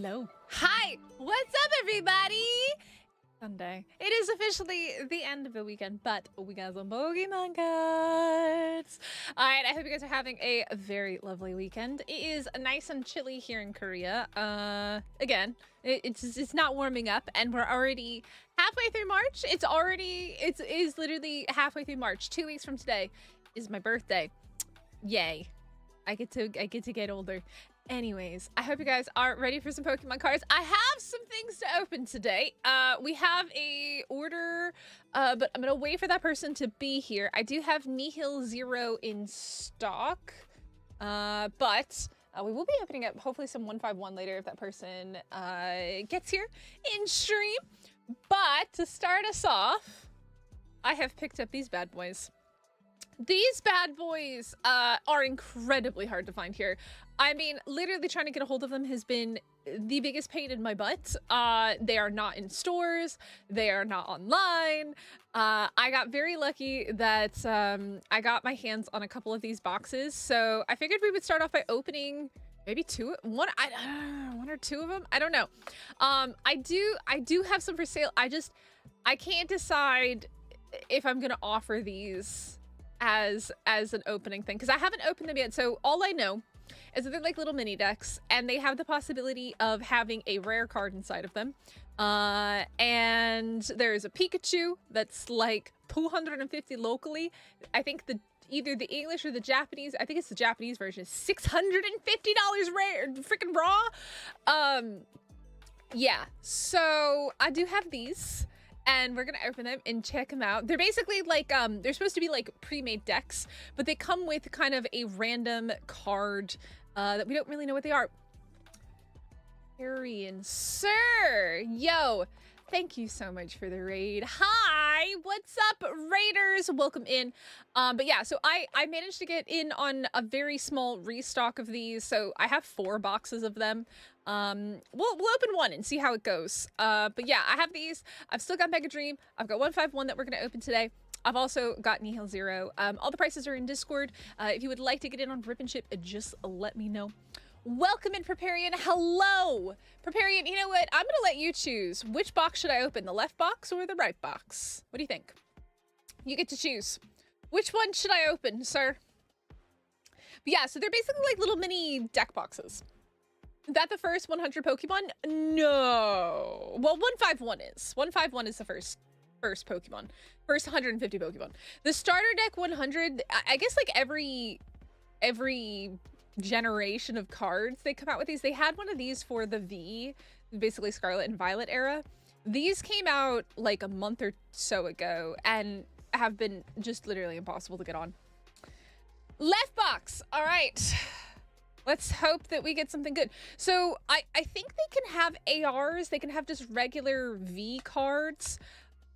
Hello. Hi. What's up, everybody? Sunday. It is officially the end of the weekend, but we got some Pokemon cards. All right, I hope you guys are having a very lovely weekend. It is nice and chilly here in Korea. Again, it's not warming up, and we're already halfway through March. It is literally halfway through March. 2 weeks from today is my birthday. Yay! I get to get older. Anyways, I hope you guys are ready for some Pokemon cards. I have some things to open today. We have a order, but I'm gonna wait for that person to be here. I do have Nihil Zero in stock, but we will be opening up hopefully some 151 later if that person gets here in stream. But to start us off, I have picked up these bad boys. These bad boys are incredibly hard to find here. I mean, literally trying to get a hold of them has been the biggest pain in my butt. They are not in stores. They are not online. I got very lucky that I got my hands on a couple of these boxes. So I figured we would start off by opening maybe one or two of them. I don't know. I do have some for sale. I can't decide if I'm going to offer these as an opening thing because I haven't opened them yet. So all I know is that they're like little mini decks and they have the possibility of having a rare card inside of them. And there's a Pikachu that's like 250 locally. I think either the English or the Japanese, I think it's the Japanese version, is $650 rare, freaking raw. Yeah, so I do have these. And we're gonna open them and check them out. They're basically like, they're supposed to be like pre-made decks, but they come with kind of a random card that we don't really know what they are. Arian, sir, yo, thank you so much for the raid. Hi, what's up, raiders? Welcome in. But yeah, so I managed to get in on a very small restock of these. So I have 4 boxes of them. We'll open one and see how it goes. But yeah, I have these. I've still got Mega Dream. I've got 151 that we're going to open today. I've also got Nihil Zero. All the prices are in Discord. If you would like to get in on Rip and Ship, just let me know. Welcome in, Preparian. Hello, Preparian. You know what? I'm going to let you choose. Which box should I open? The left box or the right box? What do you think? You get to choose. Which one should I open, sir? But yeah, so they're basically like little mini deck boxes. Is that the first 100 Pokemon? No. Well, 151 is. 151 is the first Pokemon. First 150 Pokemon. The starter deck 100, I guess like every generation of cards they come out with these. They had one of these for the V, basically Scarlet and Violet era. These came out like a month or so ago and have been just literally impossible to get on. Left box. All right. Let's hope that we get something good. So I think they can have ARs. They can have just regular V cards.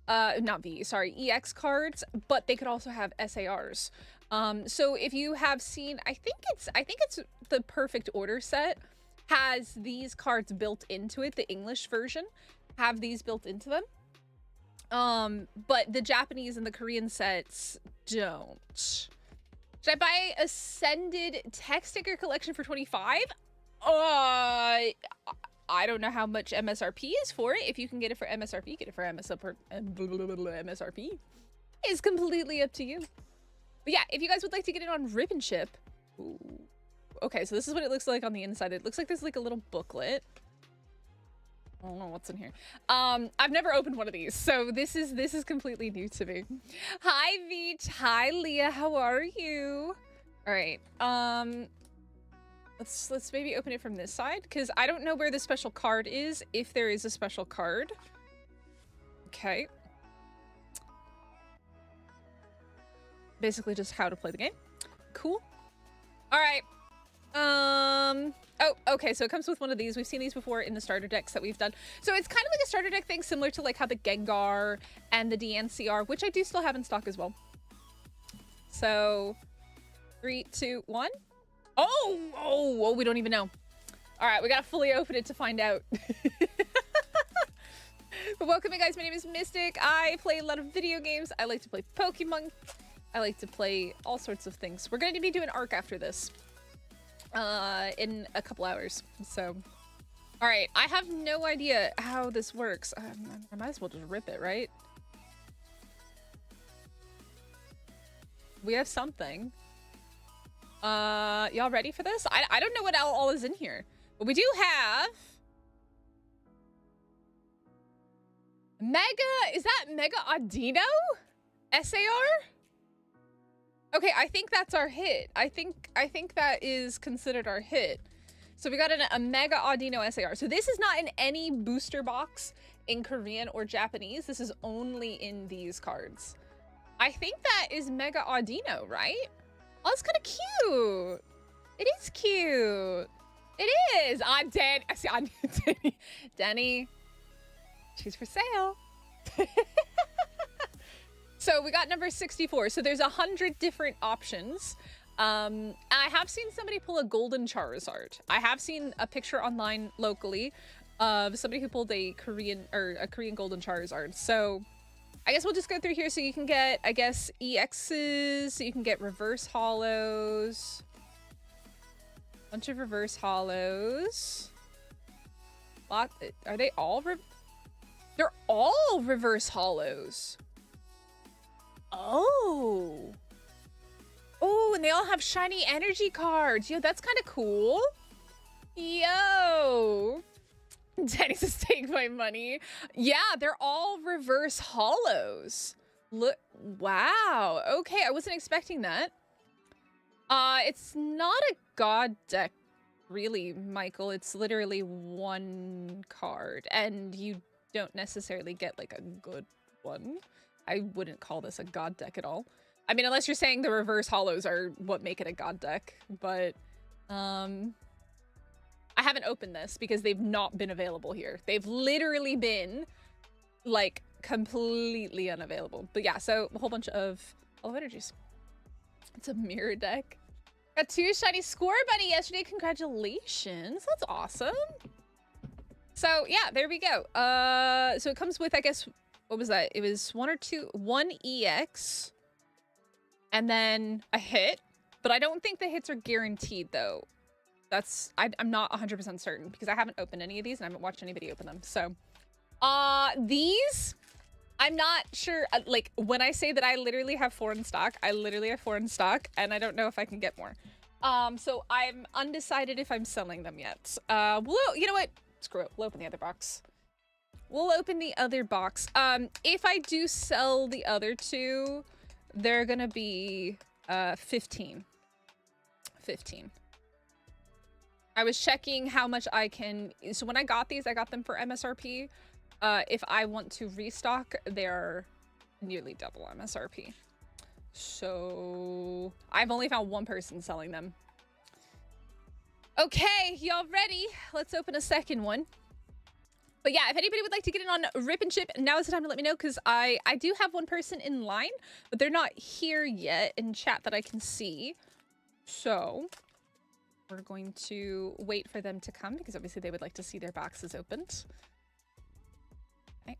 Not V, sorry, EX cards, but they could also have SARs. So if you have seen, I think it's the Perfect Order set has these cards built into it. The English version have these built into them. But the Japanese and the Korean sets don't. Should I buy Ascended Tech Sticker Collection for 25? I don't know how much MSRP is for it. If you can get it for MSRP, get it for MSRP. It's completely up to you. But yeah, if you guys would like to get it on Rip and Ship. Ooh. Okay, so this is what it looks like on the inside. It looks like there's like a little booklet. I don't know what's in here. I've never opened one of these, so this is completely new to me. Hi Veet, hi Leah, how are you? All right, let's maybe open it from this side because I don't know where the special card is, if there is a special card. Okay. Basically just how to play the game. Cool. All right. Oh, okay, so it comes with one of these. We've seen these before in the starter decks that we've done. So it's kind of like a starter deck thing, similar to like how the Gengar and the DNCR, which I do still have in stock as well. So 3, 2, 1. Oh, we don't even know. All right, we gotta fully open it to find out. But welcome in, guys. My name is Mystic. I play a lot of video games. I like to play Pokemon. I like to play all sorts of things. We're going to be doing Arc after this. In a couple hours. So All right, I have no idea how this works. I might as well just rip it, right? We have something. Y'all ready for this? I don't know what all is in here, but we do have Mega. Is that Mega Audino? SAR? Okay, I think that's our hit. I think that is considered our hit. So we got a Mega Audino SAR. So this is not in any booster box in Korean or Japanese. This is only in these cards. I think that is Mega Audino, right? Oh, it's kind of cute. It is cute. It is. I'm Danny. I see. I'm Danny. Danny. She's for sale. So we got number 64. So there's 100 different options. I have seen somebody pull a golden Charizard. I have seen a picture online locally of somebody who pulled a Korean golden Charizard. So I guess we'll just go through here so you can get, I guess, EXs, so you can get reverse hollows. Bunch of reverse hollows. Are they all they're all reverse hollows. Oh. Oh, and they all have shiny energy cards. Yo, that's kind of cool. Yo. Danny says, take my money. Yeah, they're all reverse hollows. Look, wow. Okay, I wasn't expecting that. It's not a god deck, really, Michael. It's literally one card, and you don't necessarily get, like, a good one. I wouldn't call this a god deck at all. I mean, unless you're saying the reverse hollows are what make it a god deck, but, I haven't opened this because they've not been available here. They've literally been, like, completely unavailable. But yeah, so a whole bunch of energies. It's a mirror deck. Got 2 shiny Score Bunny yesterday. Congratulations. That's awesome. So yeah, there we go. So it comes with, I guess, what was that? It was 1 EX and then a hit, but I don't think the hits are guaranteed though. I'm not 100% certain because I haven't opened any of these and I haven't watched anybody open them. So, these, I'm not sure. Like, when I say that I literally have 4 in stock, I literally have 4 in stock and I don't know if I can get more. So I'm undecided if I'm selling them yet. You know what? Screw it. We'll open the other box. We'll open the other box. If I do sell the other 2, they're gonna be, 15. 15. I was checking how much I can... So when I got these, I got them for MSRP. If I want to restock, they're nearly double MSRP. So I've only found 1 person selling them. Okay, y'all ready? Let's open a second one. But yeah, if anybody would like to get in on Rip and Chip, now is the time to let me know, because I do have 1 person in line, but they're not here yet in chat that I can see. So... we're going to wait for them to come because obviously they would like to see their boxes opened. Okay.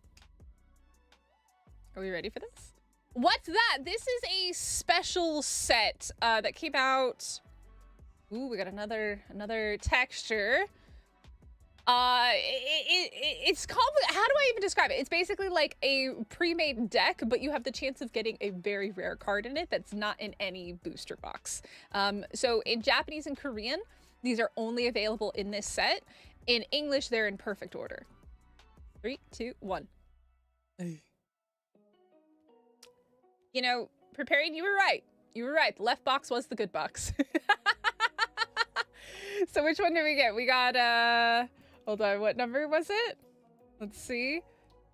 Are we ready for this? What's that? This is a special set that came out. Ooh, we got another texture. It's complicated. How do I even describe it? It's basically like a pre-made deck, but you have the chance of getting a very rare card in it that's not in any booster box. So in Japanese and Korean, these are only available in this set. In English, they're in perfect order. 3, 2, 1. Hey. You know, preparing, you were right. You were right. The left box was the good box. So which one did we get? We got, hold on, what number was it? Let's see.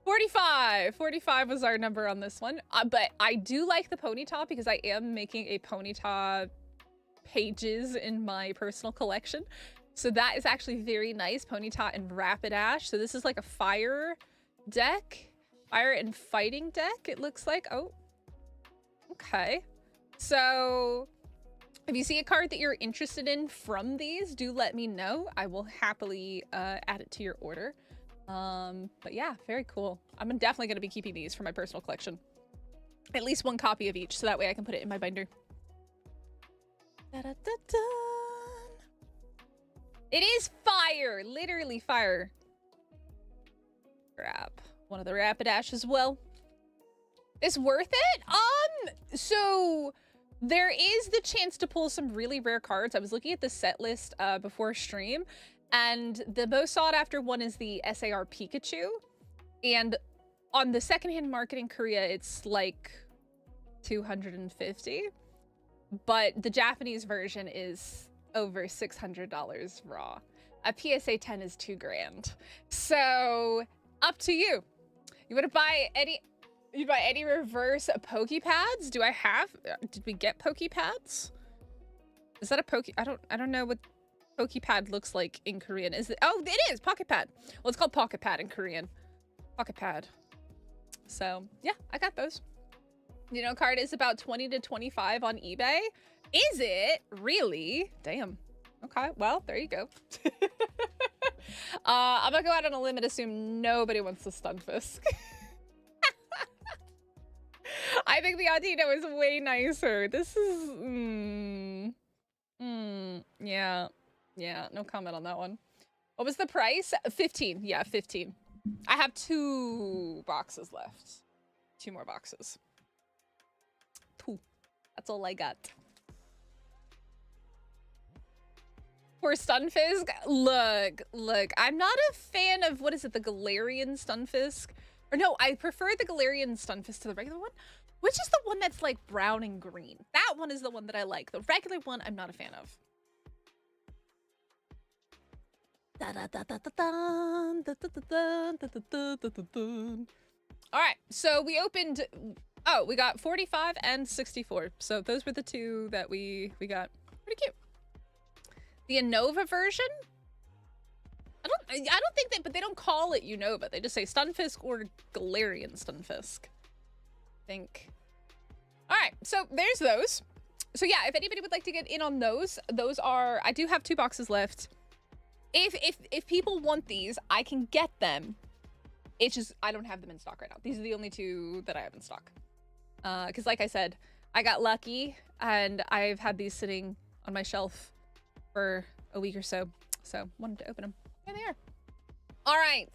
45. 45 was our number on this one. But I do like the Ponyta because I am making a Ponyta pages in my personal collection. So that is actually very nice. Ponyta and Rapidash. So this is like a fire deck. Fire and fighting deck, it looks like. Oh, okay. So... if you see a card that you're interested in from these, do let me know. I will happily add it to your order. But yeah, very cool. I'm definitely going to be keeping these for my personal collection. At least 1 copy of each, so that way I can put it in my binder. Da -da -da -da. It is fire, literally fire. Grab one of the Rapidash as well. It's worth it? So there is the chance to pull some really rare cards. I was looking at the set list before stream, and the most sought after one is the SAR Pikachu. And on the secondhand market in Korea, it's like 250. But the Japanese version is over $600 raw. A PSA 10 is $2,000. So up to you. You want to buy any? You buy any reverse Pokepads? Do I have? Did we get Pokepads? Is that a Poke? I don't know what Pokepad looks like in Korean. Is it? Oh, it is Pocket Pad. Well, it's called Pocket Pad in Korean. Pocket Pad. So yeah, I got those. You know, card is about 20 to 25 on eBay. Is it really? Damn. Okay, well, there you go. I'm gonna go out on a limb and assume nobody wants the Stunfisk. I think the Audino is way nicer. This is, yeah, no comment on that one. What was the price? 15, yeah, 15. I have 2 boxes left. 2 more boxes. 2. That's all I got. For Stunfisk, look, I'm not a fan of, what is it, the Galarian Stunfisk? Or no, I prefer the Galarian Stunfisk to the regular one. Which is the one that's like brown and green? That one is the one that I like. The regular one, I'm not a fan of. All right, so we opened, oh, we got 45 and 64. So those were the 2 that we got. Pretty cute. The Unova version? I don't think that, but they don't call it Unova. They just say Stunfisk or Galarian Stunfisk. I think. All right, so there's those. So yeah, if anybody would like to get in on those are, I do have 2 boxes left. If people want these, I can get them. It's just, I don't have them in stock right now. These are the only 2 that I have in stock. Because like I said, I got lucky and I've had these sitting on my shelf for a week or so. So wanted to open them. There they are. All right.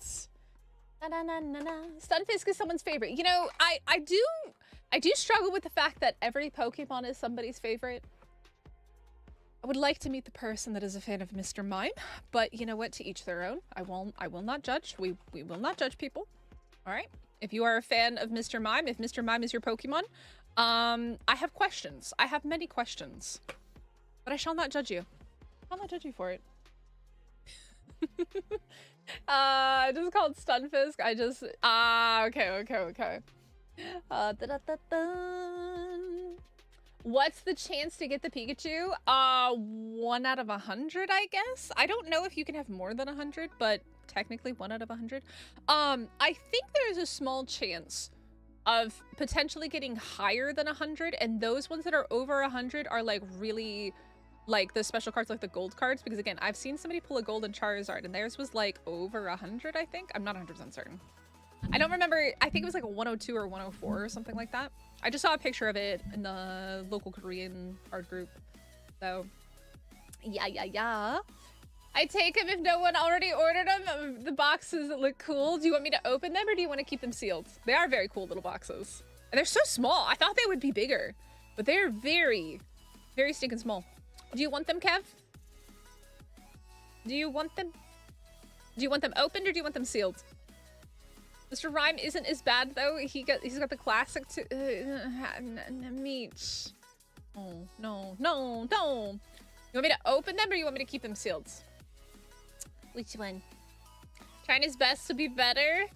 Stunfisk is someone's favorite. You know, I do struggle with the fact that every Pokemon is somebody's favorite. I would like to meet the person that is a fan of Mr. Mime, but you know what? To each their own. I will not judge. We will not judge people. All right. If you are a fan of Mr. Mime, if Mr. Mime is your Pokemon, I have questions. I have many questions, but I shall not judge you. I'll not judge you for it. Just called Stunfisk. I just okay. What's the chance to get the Pikachu? 1 out of 100, I guess. I don't know if you can have more than 100, but technically 1 out of 100. I think there's a small chance of potentially getting higher than 100, and those ones that are over 100 are like really, like the special cards, like the gold cards, because again, I've seen somebody pull a golden Charizard and theirs was like over 100, I think. I'm not 100% certain. I don't remember. I think it was like a 102 or 104 or something like that. I just saw a picture of it in the local Korean card group. So yeah. I take them if no one already ordered them. The boxes look cool. Do you want me to open them or do you want to keep them sealed? They are very cool little boxes. And they're so small. I thought they would be bigger, but they're very, very stinking small. Do you want them, Kev? Do you want them? Do you want them opened or do you want them sealed? Mr. Rhyme isn't as bad though. He's got the classic Meech. Oh no. You want me to open them or you want me to keep them sealed? Which one? Trying his best to be better.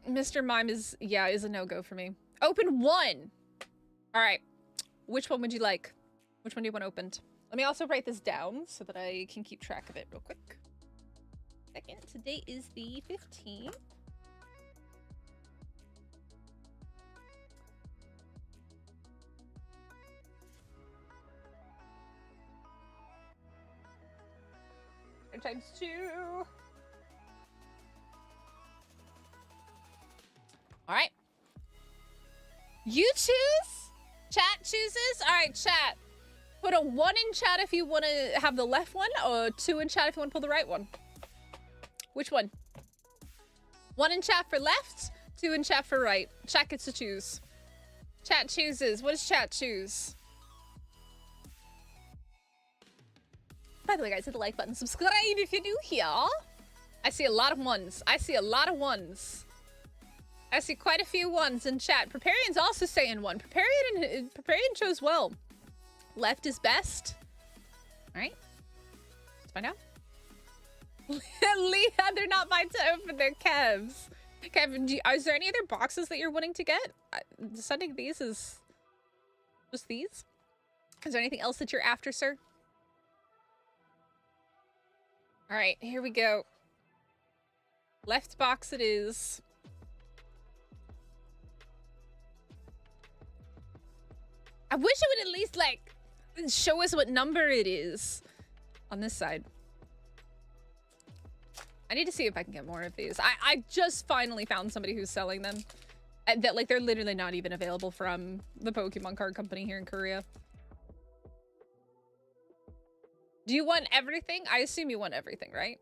Mr. Mime is a no-go for me. Open 1. All right. Which one would you like? Which one do you want opened? Let me also write this down so that I can keep track of it real quick. Second, today is the 15th. Times 2. All right. You choose? Chat chooses? All right, chat. Put a 1 in chat if you want to have the left one, or 2 in chat if you want to pull the right one. Which one? 1 in chat for left, 2 in chat for right. Chat gets to choose. Chat chooses. What does chat choose? By the way, guys, hit the like button. Subscribe if you're new here. I see a lot of 1s. I see a lot of 1s. I see quite a few 1s in chat. Preparian's also saying 1. Preparian chose well. Left is best. All right. Let's find out. Leah, they're not mine to open. They're Kev's. Kevin, is there any other boxes that you're wanting to get? Sending these is just these. Is there anything else that you're after, sir? All right, here we go. Left box it is. I wish it would at least, like, show us what number it is on this side. I need to see if I can get more of these. I just finally found somebody who's selling them. That, like, they're literally not even available from the Pokemon card company here in Korea. Do you want everything? I assume you want everything, right?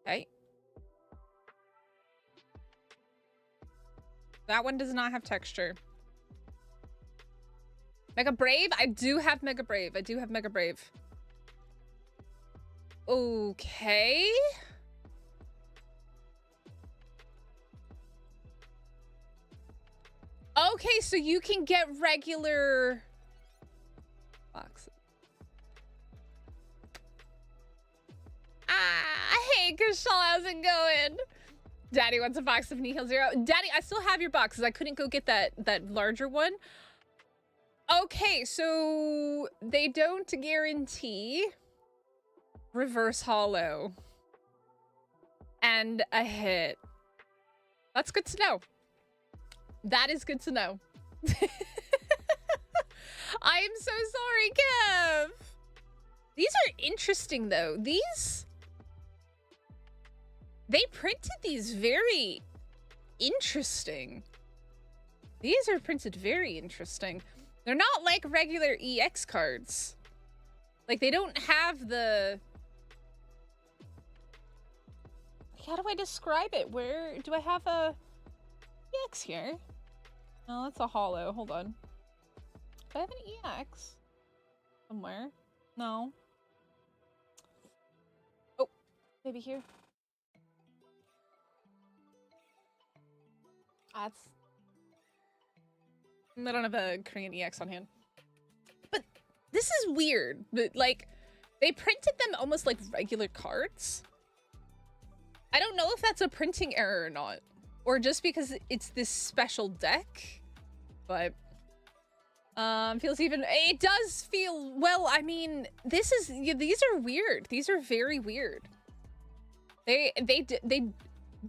Okay. That one does not have texture. Mega Brave? I do have Mega Brave. I do have Mega Brave. Okay. Okay, so you can get regular boxes. Hey, Kushal, how's it going? Daddy wants a box of Nihil Zero. Daddy, I still have your boxes. I couldn't go get that larger one. Okay, so they don't guarantee reverse hollow and a hit. That's good to know. That is good to know. I am so sorry, Kev. These are interesting, though. They printed these very interesting. These are printed very interesting. They're not like regular EX cards. Like, they don't have the... How do I describe it? Where do I have a EX here? No, that's a hollow. Hold on. Do I have an EX somewhere? No. Oh, maybe here. That's... I don't have a Korean EX on hand. But this is weird. But, like, they printed them almost like regular cards. I don't know if that's a printing error or not. Or just because it's this special deck. But... feels even... It does feel... Well, I mean, this is... These are weird. These are very weird. They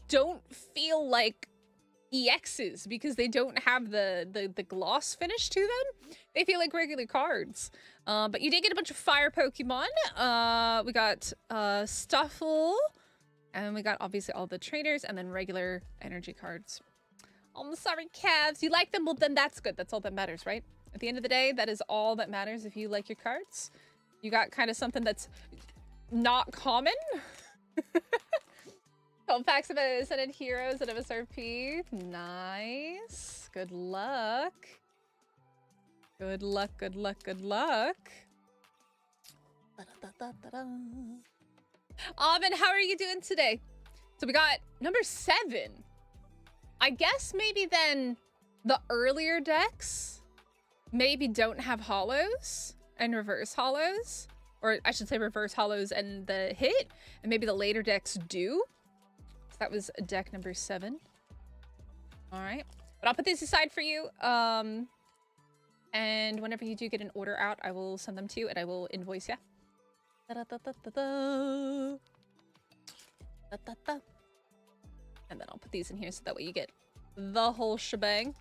don't feel like EXs because they don't have the gloss finish to them. They feel like regular cards. But you did get a bunch of fire Pokemon. We got Stuffle. And we got obviously all the trainers and then regular energy cards. Oh, I'm sorry, Cavs. You like them? Well, then that's good. That's all that matters, right? At the end of the day, that is all that matters if you like your cards. You got kind of something that's not common. 12 packs of Ascended Heroes and of SRP. Nice. Good luck. Good luck, good luck, good luck. Alvin, how are you doing today? So we got number 7. I guess maybe then the earlier decks maybe don't have hollows and reverse hollows. Or I should say reverse hollows and the hit. And maybe the later decks do. So that was deck number 7. All right. But I'll put these aside for you. And whenever you do get an order out, I will send them to you and I will invoice you. And then I'll put these in here so that way you get the whole shebang.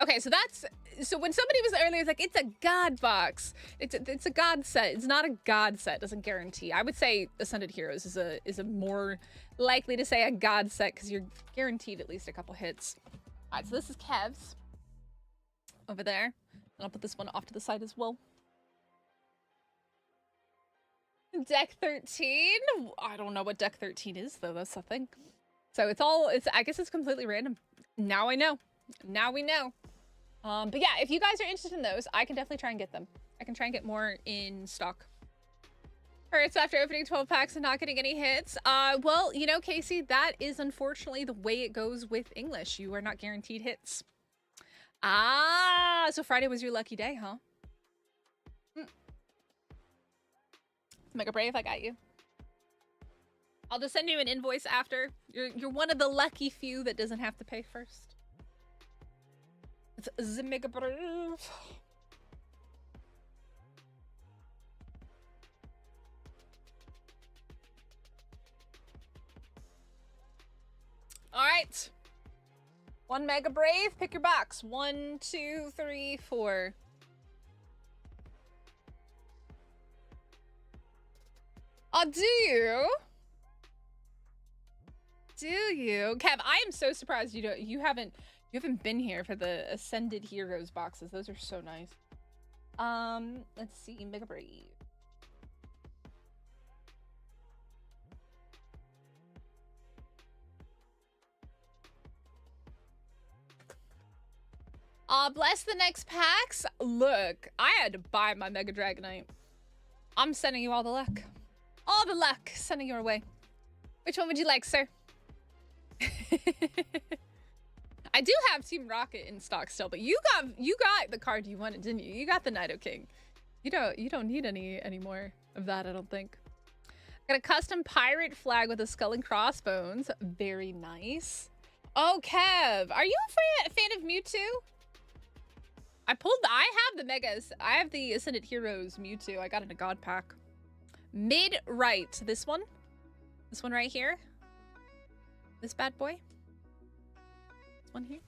Okay, so that's... So when somebody was earlier like, it's a god box. It's a god set. It's not a god set. Doesn't guarantee. I would say Ascended Heroes is a more likely to say a god set because you're guaranteed at least a couple hits. All right, so this is Kev's over there. And I'll put this one off to the side as well. Deck 13? I don't know what deck 13 is, though. That's the thing. So I guess it's completely random. Now I know. Now we know. But yeah, if you guys are interested in those, I can definitely try and get them. I can try and get more in stock. Hurts after opening 12 packs and not getting any hits. Well, you know, Casey, that is unfortunately the way it goes with English. You are not guaranteed hits. Ah, so Friday was your lucky day, huh? Mega Brave, I got you. I'll just send you an invoice after. You're one of the lucky few that doesn't have to pay first. It's the Mega Brave. All right. 1 Mega Brave, pick your box. 1, 2, 3, 4. Oh, do you? Do you? Kev, I am so surprised you haven't been here for the Ascended Heroes boxes. Those are so nice. Let's see, Mega Brave. Bless the next packs. Look, I had to buy my Mega Dragonite. I'm sending you all the luck. All the luck sending your way. Which one would you like, sir? I do have Team Rocket in stock still, but you got the card you wanted, didn't you? You got the Nido King. You don't need any more of that, I don't think. Got a custom pirate flag with a skull and crossbones. Very nice. Oh, Kev, are you a fan of Mewtwo? I have the Megas. I have the Ascended Heroes Mewtwo. I got it in a God pack. Mid right. This one right here. This bad boy. This one here.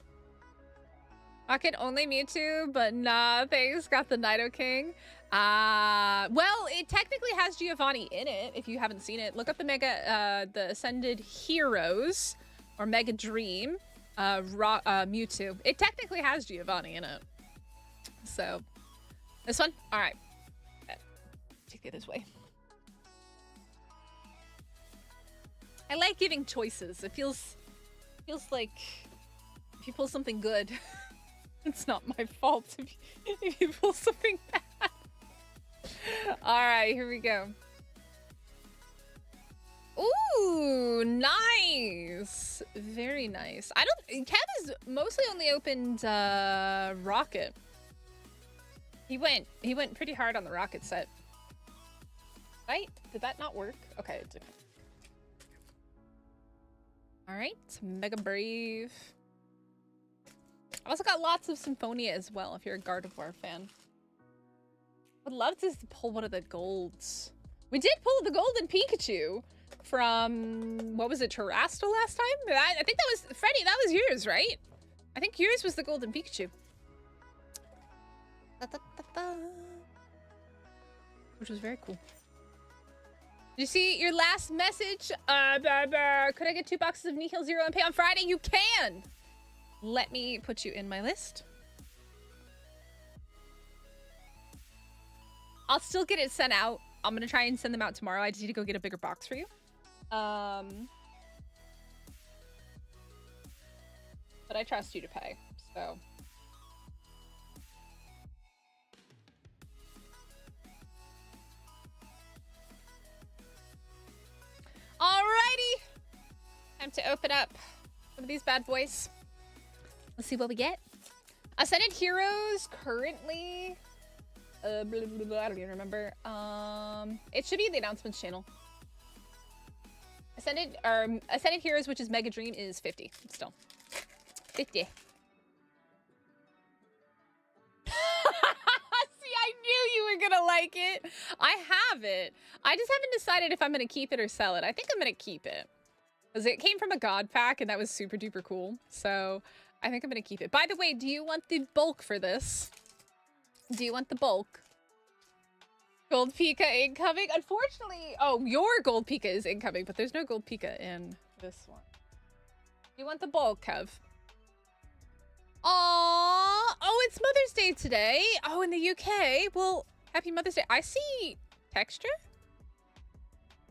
Rocket only Mewtwo, but nah, thanks. Got the Nido King. Well, it technically has Giovanni in it. If you haven't seen it, look up the Ascended Heroes or Mega Dream Mewtwo. It technically has Giovanni in it. So, this one? All right. Take it this way. I like giving choices. It feels like if you pull something good, it's not my fault if you pull something bad. All right, here we go. Ooh, nice. Very nice. Kev has mostly only opened Rocket. He went pretty hard on the Rocket set. Right? Did that not work? Okay, it didn't. All right, Mega Brave. I've also got lots of Symphonia as well, if you're a Gardevoir fan. Would love to pull one of the golds. We did pull the golden Pikachu from, what was it, Terrastal last time? I think that was, Freddy, that was yours, right? I think yours was the golden Pikachu. Which was very cool. Did you see your last message? Could I get 2 boxes of Nihil Zero and pay on Friday? You can! Let me put you in my list. I'll still get it sent out. I'm gonna try and send them out tomorrow. I just need to go get a bigger box for you. But I trust you to pay, so. Alrighty! Time to open up some of these bad boys. Let's see what we get. Ascended Heroes currently... blah, blah, blah, I don't even remember. It should be in the announcements channel. Ascended Heroes, which is Mega Dream, is 50 still. 50. See, I knew you were gonna like it. I have it. I just haven't decided if I'm gonna keep it or sell it. I think I'm gonna keep it. Because it came from a God pack and that was super duper cool. So I think I'm gonna keep it. By the way, do you want the bulk for this? Do you want the bulk? Gold Pika incoming? Unfortunately, oh, your Gold Pika is incoming, but there's no Gold Pika in this one. Do you want the bulk, Kev? Aww! Oh, it's Mother's Day today. Oh, in the UK. Well, happy Mother's Day. I see texture.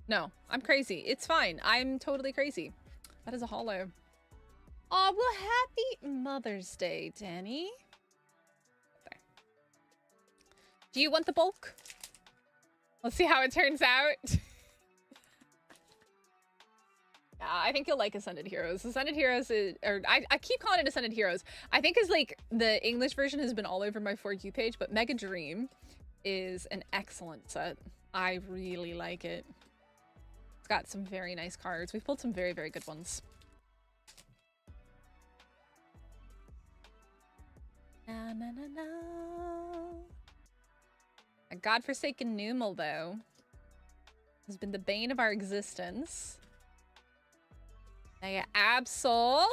No, I'm crazy. It's fine. I'm totally crazy. That is a hollow. Oh, well, happy Mother's Day, Danny. There. Do you want the bulk? Let's see how it turns out. Yeah, I think you'll like Ascended Heroes. Ascended Heroes is, or I keep calling it Ascended Heroes. I think is like the English version has been all over my For You page, but Mega Dream is an excellent set. I really like it. It's got some very nice cards. We've pulled some very, very good ones. Na, na, na, na. A godforsaken Numel, though, has been the bane of our existence. Now you Absol.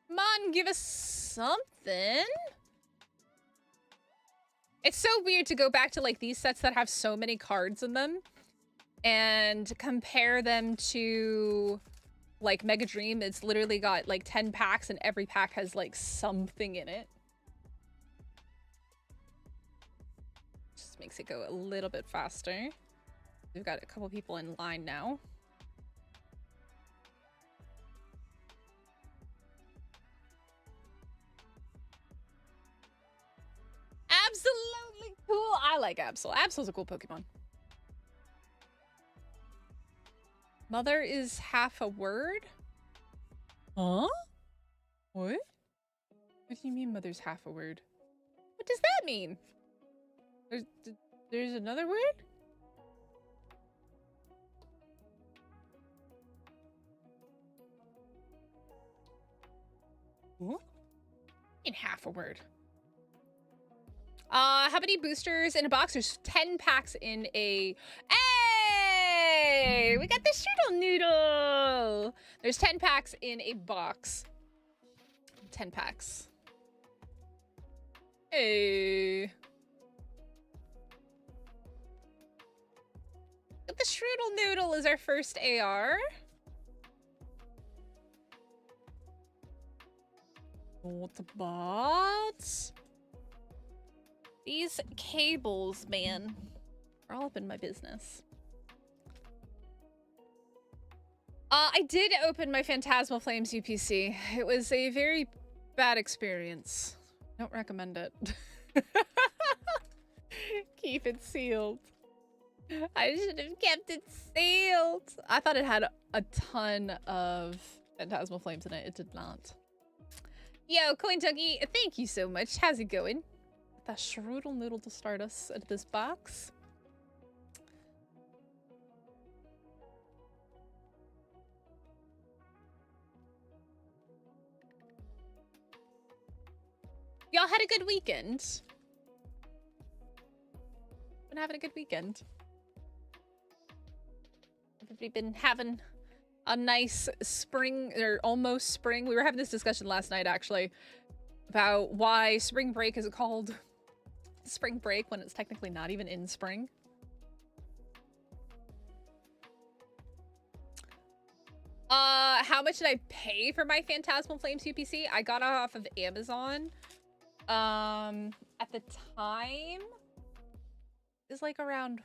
Come on, give us something. It's so weird to go back to like these sets that have so many cards in them and compare them to like Mega Dream. It's literally got like 10 packs and every pack has like something in it. Just makes it go a little bit faster. We've got a couple people in line now. Absolutely cool. I like Absol. Absol's a cool Pokemon. Mother is half a word? Huh? What? What do you mean mother's half a word? What does that mean? There's another word? What? In half a word. How many boosters in a box? There's 10 packs in a... Hey! We got the Strudel Noodle! There's 10 packs in a box. 10 packs. Hey! The Strudel Noodle is our first AR. What about... These cables, man, are all up in my business. I did open my Phantasmal Flames UPC. It was a very bad experience. Don't recommend it. Keep it sealed. I should have kept it sealed. I thought it had a ton of Phantasmal Flames in it. It did not. Yo, Coin Tuggy, thank you so much. How's it going? That Strudel Noodle to start us at this box. Y'all had a good weekend. Been having a good weekend. Have we been having a nice spring or almost spring? We were having this discussion last night actually about why spring break is called spring break when it's technically not even in spring. How much did I pay for my Phantasmal Flames UPC? I got it off of Amazon. At the time, it was like around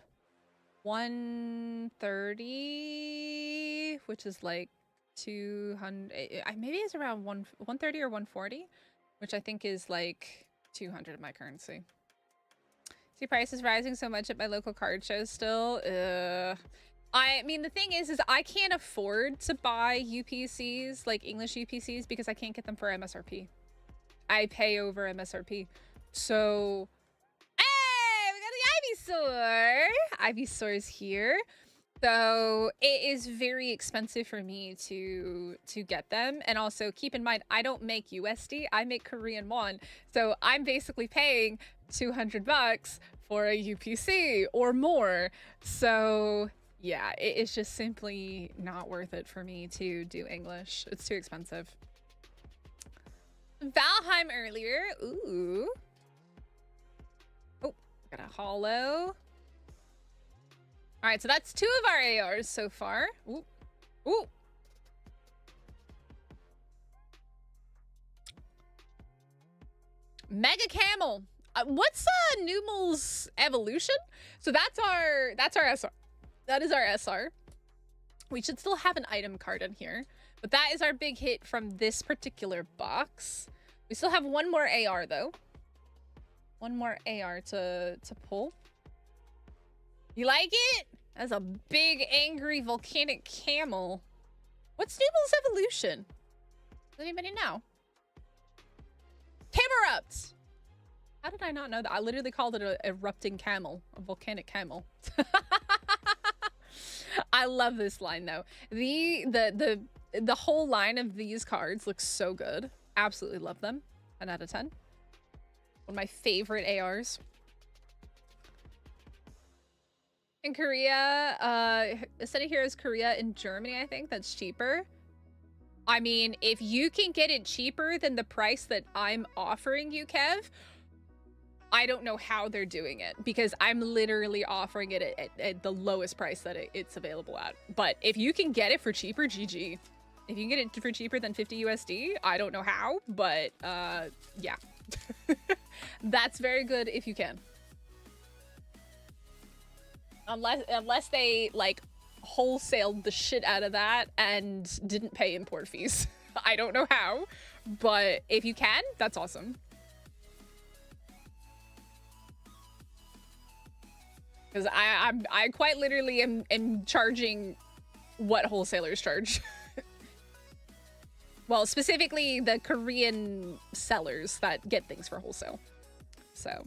130, which is like 200. Maybe it's around 130 or 140, which I think is like 200 of my currency. See, price is rising so much at my local card shows still. I mean, the thing is I can't afford to buy UPCs, like English UPCs, because I can't get them for MSRP. I pay over MSRP. So, hey, we got the Ivysaur. Ivysaur's here. So it is very expensive for me to get them. And also keep in mind, I don't make USD, I make Korean won. So I'm basically paying 200 bucks for a UPC or more. So yeah, it's just simply not worth it for me to do English. It's too expensive. Valheim earlier. Ooh. Oh, got a holo. All right, so that's 2 of our ARs so far. Ooh. Ooh. Mega Camel. What's Numel's evolution? So that's our SR. That is our SR. We should still have an item card in here, but that is our big hit from this particular box. We still have one more AR though. One more AR to pull. You like it? That's a big angry volcanic camel. What's Numel's evolution? Does anybody know? Camerupt! How did I not know that? I literally called it an erupting camel, a volcanic camel. I love this line though. The whole line of these cards looks so good. Absolutely love them. 10 out of 10. One of my favorite ARs. In Korea, instead of here is Korea in Germany, I think that's cheaper. I mean, if you can get it cheaper than the price that I'm offering you, Kev, I don't know how they're doing it, because I'm literally offering it at the lowest price that it's available at. But if you can get it for cheaper, GG. If you can get it for cheaper than 50 USD, I don't know how, but yeah. That's very good if you can. Unless they like wholesaled the shit out of that and didn't pay import fees. I don't know how, but if you can, that's awesome. Because I quite literally am charging what wholesalers charge. Well, specifically the Korean sellers that get things for wholesale. So.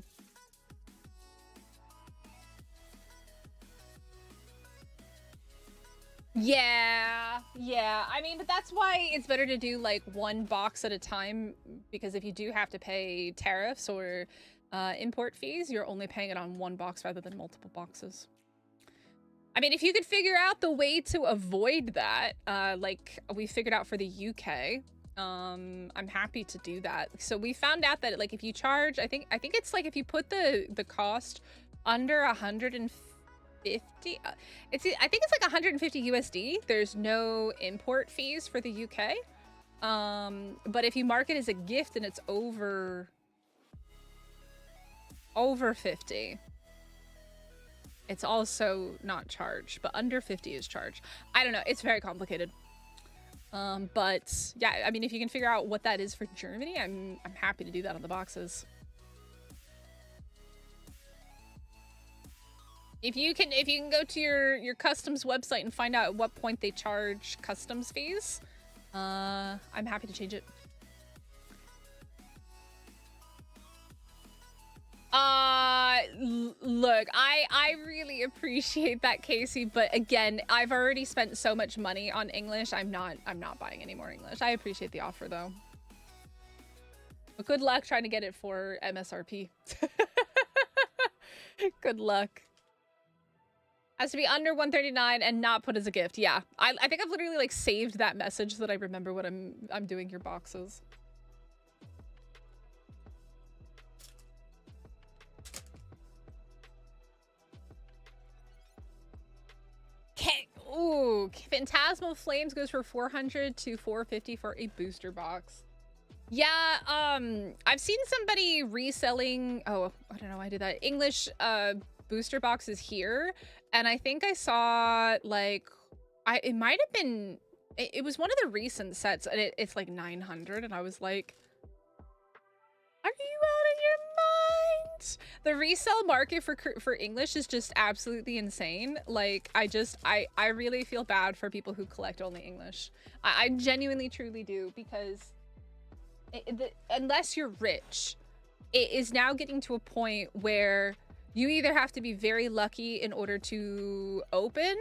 Yeah. I mean, but that's why it's better to do like one box at a time, because if you do have to pay tariffs or import fees, you're only paying it on one box rather than multiple boxes. I mean, if you could figure out the way to avoid that, like we figured out for the UK, I'm happy to do that. So we found out that like if you charge, I think it's like if you put the cost under 150, I think it's like 150 USD. There's no import fees for the UK. But if you mark it as a gift and it's over 50, it's also not charged, but under 50 is charged. I don't know. It's very complicated. But yeah, I mean, if you can figure out what that is for Germany, I'm happy to do that on the boxes. If you can go to your customs website and find out at what point they charge customs fees, I'm happy to change it. Look, I really appreciate that, Casey, but again, I've already spent so much money on English. I'm not buying any more English. I appreciate the offer though. But good luck trying to get it for MSRP. Good luck. Has to be under 139 and not put as a gift. Yeah, I think I've literally like saved that message so that I remember what I'm doing your boxes. Okay. Ooh, Phantasmal Flames goes for 400 to 450 for a booster box. Yeah, I've seen somebody reselling, oh, I don't know why I did that, English booster boxes here, and I think I saw like it might have been, it was one of the recent sets, and it's like 900, and I was like, are you out of your mind? The resale market for English is just absolutely insane. Like I really feel bad for people who collect only English. I genuinely truly do, because unless you're rich, it is now getting to a point where you either have to be very lucky in order to open,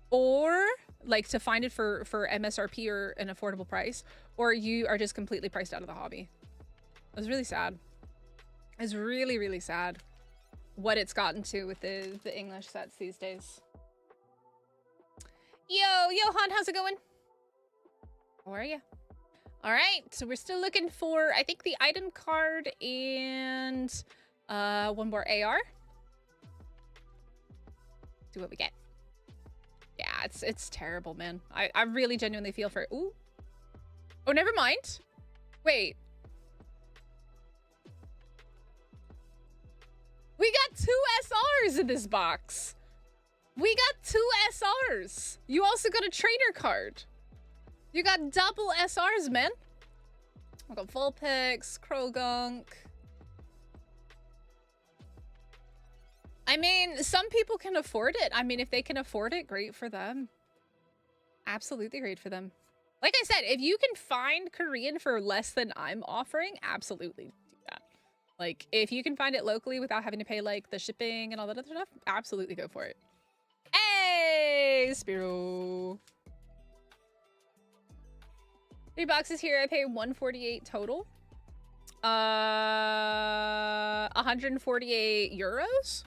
or like to find it for MSRP or an affordable price, or you are just completely priced out of the hobby. It was really sad. It's really, really sad what it's gotten to with the English sets these days. Yo, Johan, how's it going? How are you? All right, so we're still looking for, I think, the item card and one more AR. See what we get. Yeah, it's terrible, man. I really genuinely feel for it. Ooh. Oh, never mind. Wait. We got 2 SRs in this box. We got 2 SRs. You also got a trainer card. You got double SRs, man. I got Vulpix, Krogunk. I mean, some people can afford it. I mean, if they can afford it, great for them. Absolutely great for them. Like I said, if you can find Korean for less than I'm offering, absolutely do that. Like, if you can find it locally without having to pay, like, the shipping and all that other stuff, absolutely go for it. Hey, Spiro. 3 boxes here. I pay 148 total. 148 euros.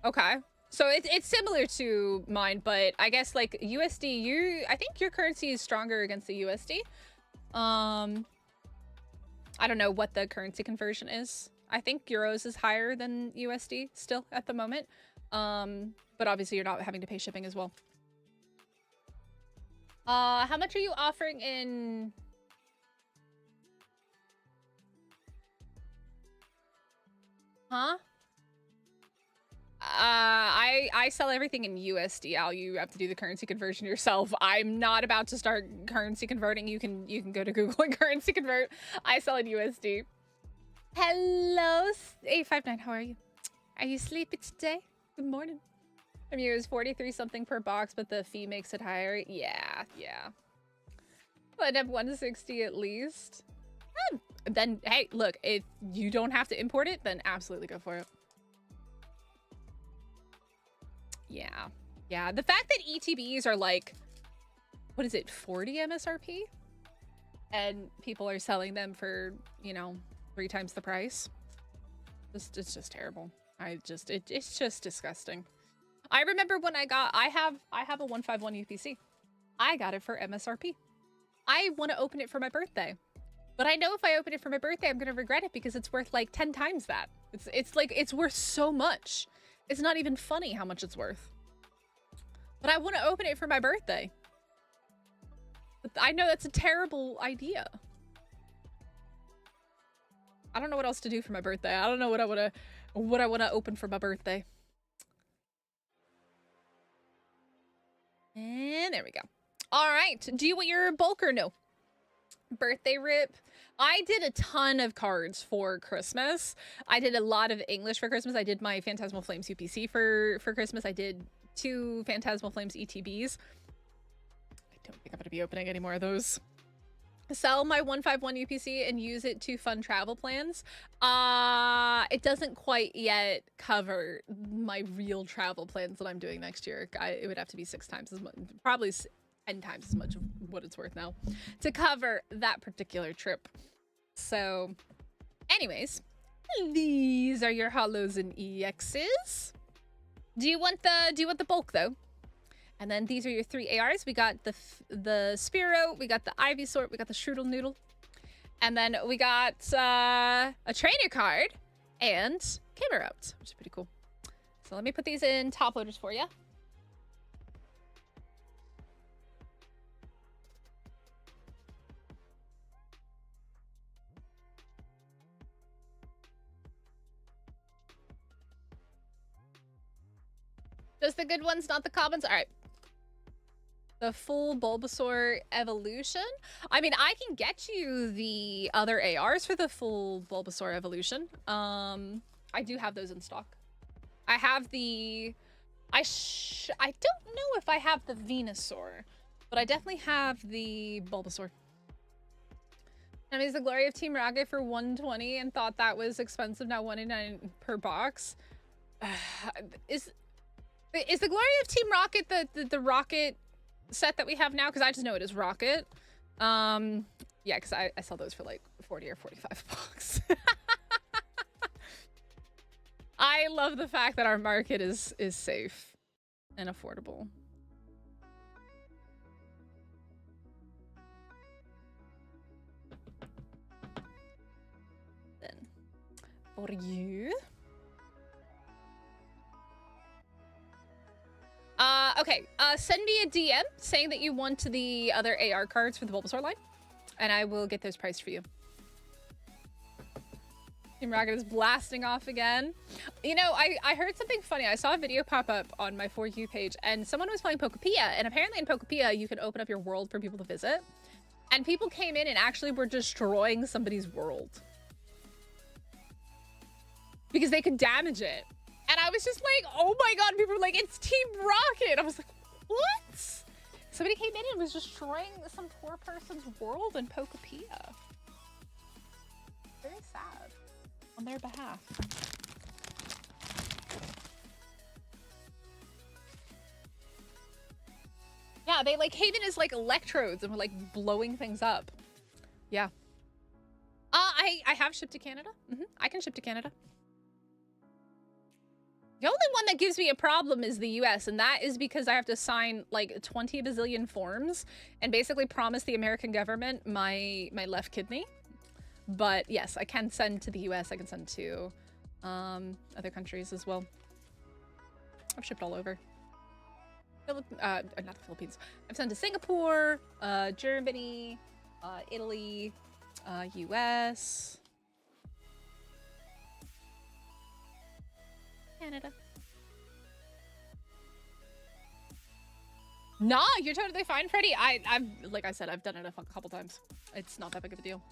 Okay. So it's similar to mine, but I guess like USD, I think your currency is stronger against the USD. I don't know what the currency conversion is. I think euros is higher than USD still at the moment. But obviously you're not having to pay shipping as well. How much are you offering in... Huh? I sell everything in USD. Al, you have to do the currency conversion yourself. I'm not about to start currency converting. You can go to Google and currency convert. I sell in USD. Hello, 859. How are you? Are you sleepy today? Good morning. I mean, it was 43 something per box, but the fee makes it higher. Yeah. I'd have 160 at least. Then, hey, look, if you don't have to import it, then absolutely go for it. Yeah. The fact that ETBs are like, what is it, 40 MSRP? And people are selling them for, you know, 3 times the price. It's just terrible. It's just disgusting. I remember when I have a 151 UPC. I got it for MSRP. I want to open it for my birthday. But I know if I open it for my birthday, I'm going to regret it because it's worth like 10 times that. It's like, it's worth so much. It's not even funny how much it's worth. But I want to open it for my birthday. But I know that's a terrible idea. I don't know what else to do for my birthday. I don't know what I want to open for my birthday. And there we go. All right. Do you want your bulk or no? Birthday rip. I did a ton of cards for Christmas. I did a lot of English for Christmas. I did my Phantasmal Flames UPC for Christmas. I did 2 Phantasmal Flames ETBs. I don't think I'm going to be opening any more of those. Sell my 151 UPC and use it to fund travel plans. It doesn't quite yet cover my real travel plans that I'm doing next year. It would have to be 6 times as much, probably 10 times as much of what it's worth now to cover that particular trip. So anyways, these are your hollows and EXs. Do you want the bulk though? And then these are your 3 ARs. We got the Spearow, we got the Ivysaur, we got the Shroodle Noodle. And then we got a trainer card and Camerout, which is pretty cool. So let me put these in top loaders for you. Just the good ones, not the commons? All right. The full Bulbasaur evolution. I mean, I can get you the other ARs for the full Bulbasaur evolution. I do have those in stock. I have the... I don't know if I have the Venusaur, but I definitely have the Bulbasaur. I mean, it's the glory of Team Rocket for 120 and thought that was expensive, now 189 per box. Is the glory of Team Rocket the Rocket set that we have now? Because I just know it is Rocket. Yeah, because I sell those for like 40 or 45 bucks. I love the fact that our market is safe and affordable. for you. Okay, send me a DM saying that you want the other AR cards for the Bulbasaur line, and I will get those priced for you. Team Rocket is blasting off again. You know, I heard something funny. I saw a video pop up on my For You page, and someone was playing Pokepia, and apparently in Pokepia, you can open up your world for people to visit. And people came in and actually were destroying somebody's world. Because they could damage it. And I was just like, oh my god, people were like, it's Team Rocket. I was like, what? Somebody came in and was destroying some poor person's world in Pokepia. Very sad on their behalf. Yeah, they like came in as like electrodes and were like blowing things up. Yeah. I have shipped to Canada. I can ship to Canada. The only one that gives me a problem is the US, and that is because I have to sign like 20 bazillion forms and basically promise the American government my left kidney. But yes, I can send to the US. I can send to other countries as well. I've shipped all over. Not the Philippines. I've sent to Singapore, Germany, Italy, US. Canada. Nah, you're totally fine, Freddie. I've like I said, I've done it a couple times. It's not that big of a deal.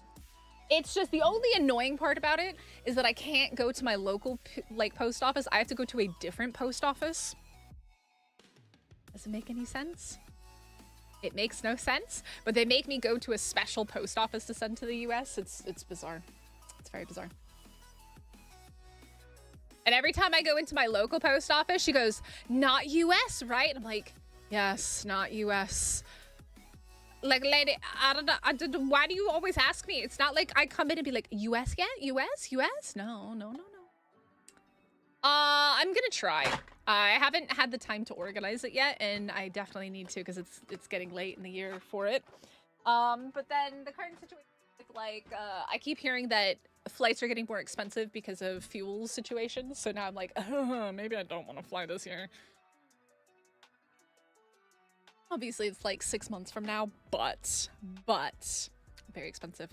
It's just the only annoying part about it is that I can't go to my local like post office. I have to go to a different post office. Does it make any sense? It makes no sense, but they make me go to a special post office to send to the US. It's bizarre. It's very bizarre. And every time I go into my local post office, she goes, not US, right? And I'm like, yes, not US. Like, lady, I don't know. Why do you always ask me? It's not like I come in and be like, US yet? US? US? No. I'm gonna try. I haven't had the time to organize it yet, and I definitely need to because it's getting late in the year for it. But then the current situation, like, I keep hearing that flights are getting more expensive because of fuel situations. So now I'm like, maybe I don't want to fly this year. Obviously, it's like 6 months from now, but very expensive.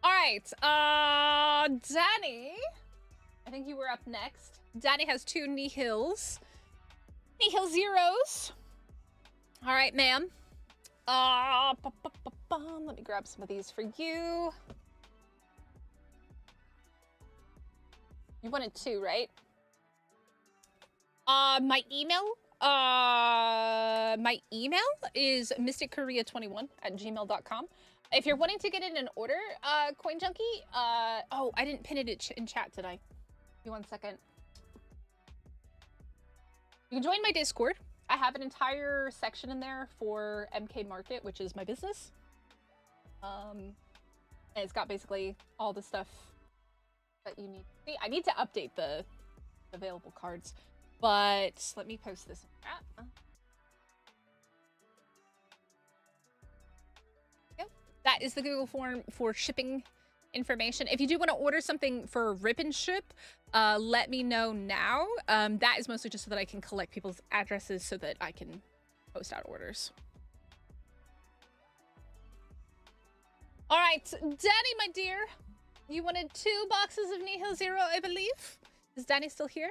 All right, Danny, I think you were up next. Danny has 2 Nihils. Nihil Zeros. All right, ma'am. Let me grab some of these for you. You wanted 2, right? My email is mystickorea21@gmail.com. If you're wanting to get in an order, Coin Junkie, oh, I didn't pin it in chat, did I? Give me 1 second. You can join my Discord. I have an entire section in there for MK Market, which is my business. And it's got basically all the stuff that you need. See, I need to update the available cards, but let me post this in chat. Yep. That is the Google form for shipping information. If you do want to order something for rip and ship, let me know now. That is mostly just so that I can collect people's addresses so that I can post out orders. All right, Danny, my dear, you wanted 2 boxes of Nihil Zero, I believe. Is Danny still here?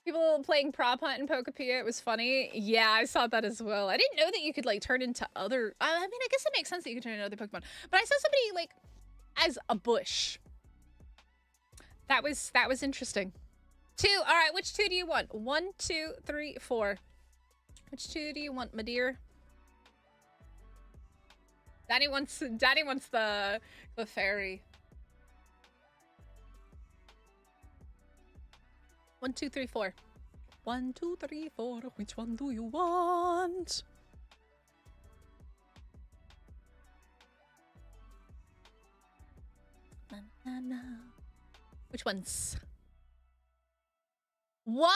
People playing prop hunt in Pokepia, it was funny. Yeah, I saw that as well. I didn't know that you could like turn into other, I mean, I guess it makes sense that you could turn into other Pokemon, but I saw somebody like as a bush. That was interesting. 2, all right, which 2 do you want? 1, 2, 3, 4. Which 2 do you want, my dear? Danny wants the Clefairy. 1, 2, 3, 4. 1, 2, 3, 4. Which one do you want? Na, na, na. Which ones? 1?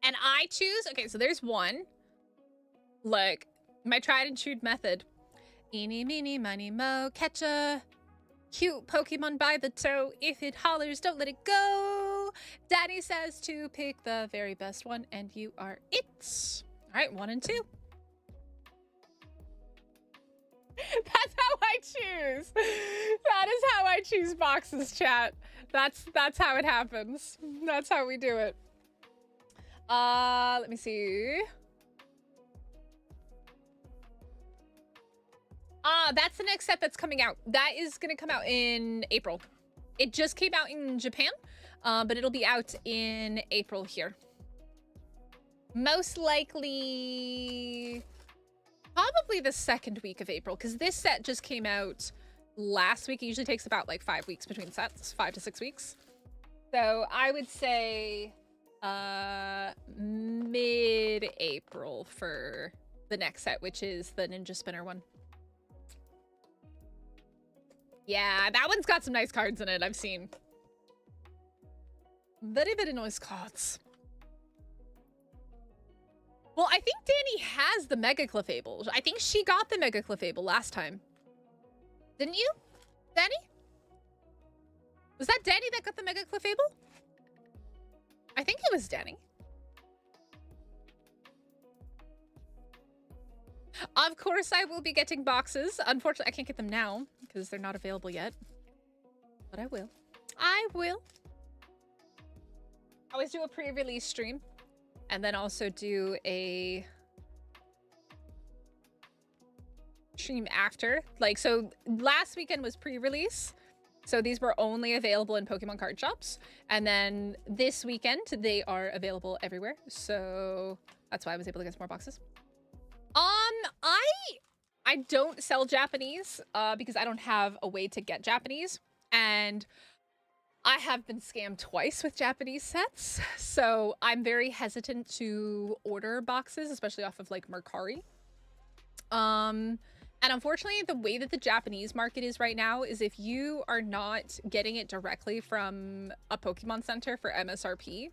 And I choose? Okay, so there's 1. Look, my tried and true method. Eeny, meeny, miny, mo, catcha. Cute Pokemon by the toe. If it hollers, don't let it go. Daddy says to pick the very best one, and you are it. All right, 1 and 2. That's how I choose. That is how I choose boxes, chat. That's how it happens. That's how we do it. Let me see. That's the next set that's coming out. That is gonna come out in April. It just came out in Japan, but it'll be out in April here. Most likely, probably the 2nd week of April, because this set just came out last week. It usually takes about like 5 weeks between sets, 5 to 6 weeks. So I would say mid-April for the next set, which is the Ninja Spinner one. Yeah, that one's got some nice cards in it, I've seen. Very, very nice cards. Well, I think Danny has the Mega Clefable. I think she got the Mega Clefable last time. Didn't you, Danny? Was that Danny that got the Mega Clefable? I think it was Danny. Of course, I will be getting boxes. Unfortunately, I can't get them now because they're not available yet. But I will. I will. I always do a pre-release stream and then also do a stream after. Like, so last weekend was pre-release. So these were only available in Pokemon card shops. And then this weekend, they are available everywhere. So that's why I was able to get some more boxes. I don't sell Japanese because I don't have a way to get Japanese, and I have been scammed twice with Japanese sets, so I'm very hesitant to order boxes, especially off of like Mercari. And unfortunately, the way that the Japanese market is right now is if you are not getting it directly from a Pokemon Center for MSRP,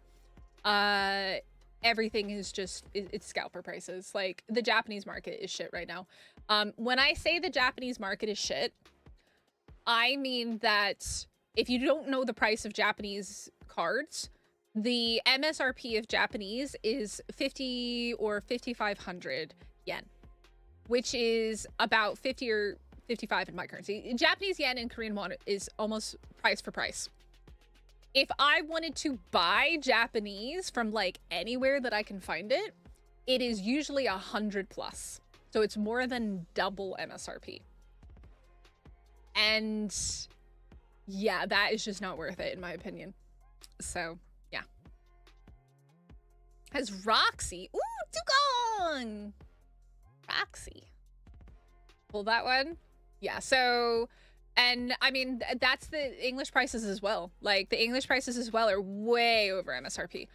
everything is just, it's scalper prices. Like, the Japanese market is shit right now. When I say the Japanese market is shit, I mean that if you don't know the price of Japanese cards, the MSRP of Japanese is 50 or 5,500 yen, which is about 50 or 55 in my currency. Japanese yen and Korean won is almost price for price. If I wanted to buy Japanese from like anywhere that I can find it, it is usually 100 plus. So it's more than double MSRP. And yeah, that is just not worth it in my opinion. So yeah. Has Roxy. Ooh, Dugong! Roxy. Pull that one. Yeah, so, and I mean, that's the English prices as well. Like, the English prices as well are way over MSRP.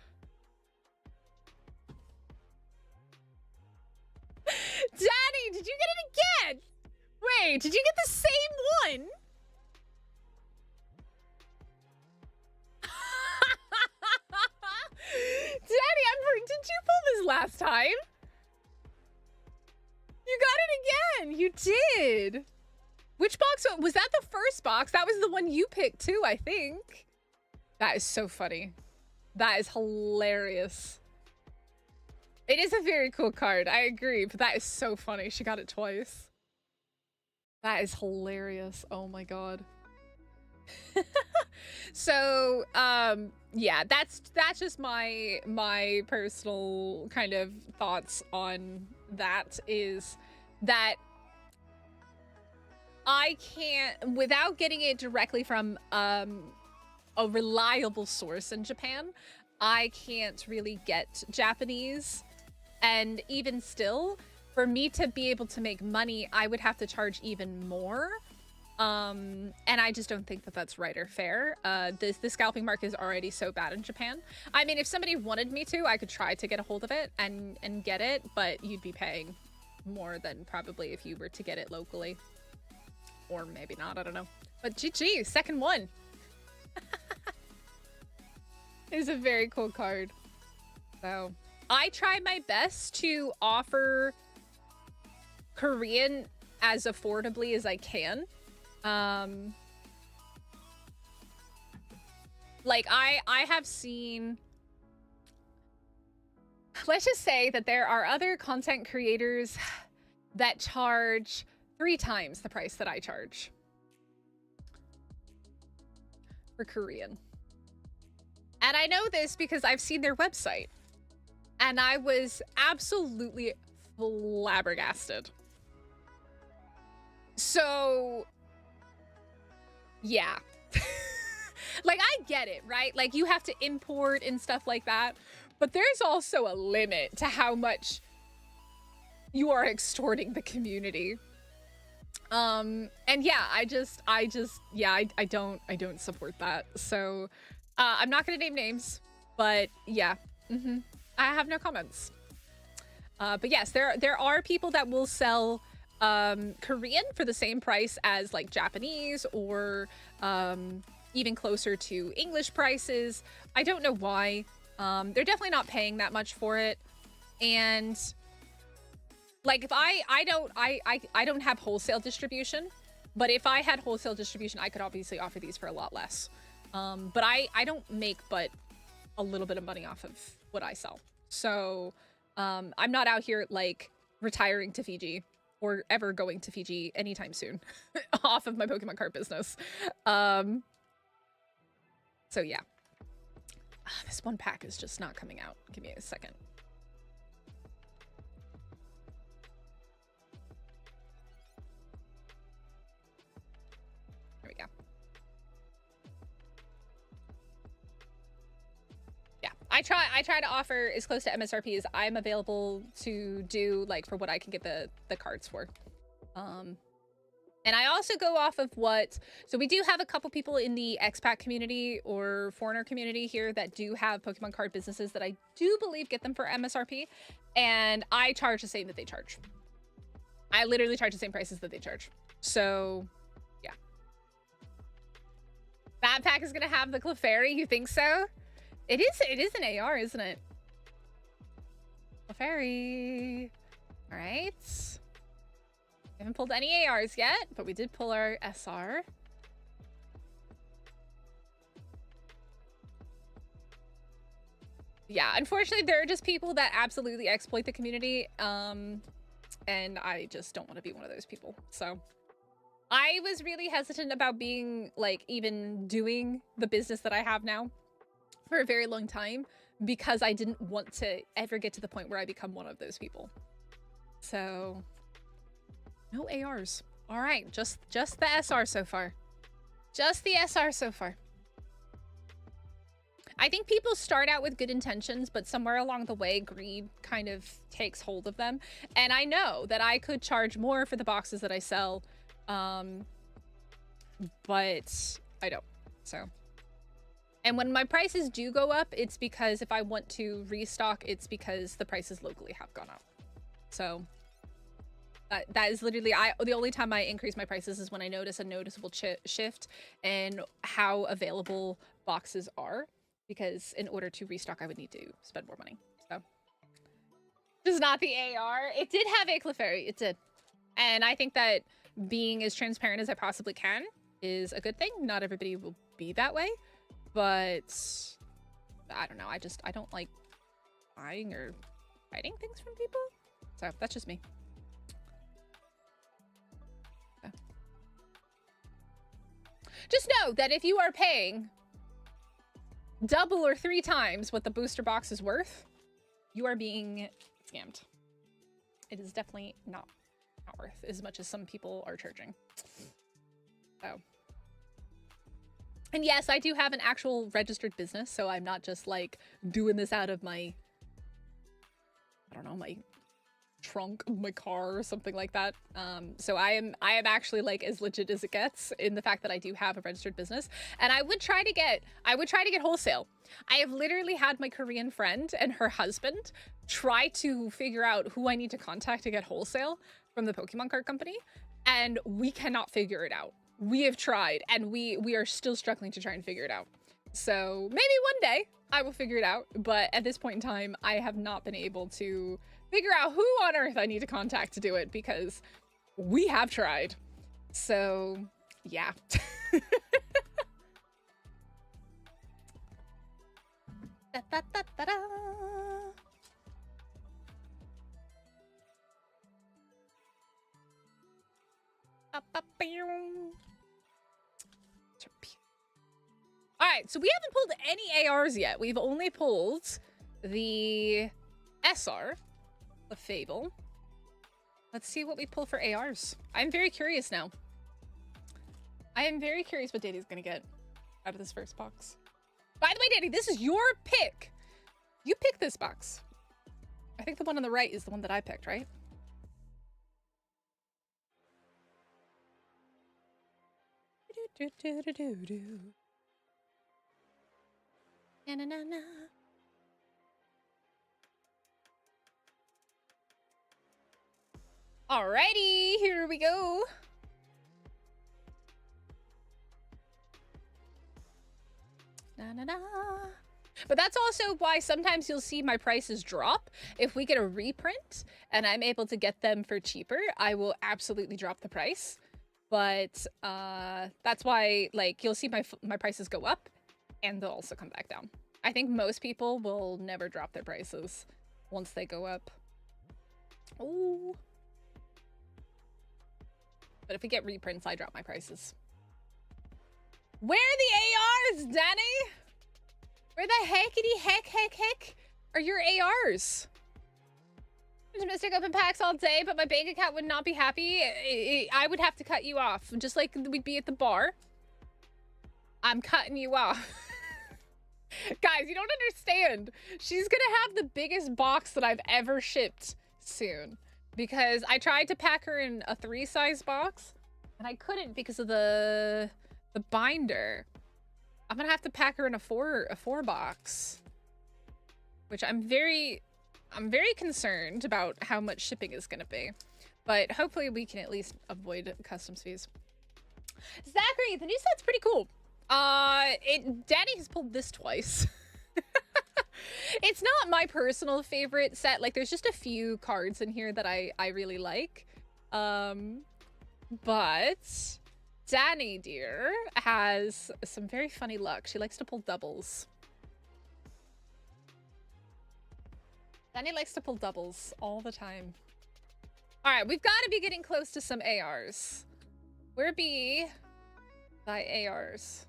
Daddy, did you get it again? Wait, did you get the same one? Daddy, did you pull this last time? You got it again. You did. Which box was that? The first box? That was the one you picked too, I think. That is so funny. That is hilarious. It is a very cool card. I agree, but that is so funny. She got it twice. That is hilarious. Oh my god. So, yeah, that's just my personal kind of thoughts on that, is that I can't, without getting it directly from a reliable source in Japan, I can't really get Japanese. And even still, for me to be able to make money, I would have to charge even more. And I just don't think that that's right or fair. The scalping market is already so bad in Japan. I mean, if somebody wanted me to, I could try to get a hold of it and get it, but you'd be paying more than probably if you were to get it locally. Or maybe not, I don't know. But GG, second one. It's a very cool card. So I try my best to offer Korean as affordably as I can. Like, I have seen, let's just say that there are other content creators that charge 3 times the price that I charge for Korean. And I know this because I've seen their website. And I was absolutely flabbergasted. So, yeah. Like, I get it, right? Like, you have to import and stuff like that. But there's also a limit to how much you are extorting the community. And yeah, I don't support that. So, I'm not gonna name names, but yeah, I have no comments. But yes, there are people that will sell Korean for the same price as like Japanese or even closer to English prices. I don't know why. They're definitely not paying that much for it. And like, if I don't have wholesale distribution, but if I had wholesale distribution, I could obviously offer these for a lot less. But I don't make but a little bit of money off of what I sell. So I'm not out here like retiring to Fiji or ever going to Fiji anytime soon off of my Pokemon card business. So yeah. This one pack is just not coming out. Give me a second. There we go. Yeah, I try to offer as close to MSRP as I'm available to do, like, for what I can get the cards for. And I also go off of what, so we do have a couple people in the expat community or foreigner community here that do have Pokemon card businesses that I do believe get them for MSRP, and I charge the same that they charge. I literally charge the same prices that they charge. So yeah. That pack is gonna have the Clefairy, you think so? It is an AR, isn't it? Clefairy. All right. We haven't pulled any ARs yet, but we did pull our SR. Yeah, unfortunately, there are just people that absolutely exploit the community, and I just don't want to be one of those people. So I was really hesitant about being, like, even doing the business that I have now for a very long time because I didn't want to ever get to the point where I become one of those people. So no ARs. All right, just the SR so far. Just the SR so far. I think people start out with good intentions, but somewhere along the way, greed kind of takes hold of them. And I know that I could charge more for the boxes that I sell, but I don't. So, and when my prices do go up, it's because if I want to restock, it's because the prices locally have gone up. So that is literally, the only time I increase my prices is when I notice a noticeable shift in how available boxes are, because in order to restock, I would need to spend more money. So, just not the AR. It did have a Clefairy. It did. And I think that being as transparent as I possibly can is a good thing. Not everybody will be that way, but I don't know. I don't like buying or hiding things from people. So that's just me. Just know that if you are paying double or 3 times what the booster box is worth, you are being scammed. It is definitely not worth as much as some people are charging. So, and yes, I do have an actual registered business, so I'm not just like doing this out of my, I don't know, my trunk of my car or something like that. So I am actually like as legit as it gets in the fact that I do have a registered business, and I would try to get wholesale. I have literally had my Korean friend and her husband try to figure out who I need to contact to get wholesale from the Pokemon card company, and we cannot figure it out. We have tried, and we are still struggling to try and figure it out. So maybe one day I will figure it out, but at this point in time, I have not been able to figure out who on earth I need to contact to do it, because we have tried. So yeah. Da, da, da, da, da. Alright, so we haven't pulled any ARs yet. We've only pulled the SR of Fable. Let's see what we pull for ARs. I'm very curious now. I am very curious what Danny's gonna get out of this first box. By the way, Danny, this is your pick. You picked this box. I think the one on the right is the one that I picked, right? Na, na, na, na. Alrighty, here we go. Na, na, na. But that's also why sometimes you'll see my prices drop. If we get a reprint and I'm able to get them for cheaper, I will absolutely drop the price. But that's why, like, you'll see my prices go up and they'll also come back down. I think most people will never drop their prices once they go up. Oh. But if we get reprints, I drop my prices. Where are the ARs, Danny? Where the heck are your ARs? Mystic open packs all day, but my bank account would not be happy. I would have to cut you off, just like we'd be at the bar. I'm cutting you off. Guys, you don't understand. She's gonna have the biggest box that I've ever shipped soon. Because I tried to pack her in a 3-size box, and I couldn't because of the binder. I'm gonna have to pack her in a 4 box. Which I'm very concerned about how much shipping is gonna be. But hopefully we can at least avoid customs fees. Zachary, the new set's pretty cool. Daddy has pulled this twice. It's not my personal favorite set. Like, there's just a few cards in here that I really like. But Danny, dear, has some very funny luck. She likes to pull doubles. Danny likes to pull doubles all the time. All right, we've got to be getting close to some ARs. Where be thy ARs?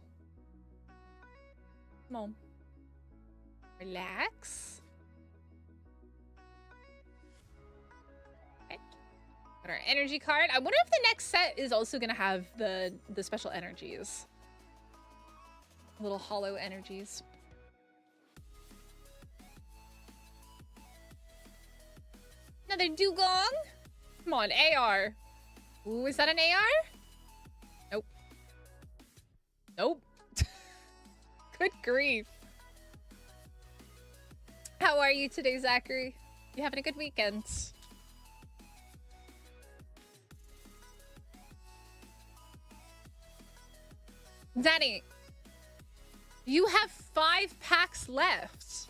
Come on. Relax. Okay. Got our energy card. I wonder if the next set is also going to have the special energies. Little hollow energies. Another dugong. Come on, AR. Ooh, is that an AR? Nope. Nope. Good grief. How are you today, Zachary? You having a good weekend? Danny, you have 5 packs left.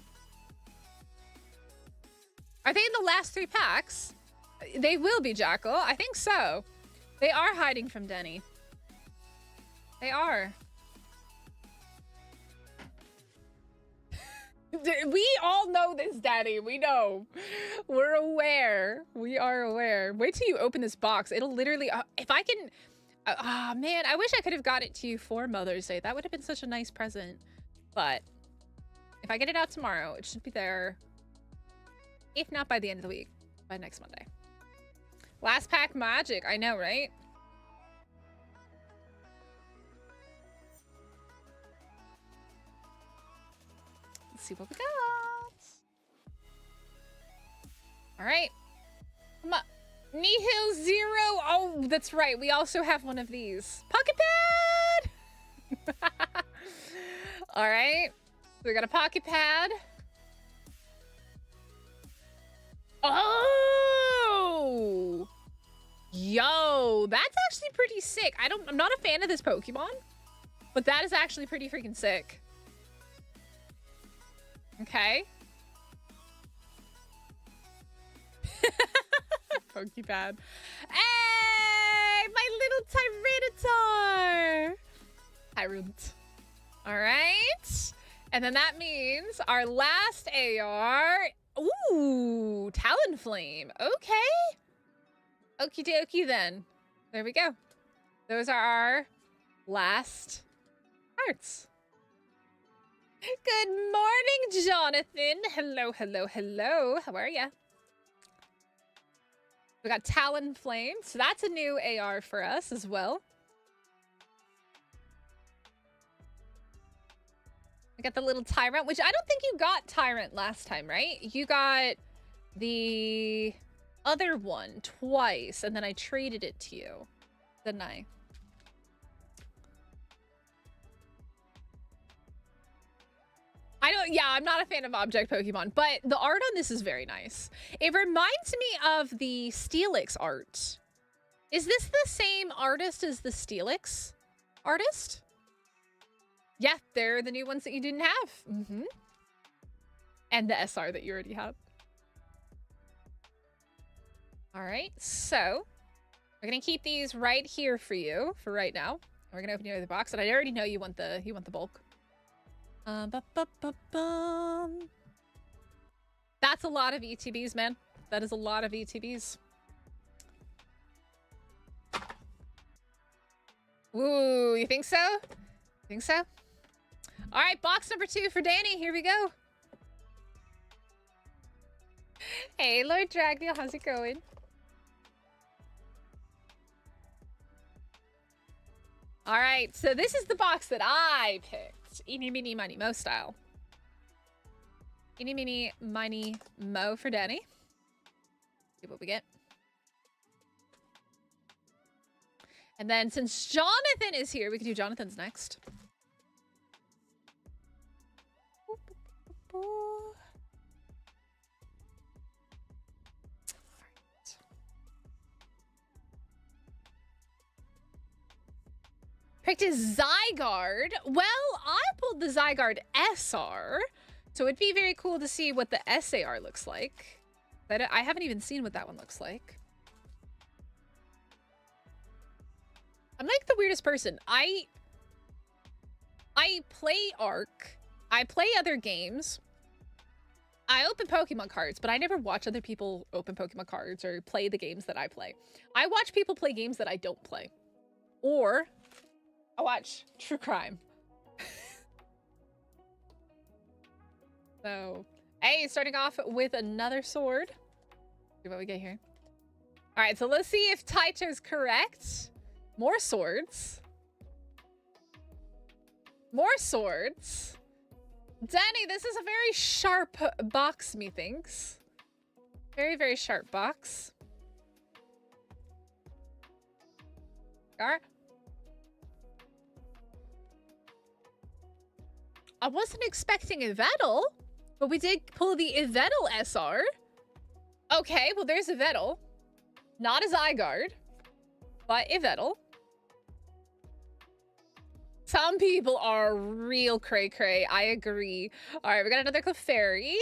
Are they in the last 3 packs? They will be, Jackal. I think so. They are hiding from Denny. They are. We all know this, Daddy. We know. We're aware. We are aware. Wait till you open this box. It'll literally... if I can... man, I wish I could have got it to you for Mother's Day. That would have been such a nice present. But if I get it out tomorrow, it should be there. If not by the end of the week, by next Monday. Last pack magic. I know, right? Let's see what we got. All right. Nihil Zero. Oh, that's right. We also have one of these. Pocket pad. All right. So we got a pocket pad. Oh! Yo, that's actually pretty sick. I'm not a fan of this Pokemon, but that is actually pretty freaking sick. Okay. Pokepad. Hey, my little Tyranitar. Tyrant. All right. And then that means our last AR. Ooh, Talonflame. Okay. Okie dokie then. There we go. Those are our last cards. Good morning, Jonathan. Hello, hello, hello. How are ya? We got Talonflame, so that's a new AR for us as well. We got the little Tyrant, which I don't think you got Tyrant last time, right? You got the other one twice, and then I traded it to you, didn't I? Yeah, I'm not a fan of object Pokemon, but the art on this is very nice. It reminds me of the Steelix art. Is this the same artist as the Steelix artist? Yeah, they're the new ones that you didn't have. Mm-hmm. And the SR that you already have. All right, so we're gonna keep these right here for you for right now. We're gonna open your other box, and I already know you want the bulk. That's a lot of ETBs, man. That is a lot of ETBs. Ooh, you think so? Think so? All right, box number 2 for Danny. Here we go. Hey, Lord Dragneel, how's it going? All right, so this is the box that I picked. Eeny, meeny, miny, mo style. Eeny, meeny, miny, mo for Danny. See what we get. And then since Jonathan is here, we can do Jonathan's next. Picked a Zygarde. Well, I pulled the Zygarde SR, so it'd be very cool to see what the SAR looks like. But I haven't even seen what that one looks like. I'm like the weirdest person. I play Arc. I play other games. I open Pokemon cards, but I never watch other people open Pokemon cards or play the games that I play. I watch people play games that I don't play. Or I watch true crime. So, hey, starting off with another sword. See what we get here. All right, so let's see if Taito's correct. More swords. More swords. Danny, this is a very sharp box, methinks. Very, very sharp box. Alright. I wasn't expecting a Vettel, but we did pull the Vettel SR. Okay, well, there's a Vettel. Not a Zygarde, but a Vettel. Some people are real cray-cray. I agree. All right, we got another Clefairy.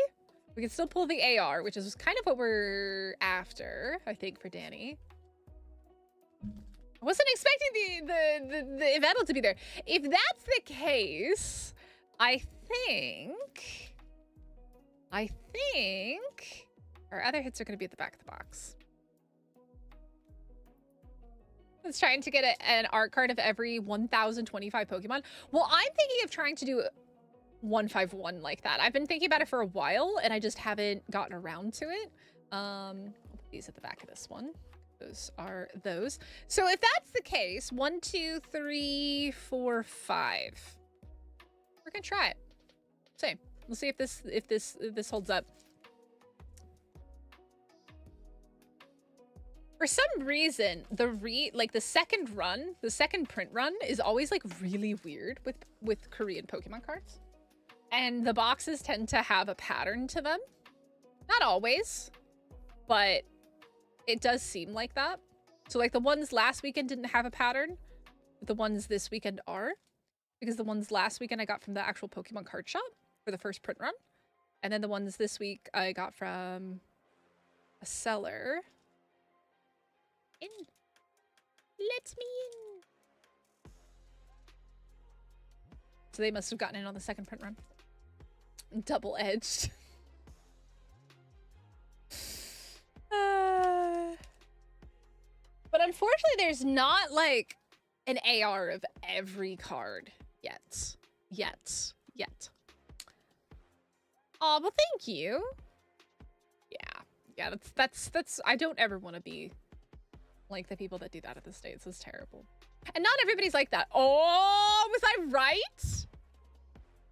We can still pull the AR, which is kind of what we're after, I think, for Danny. I wasn't expecting the Vettel to be there. If that's the case, I think our other hits are going to be at the back of the box. It's trying to get an art card of every 1,025 Pokemon. Well, I'm thinking of trying to do 151 like that. I've been thinking about it for a while, and I just haven't gotten around to it. I'll put these at the back of this one. Those are those. So if that's the case, 1, 2, 3, 4, 5. We're gonna try it. Same. We'll see if this holds up. For some reason, the second run, the second print run is always like really weird with Korean Pokemon cards. And the boxes tend to have a pattern to them. Not always, but it does seem like that. So like the ones last weekend didn't have a pattern. But the ones this weekend are. Because the ones last weekend I got from the actual Pokemon card shop for the first print run. And then the ones this week I got from a seller. In. Let me in. So they must have gotten in on the second print run. Double-edged. But unfortunately, there's not like an AR of every card yet. Yet. Oh, well, thank you. Yeah, that's I don't ever want to be like the people that do that at the States. It's terrible. And not everybody's like that. Oh, was I right?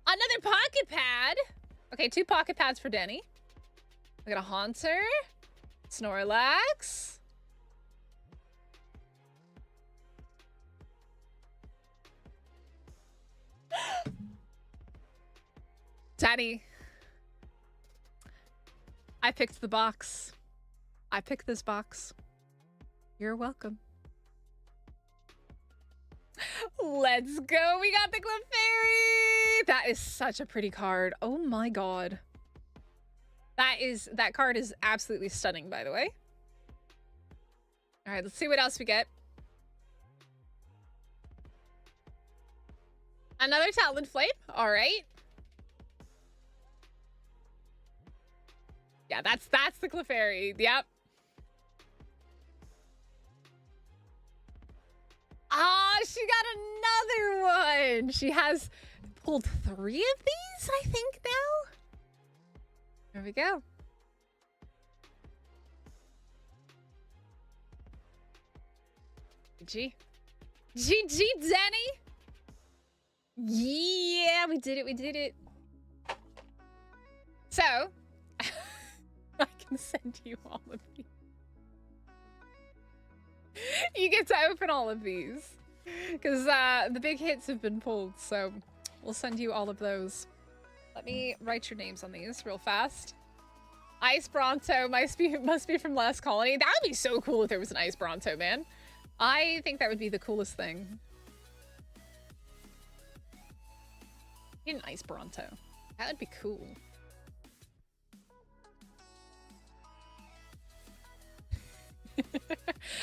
Another pocket pad. Okay, 2 pocket pads for Denny. We got a Haunter. Snorlax. Daddy. I picked the box. I picked this box. You're welcome. Let's go. We got the Clefairy. That is such a pretty card. Oh my god. That card is absolutely stunning, by the way. All right, let's see what else we get. Another Talonflame. All right. Yeah, that's the Clefairy. Yep. Ah, she got another one. She has pulled 3 of these, I think, now. There we go. GG, Denny. Yeah, we did it. So, I can send you all of these. You get to open all of these. Because the big hits have been pulled, so we'll send you all of those. Let me write your names on these real fast. Ice Bronto must be from Last Colony. That would be so cool if there was an Ice Bronto, man. I think that would be the coolest thing. An Ice Bronto. That would be cool.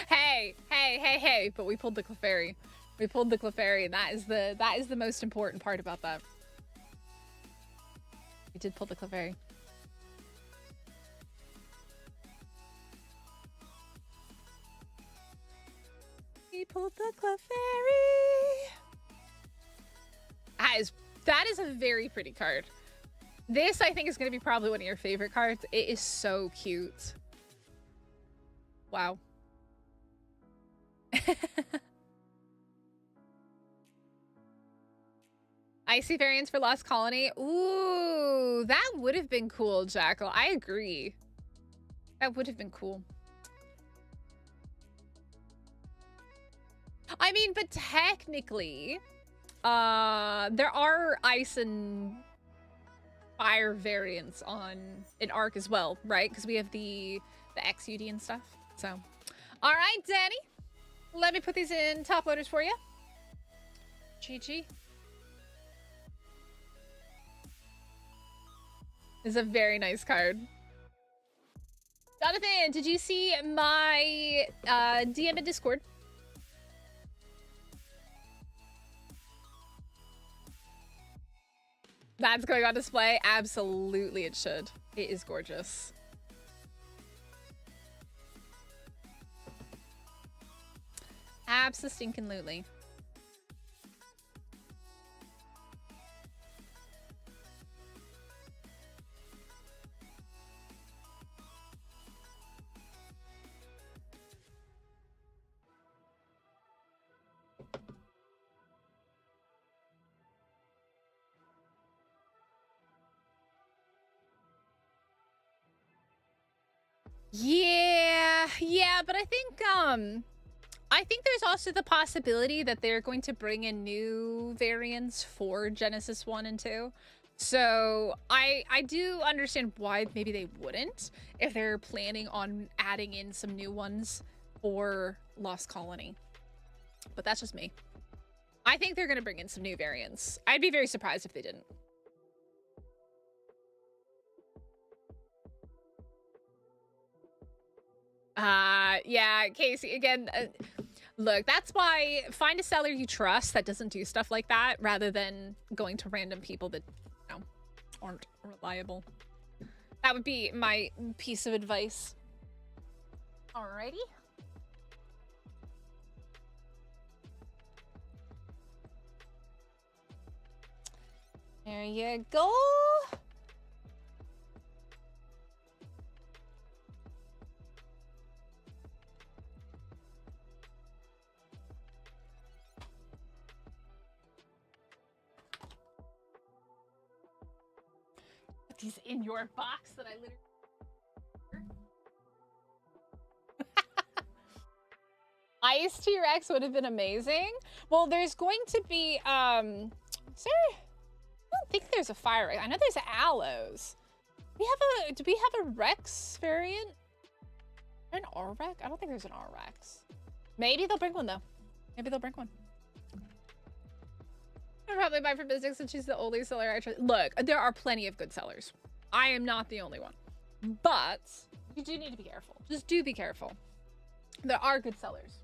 Hey, but we pulled the Clefairy. We pulled the Clefairy, and that is the most important part about that. We did pull the Clefairy. We pulled the Clefairy. That is a very pretty card. This, I think, is going to be probably one of your favorite cards. It is so cute. Wow. Icy variants for Lost Colony. Ooh, that would have been cool, Jackal. I agree. That would have been cool. I mean, but technically, there are ice and fire variants in Arc as well, right? Because we have the XUD and stuff. So, all right, Danny. Let me put these in top loaders for you. GG. This is a very nice card. Jonathan, did you see my DM in Discord? That's going on display? Absolutely it should. It is gorgeous. Abso-stinkin-lutely. Yeah, but I think there's also the possibility that they're going to bring in new variants for Genesis 1 and 2. So I do understand why maybe they wouldn't if they're planning on adding in some new ones for Lost Colony. But that's just me. I think they're going to bring in some new variants. I'd be very surprised if they didn't. Yeah, Casey, again, look, that's why find a seller you trust that doesn't do stuff like that rather than going to random people that, you know, aren't reliable. That would be my piece of advice. Alrighty. There you go. Put these in your box that I literally... Ice T-Rex would have been amazing. Well, there's going to be, is there... I don't think there's a fire. I know there's aloes. Do we have a Rex variant? An R-Rex? I don't think there's an R-Rex. Maybe they'll bring one though. Maybe they'll bring one. I'll probably buy for Mystics since she's the only seller I trust. Look, there are plenty of good sellers. I am not the only one. But you do need to be careful. Just do be careful. There are good sellers.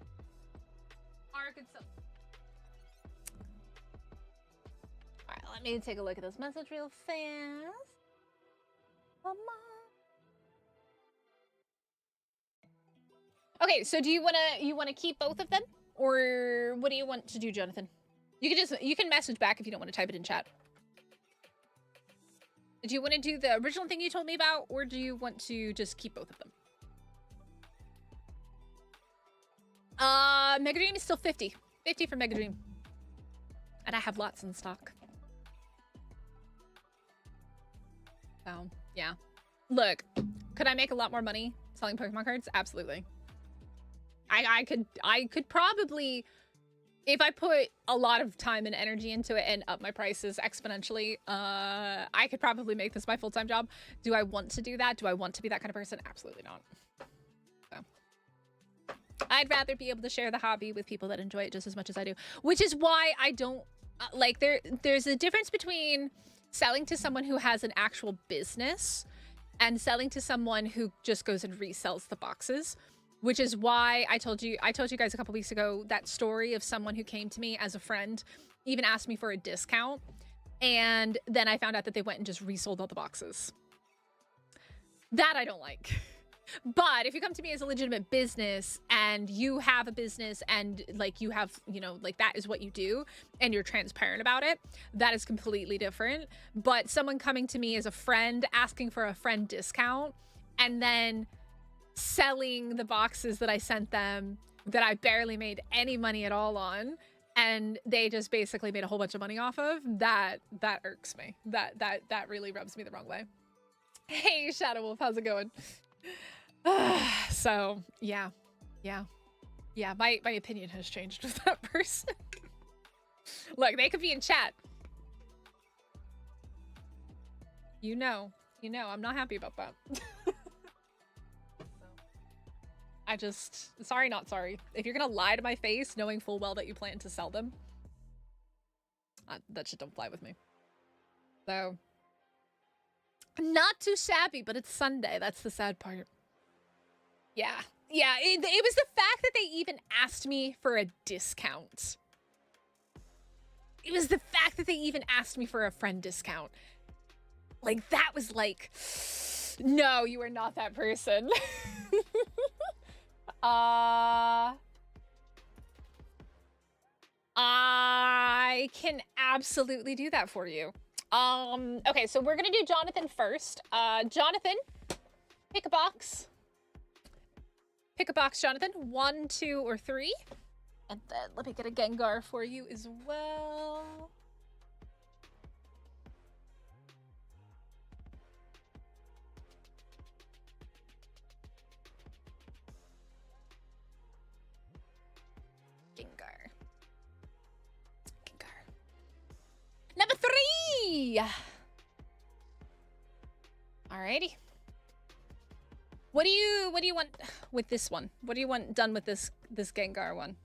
Alright, let me take a look at this message real fast. Come on. Okay, so do you wanna keep both of them? Or what do you want to do, Jonathan? You can message back if you don't want to type it in chat. Do you want to do the original thing you told me about, or do you want to just keep both of them? Mega Dream is still 50. 50 for Mega Dream. And I have lots in stock. So, yeah. Look, could I make a lot more money selling Pokemon cards? Absolutely. I could probably, if I put a lot of time and energy into it and up my prices exponentially, I could probably make this my full-time job. Do I want to do that? Do I want to be that kind of person? Absolutely not. So, I'd rather be able to share the hobby with people that enjoy it just as much as I do, which is why I don't, like, there's a difference between selling to someone who has an actual business and selling to someone who just goes and resells the boxes. Which is why I told you guys a couple weeks ago that story of someone who came to me as a friend, even asked me for a discount, and then I found out that they went and just resold all the boxes. That I don't like. But if you come to me as a legitimate business and you have a business and like you have, you know, like that is what you do and you're transparent about it, that is completely different. But someone coming to me as a friend, asking for a friend discount, and then selling the boxes that I sent them that I barely made any money at all on, and they just basically made a whole bunch of money off of, that irks me. That really rubs me the wrong way. Hey, Shadow Wolf, how's it going? So, yeah. My opinion has changed with that person. Look, they could be in chat. You know, I'm not happy about that. Sorry, not sorry. If you're gonna lie to my face, knowing full well that you plan to sell them, that shit don't fly with me. So, not too shabby, but it's Sunday. That's the sad part. Yeah. It was the fact that they even asked me for a discount. It was the fact that they even asked me for a friend discount. Like, that was like, no, you are not that person. I can absolutely do that for you. Okay, so we're gonna do Jonathan first. Jonathan, pick a box. Pick a box, Jonathan. 1, 2, or 3. And then let me get a Gengar for you as well. Number 3! Alrighty. What do you want with this one? What do you want done with this Gengar one?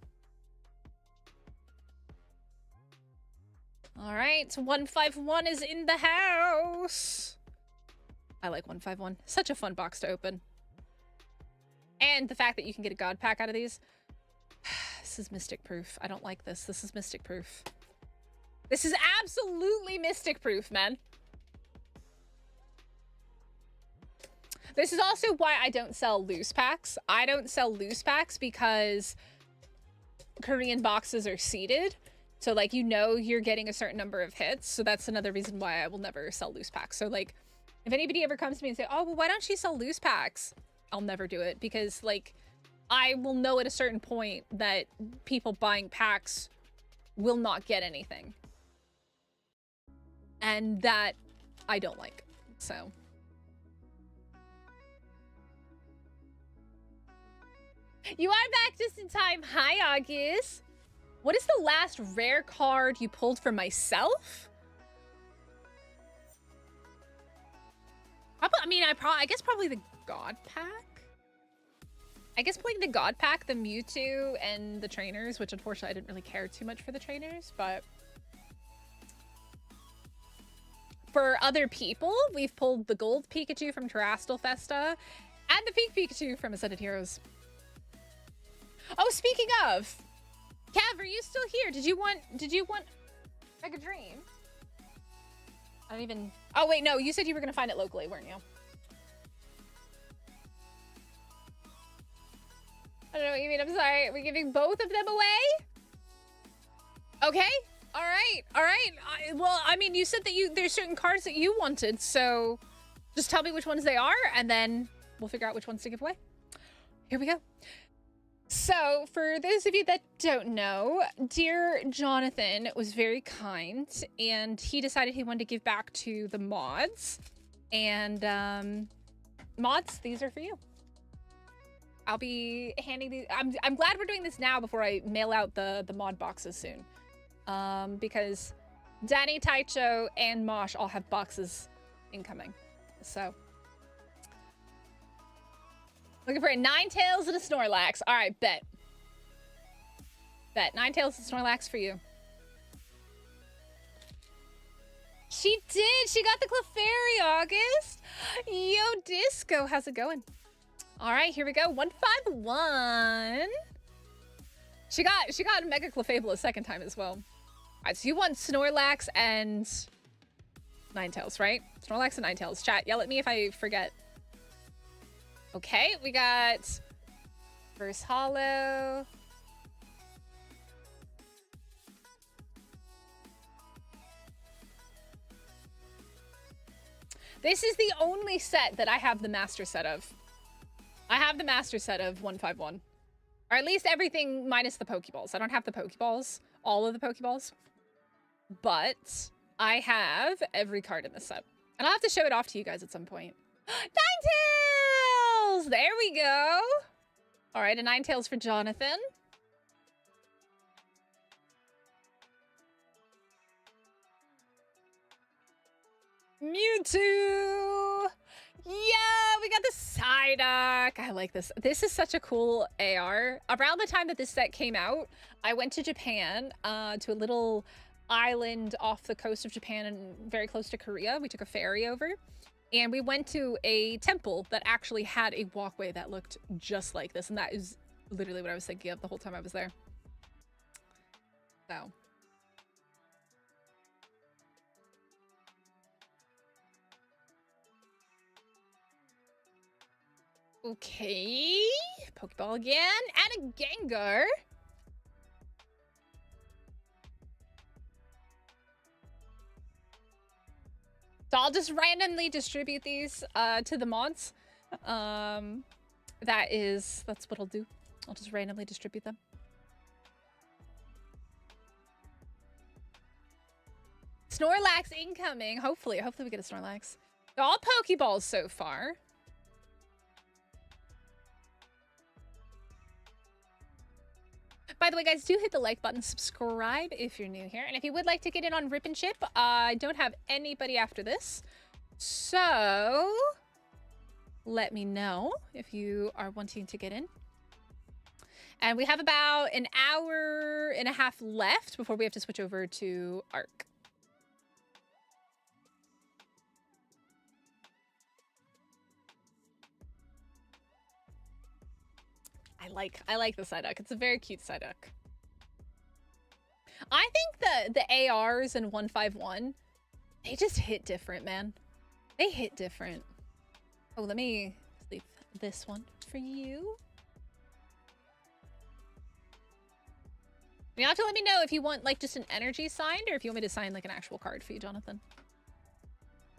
Alright, 151 is in the house. I like 151. Such a fun box to open. And the fact that you can get a God Pack out of these. This is Mystic Proof. I don't like this. This is Mystic Proof. This is absolutely Mystic Proof, man. This is also why I don't sell loose packs. I don't sell loose packs because Korean boxes are seeded. So, like, you know you're getting a certain number of hits. So that's another reason why I will never sell loose packs. So, like, if anybody ever comes to me and say, oh, well, why don't you sell loose packs? I'll never do it because, like, I will know at a certain point that people buying packs will not get anything. And that I don't like. So... You are back just in time. Hi, August. What is the last rare card you pulled for myself? Probably, I mean, I guess probably the God Pack. I guess playing the God Pack, the Mewtwo, and the trainers, which unfortunately I didn't really care too much for the trainers, but... For other people, we've pulled the Gold Pikachu from Terastal Festa, and the Pink Pikachu from Ascended Heroes. Oh, speaking of, Cav, are you still here? Did you want Mega Dream? I don't even... Oh, wait, no, you said you were going to find it locally, weren't you? I don't know what you mean, I'm sorry. Are we giving both of them away? Okay, all right. Well, I mean, you said that there's certain cards that you wanted, so just tell me which ones they are, and then we'll figure out which ones to give away. Here we go. So, for those of you that don't know, dear Jonathan was very kind, and he decided he wanted to give back to the mods. And, mods, these are for you. I'll be handing these... I'm glad we're doing this now before I mail out the mod boxes soon. Because Danny, Taicho, and Mosh all have boxes incoming. So... Looking for a Ninetales and a Snorlax. All right, bet. Ninetales and Snorlax for you. She did. She got the Clefairy, August. Yo, Disco, how's it going? All right, here we go. 151. She got Mega Clefable a second time as well. All right, so you want Snorlax and Ninetales, right? Snorlax and Ninetales. Chat, yell at me if I forget. Okay, we got Verse Hollow. This is the only set that I have the master set of. I have the master set of 151. Or at least everything minus the Pokeballs. I don't have the Pokeballs, all of the Pokeballs. But I have every card in this set. And I'll have to show it off to you guys at some point. Ninetales! There we go. All right, a Ninetales for Jonathan. Mewtwo! Yeah, we got the Psyduck. I like this. This is such a cool AR. Around the time that this set came out, I went to Japan, to a little island off the coast of Japan and very close to Korea. We took a ferry over. And we went to a temple that actually had a walkway that looked just like this. And that is literally what I was thinking of the whole time I was there. So. Okay. Pokeball again. And a Gengar. So I'll just randomly distribute these to the mods. That's what I'll do. I'll just randomly distribute them. Snorlax incoming. Hopefully we get a Snorlax. They're all Pokeballs so far. By the way, guys, do hit the like button, subscribe if you're new here. And if you would like to get in on Rip and Chip, I don't have anybody after this. So let me know if you are wanting to get in. And we have about an hour and a half left before we have to switch over to Arc. I like the Psyduck. It's a very cute Psyduck. I think the ARs in 151, they just hit different, man. They hit different. Oh, let me this one for you. You'll have to let me know if you want like just an energy signed or if you want me to sign like an actual card for you, Jonathan.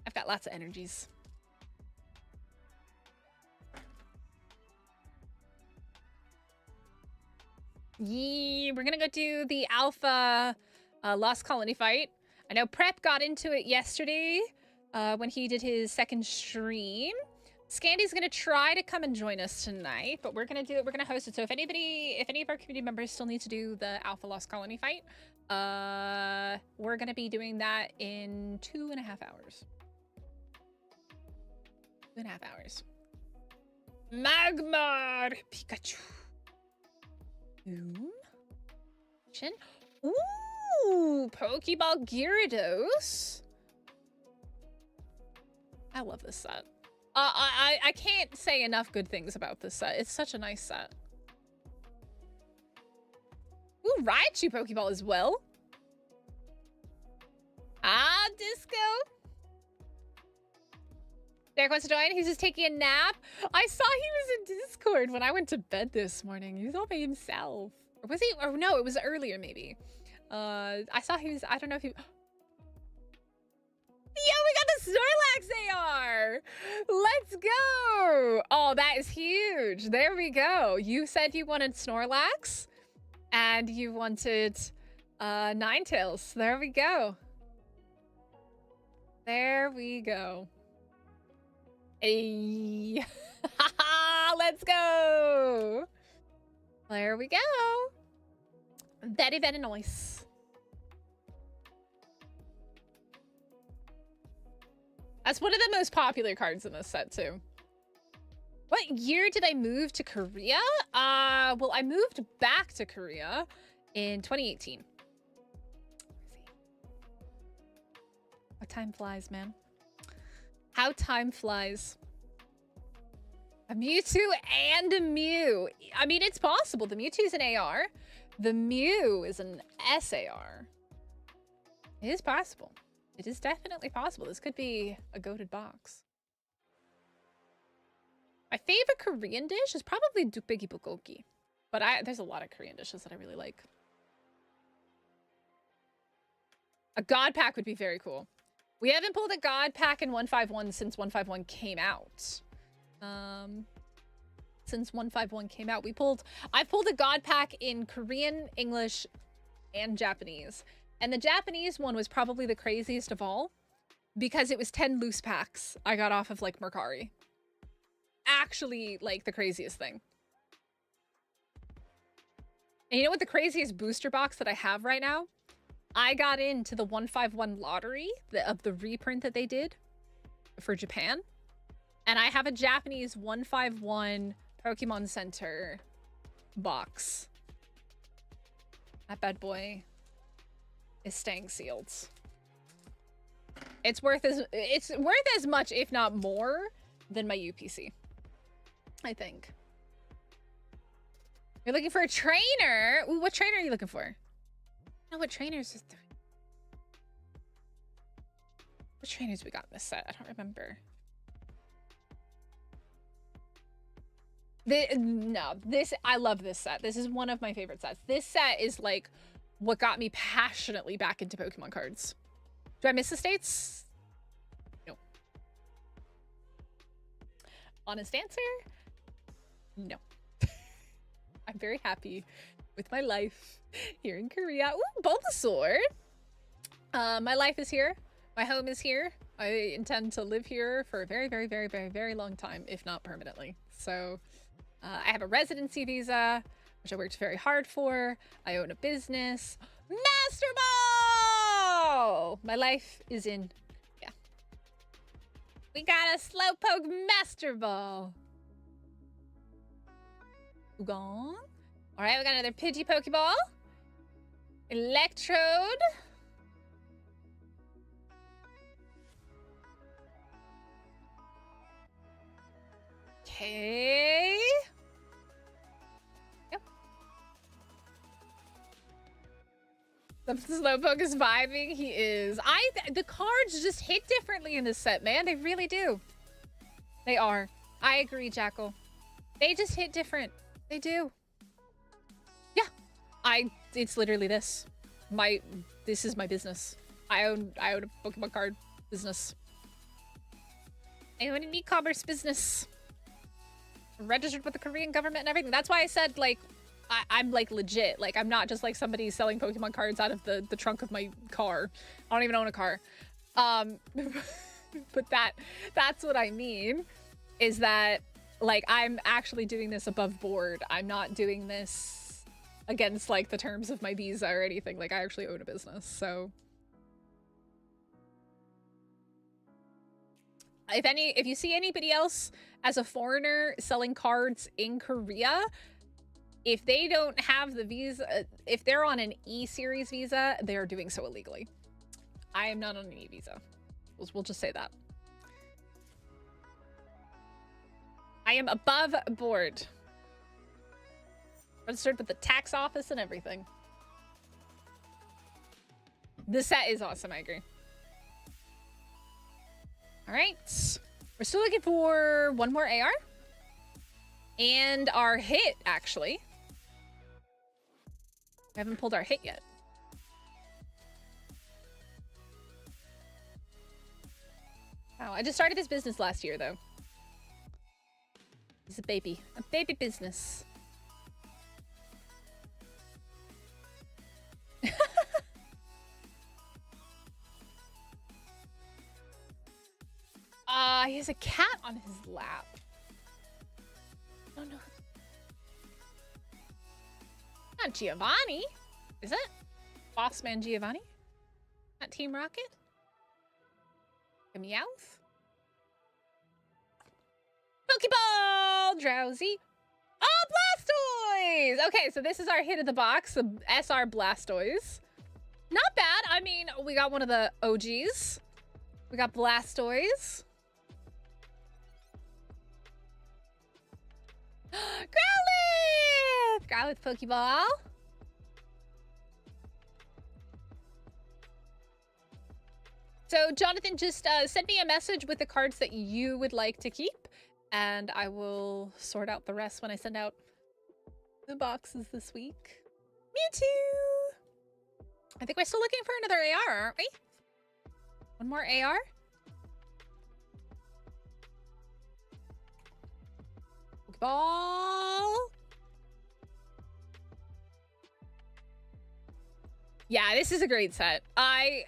I've got lots of energies. Yeah, we're gonna go do the Alpha Lost Colony fight. I know Prep got into it yesterday when he did his second stream. Scandy's gonna try to come and join us tonight, but we're gonna do it. We're gonna host it. So if any of our community members still need to do the Alpha Lost Colony fight, we're gonna be doing that in 2.5 hours. 2.5 hours. Magmar Pikachu. Ooh, Pokeball Gyarados. I love this set. I can't say enough good things about this set. It's such a nice set. Ooh, Raichu Pokeball as well. Ah, Disco. Derek wants to join. He's just taking a nap. I saw he was in Discord when I went to bed this morning. He was all by himself. Or was he? Or no, it was earlier maybe. I saw he was, I don't know if he... Yo, we got the Snorlax AR! Let's go! Oh, that is huge. There we go. You said you wanted Snorlax, and you wanted Ninetales. There we go. There we go. Hey. Let's go! There we go. Very, very nice. That's one of the most popular cards in this set, too. What year did I move to Korea? Well, I moved back to Korea in 2018. How time flies, man. How time flies. A Mewtwo and a Mew. I mean, it's possible. The Mewtwo's an AR. The Mew is an SAR. It is possible. It is definitely possible. This could be a goated box. My favorite Korean dish is probably Dukbegi Bulgogi. But there's a lot of Korean dishes that I really like. A God Pack would be very cool. We haven't pulled a God Pack in 151 since 151 came out. Since 151 came out, I've pulled a God Pack in Korean, English, and Japanese. And the Japanese one was probably the craziest of all because it was 10 loose packs I got off of like Mercari. Actually, like the craziest thing. And you know what the craziest booster box that I have right now? I got into the 151 lottery of the reprint that they did for Japan. And I have a Japanese 151 Pokemon Center box. That bad boy is staying sealed. It's worth as much, if not more, than my UPC. I think. You're looking for a trainer? Ooh, what trainer are you looking for? No, what trainers? What trainers we got in this set? I don't remember. I love this set. This is one of my favorite sets. This set is like what got me passionately back into Pokemon cards. Do I miss the States? No. Honest answer? No. I'm very happy with my life here in Korea. Ooh, Bulbasaur. My life is here. My home is here. I intend to live here for a very, very, very, very, very long time, if not permanently. So I have a residency visa, which I worked very hard for. I own a business. Master Ball! My life is in, yeah. We got a Slowpoke Master Ball. Gone. All right, we got another Pidgey Pokeball. Electrode. Okay. Yep. The Slowpoke is vibing. He is. The cards just hit differently in this set, man. They really do. They are. I agree, Jackal. They just hit different. They do. Yeah. It's literally this. This is my business. I own a Pokemon card business. I own an e-commerce business. Registered with the Korean government and everything. That's why I said, like, I'm like legit. Like, I'm not just like somebody selling Pokemon cards out of the trunk of my car. I don't even own a car. But that's what I mean, is that, like, I'm actually doing this above board. I'm not doing this against, like, the terms of my visa or anything. Like, I actually own a business, so. If you see anybody else as a foreigner selling cards in Korea, if they don't have the visa, if they're on an E-series visa, they are doing so illegally. I am not on an E visa. We'll just say that. I am above board. Registered with the tax office and everything. This set is awesome, I agree. All right. We're still looking for one more AR. And our hit, actually. We haven't pulled our hit yet. Oh, I just started this business last year, though. It's a baby business. He has a cat on his lap. Oh no. Not Giovanni, is it? Bossman Giovanni? Not Team Rocket? A Meowth? Pokeball! Drowsy. Oh, Blastoise! Okay, so this is our hit of the box, the SR Blastoise. Not bad. I mean, we got one of the OGs. We got Blastoise. Growlithe! Growlithe Pokeball. So, Jonathan, just send me a message with the cards that you would like to keep, and I will sort out the rest when I send out the boxes this week. Mewtwo! I think we're still looking for another AR, aren't we? One more AR? Pokeball! Yeah, this is a great set. I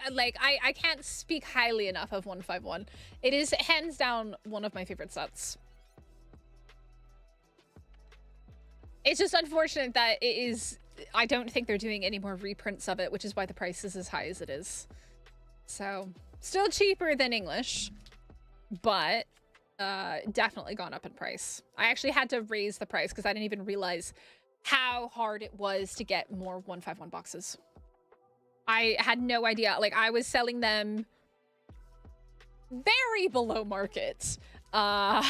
can't speak highly enough of 151. It is hands down one of my favorite sets. It's just unfortunate that it is, I don't think they're doing any more reprints of it, which is why the price is as high as it is. So, still cheaper than English, but definitely gone up in price. I actually had to raise the price because I didn't even realize how hard it was to get more 151 boxes. I had no idea. Like, I was selling them very below market. I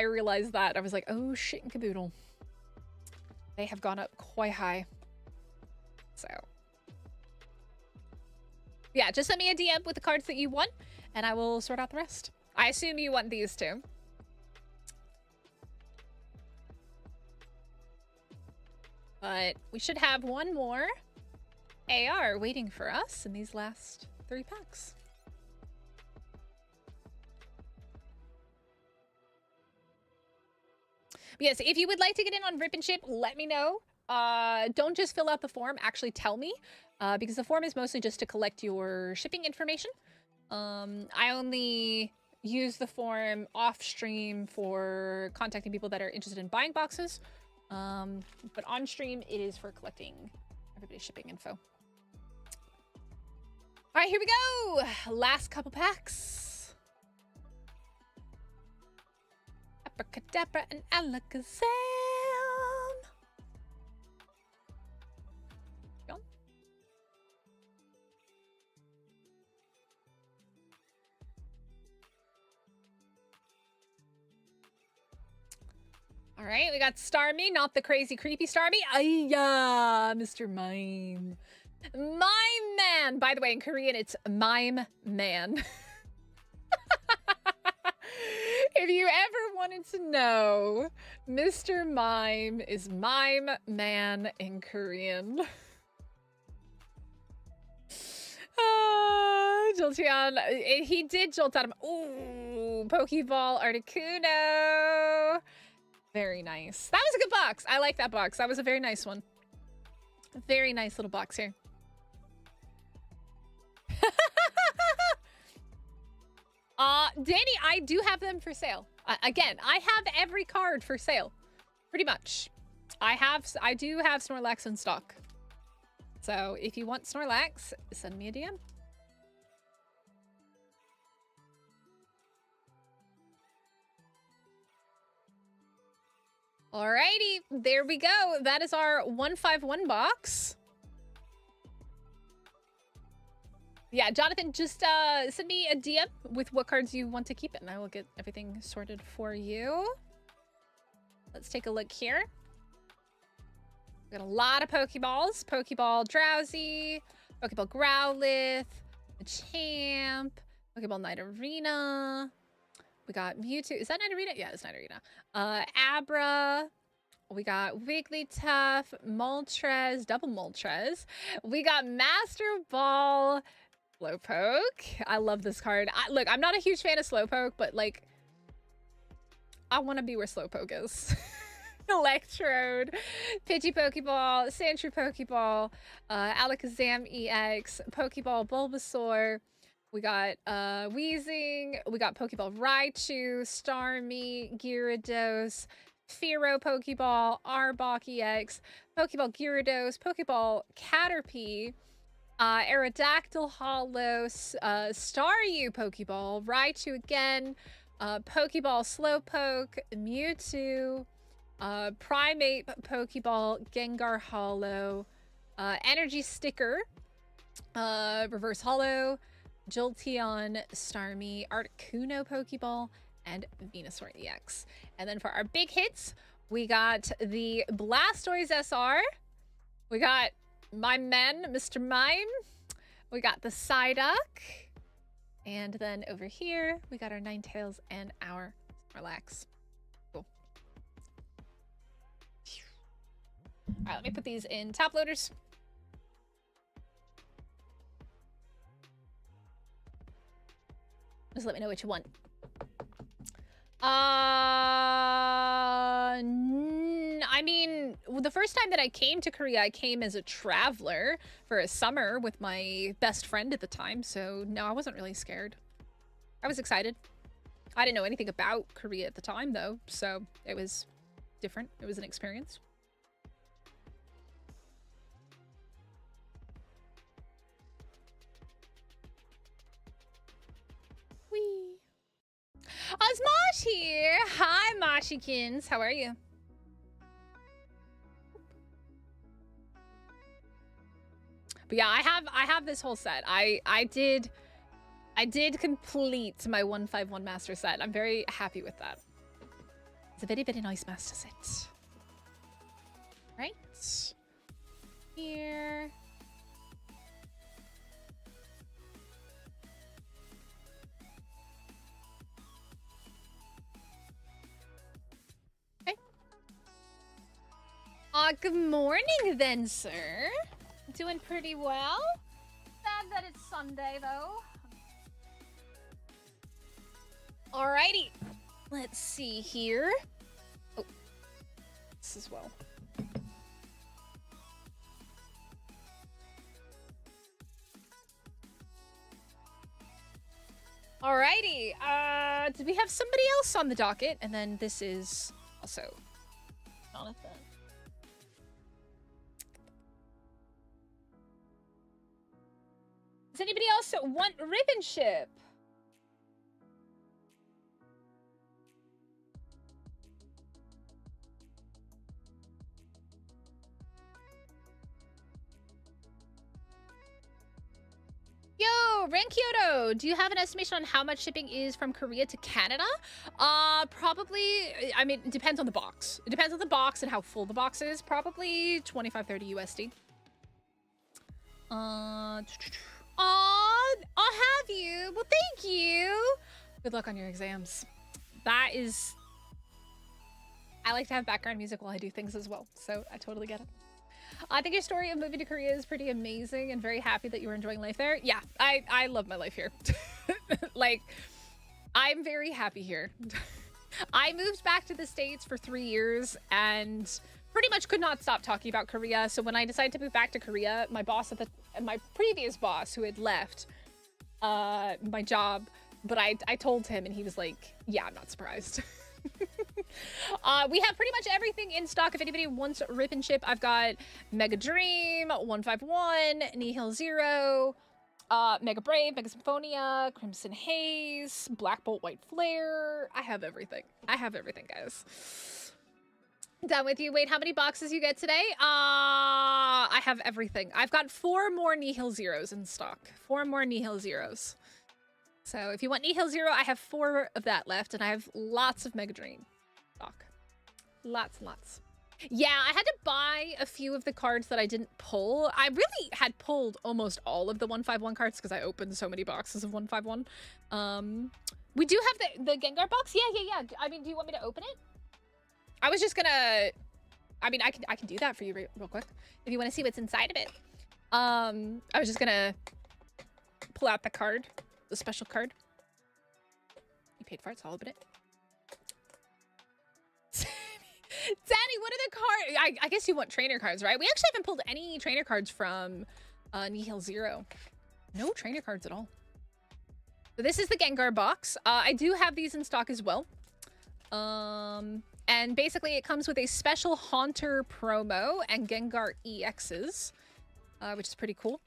realized that. I was like, oh shit and caboodle. They have gone up quite high. So. Yeah, just send me a DM with the cards that you want, and I will sort out the rest. I assume you want these two. But we should have one more AR waiting for us in these last 3 packs. But yes, if you would like to get in on Rip and Ship, let me know. Don't just fill out the form, actually tell me. Because the form is mostly just to collect your shipping information. I only use the form off stream for contacting people that are interested in buying boxes. But on stream, it is for collecting everybody's shipping info. All right, here we go. Last couple packs. Abracadabra and Alakazam. Go. All right, we got Starmie, not the crazy creepy Starmie. Ayya, Mr. Mime. Mime Man. By the way, in Korean, it's Mime Man. If you ever wanted to know, Mr. Mime is Mime Man in Korean. Jolteon, he did jolt out of him. Ooh, Pokeball Articuno. Very nice. That was a good box. I like that box. That was a very nice one. A very nice little box here. Danny, I do have them for sale. Again, I have every card for sale. Pretty much. I do have Snorlax in stock. So if you want Snorlax, send me a DM. Alrighty, there we go. That is our 151 box. Yeah, Jonathan, just send me a DM with what cards you want to keep, and I will get everything sorted for you. Let's take a look here. We got a lot of Pokeballs. Pokeball Drowsy, Pokeball Growlithe, Champ, Pokeball Night Arena. We got Mewtwo. Is that Night Arena? Yeah, it's Night Arena. Abra. We got Wigglytuff, Moltres, double Moltres. We got Master Ball, Slowpoke. I love this card. Look, I'm not a huge fan of Slowpoke, but like, I want to be where Slowpoke is. Electrode, Pidgey Pokeball, Sandshrew Pokeball, Alakazam EX, Pokeball Bulbasaur. We got Weezing. We got Pokeball Raichu, Starmie, Gyarados, Fearow Pokeball, Arbok EX, Pokeball Gyarados, Pokeball Caterpie, Aerodactyl Hollow, Staryu Pokeball, Raichu again, Pokeball Slowpoke, Mewtwo, Primate Pokeball, Gengar Hollow, Energy Sticker, Reverse Hollow, Jolteon, Starmie, Articuno Pokeball, and Venusaur EX. And then for our big hits, we got the Blastoise SR. We got my man, Mr. Mime. We got the Psyduck. And then over here, we got our Ninetales and our Snorlax. Cool. All right, let me put these in top loaders. Just let me know what you want. I mean, the first time that I came to Korea, I came as a traveler for a summer with my best friend at the time. So no, I wasn't really scared. I was excited. I didn't know anything about Korea at the time though. So it was different. It was an experience. Whee! Oh, it's Mosh here. Hi, Moshikins. How are you? But yeah, I have this whole set. I did complete my 151 master set. I'm very happy with that. It's a very, very nice master set. Right? Here. Good morning then, sir. Doing pretty well. Sad that it's Sunday, though. Alrighty. Let's see here. Oh, this as well. Alrighty. Do we have somebody else on the docket? And then this is also Jonathan. Does anybody else want ribbon ship? Yo, Rankyoto, do you have an estimation on how much shipping is from Korea to Canada? Probably, I mean, it depends on the box. It depends on the box and how full the box is. Probably 25-30 USD. I'll have you. Well, thank you. Good luck on your exams. That is... I like to have background music while I do things as well, so I totally get it. I think your story of moving to Korea is pretty amazing and very happy that you were enjoying life there. Yeah, I love my life here. Like, I'm very happy here. I moved back to the States for 3 years and pretty much could not stop talking about Korea. So when I decided to move back to Korea, my boss my previous boss who had left my job, but I told him and he was like, yeah, I'm not surprised. We have pretty much everything in stock. If anybody wants Rip and Ship, I've got Mega Dream, 151, Nihil Zero, Mega Brave, Mega Symphonia, Crimson Haze, Black Bolt, White Flare. I have everything. I have everything, guys. Done with you. Wait, how many boxes you get today? I have everything. I've got 4 more Nihil Zeros in stock. 4 more Nihil Zeros. So if you want Nihil Zero, I have 4 of that left, and I have lots of Mega Dream stock. Lots and lots. Yeah, I had to buy a few of the cards that I didn't pull. I really had pulled almost all of the 151 cards because I opened so many boxes of 151. We do have the Gengar box. Yeah. I mean, do you want me to open it? I was just gonna... I mean, I can do that for you real quick if you want to see what's inside of it. I was just gonna pull out the card. The special card. You paid for it, so I'll open it. Danny, what are the cards? I guess you want trainer cards, right? We actually haven't pulled any trainer cards from Nihil Zero. No trainer cards at all. So this is the Gengar box. I do have these in stock as well. And basically it comes with a special Haunter promo and Gengar EXs, which is pretty cool.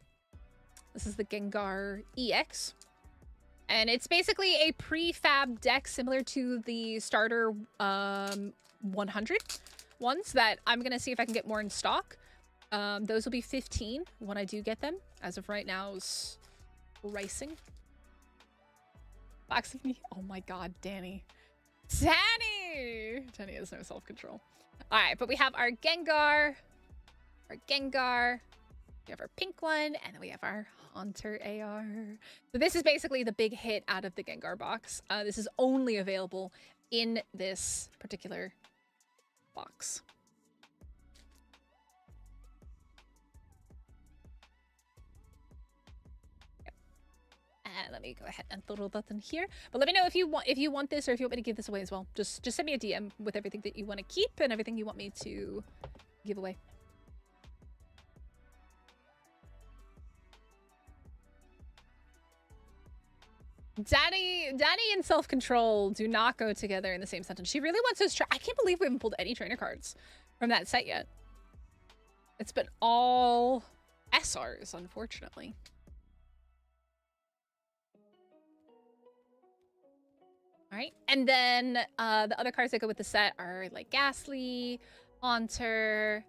This is the Gengar EX. And it's basically a prefab deck similar to the starter 100 ones that I'm going to see if I can get more in stock. Those will be 15 when I do get them. As of right now, is racing. Box of me. Oh my god, Danny. Danny has no self-control. All right, but we have our Gengar. We have our pink one, and then we have our Haunter AR. So this is basically the big hit out of the Gengar box. This is only available in this particular box. And let me go ahead and throw that in here. But let me know if you want this or if you want me to give this away as well. Just send me a DM with everything that you want to keep and everything you want me to give away. Daddy and self-control do not go together in the same sentence. She really wants those. I can't believe we haven't pulled any trainer cards from that set yet. It's been all SRs, unfortunately. All right, and then the other cards that go with the set are like Ghastly, Haunter,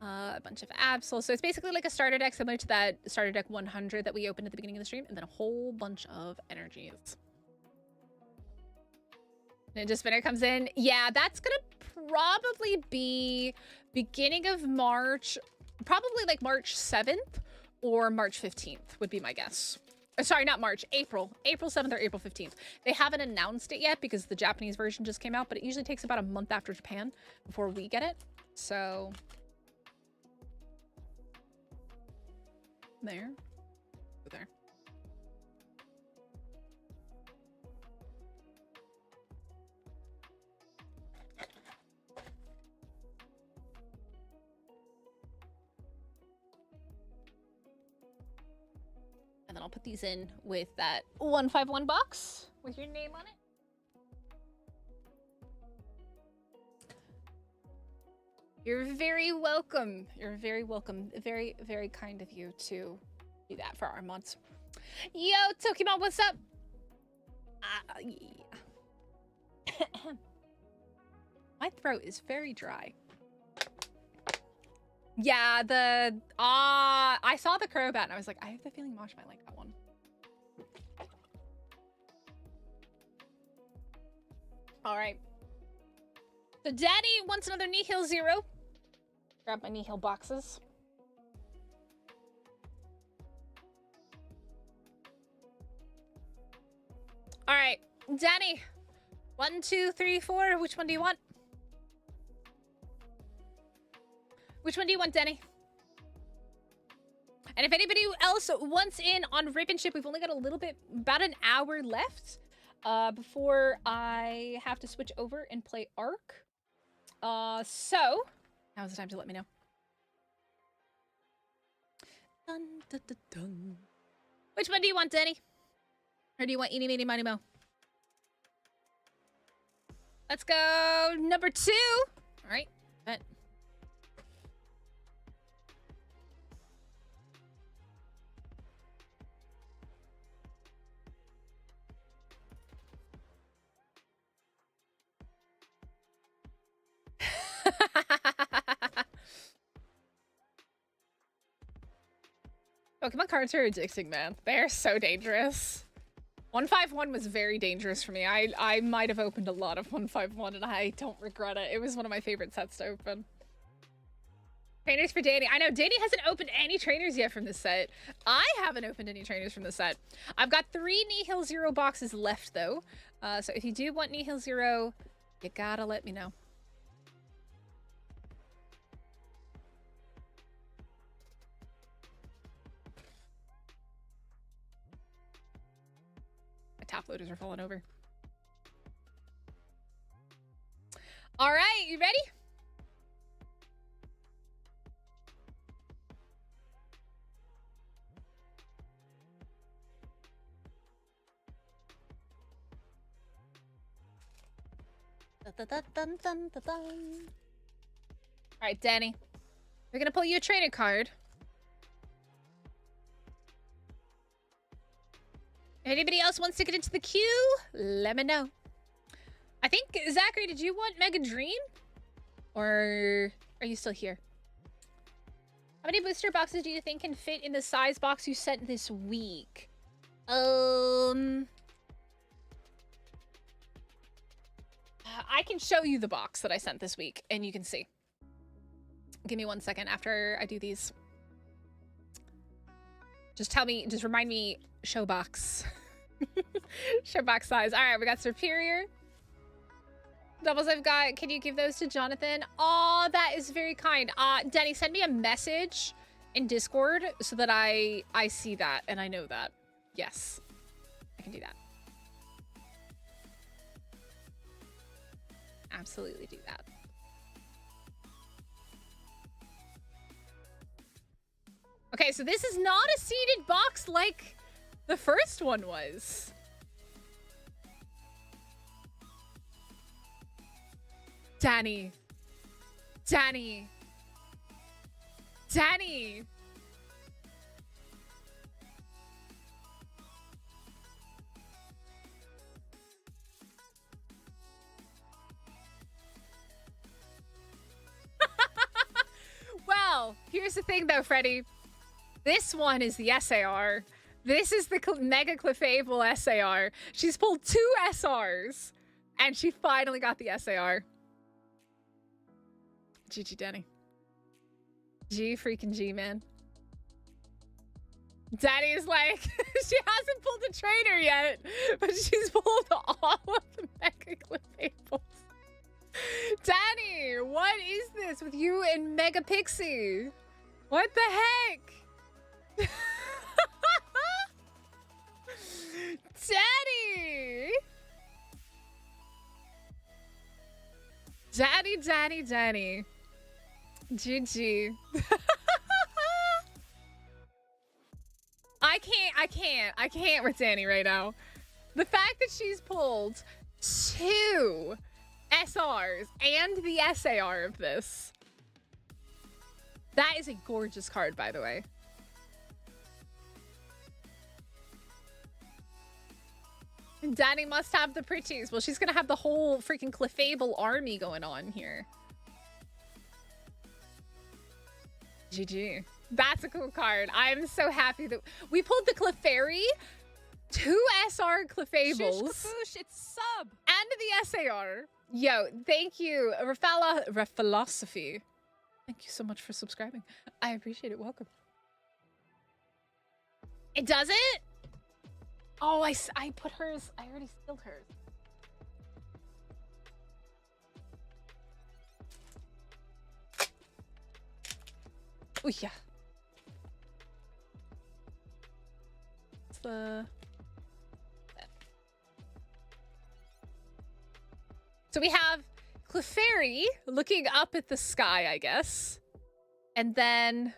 a bunch of Absol. So it's basically like a starter deck similar to that starter deck 100 that we opened at the beginning of the stream, and then a whole bunch of energies. Ninja Spinner comes in. Yeah, that's gonna probably be beginning of March, probably like March 7th or March 15th would be my guess. Sorry, not March, April 7th or April 15th. They haven't announced it yet because the Japanese version just came out, but it usually takes about a month after Japan before we get it. So there. And then I'll put these in with that 151 box with your name on it. You're very welcome. You're very welcome. Very, very kind of you to do that for our mods. Yo, Tokimon, what's up? Yeah. My throat is very dry. Yeah, I saw the Crobat and I was like, I have the feeling Mosh might like that one. All right. So Daddy wants another Nihil Zero. Grab my Nihil boxes. All right, Danny, 1, 2, 3, 4. Which one do you want? Which one do you want, Denny? And if anybody else wants in on Rip and Ship, we've only got a little bit, about an hour left before I have to switch over and play Arc. So now's the time to let me know. Dun, dun, dun, dun. Which one do you want, Denny? Or do you want Eeny, Meeny, Miny, Mo? Let's go number 2. All right, bet. Pokemon cards are addicting, man. They're so dangerous. 151 was very dangerous for me. I might have opened a lot of 151 and I don't regret it. It was one of my favorite sets to open. Trainers for Danny. I know Danny hasn't opened any trainers yet from this set. I haven't opened any trainers from this set. I've got 3 Nihil Zero boxes left though. So if you do want Nihil Zero, you gotta let me know. Top loaders are falling over. All right, you ready? Dun, dun, dun, dun, dun, dun. All right, Danny, we're gonna pull you a trainer card. If anybody else wants to get into the queue, let me know. I think, Zachary, did you want Mega Dream? Or are you still here? How many booster boxes do you think can fit in the size box you sent this week? I can show you the box that I sent this week, and you can see. Give me 1 second after I do these. Just tell me, just remind me, show box. Show box size. All right, we got Superior. Doubles I've got. Can you give those to Jonathan? Oh, that is very kind. Denny, send me a message in Discord so that I see that and I know that. Yes, I can do that. Absolutely do that. Okay, so this is not a seeded box like the first one was. Danny. Danny. Danny. Well, here's the thing though, Freddy. This one is the SAR. This is the Mega Clefable SAR. She's pulled 2 SRs, and she finally got the SAR. GG, Danny. G freaking G, man. Danny is like, she hasn't pulled a trainer yet, but she's pulled all of the Mega Clefables. Danny, what is this with you and Mega Pixie? What the heck? Daddy! Daddy, Daddy, Daddy. GG. I can't with Danny right now. The fact that she's pulled 2 SRs and the SAR of this. That is a gorgeous card, by the way. Danny must have the pretties. Well, she's gonna have the whole freaking Clefable army going on here. GG. That's a cool card. I'm so happy that we pulled the Clefairy, 2 SR Clefables, Shush, it's sub, and the SAR. Yo, thank you, Philosophy. Thank you so much for subscribing. I appreciate it. Welcome. It does it? Oh, I put hers. I already sealed hers. Oh yeah. What's the... So we have Clefairy looking up at the sky, I guess. And then...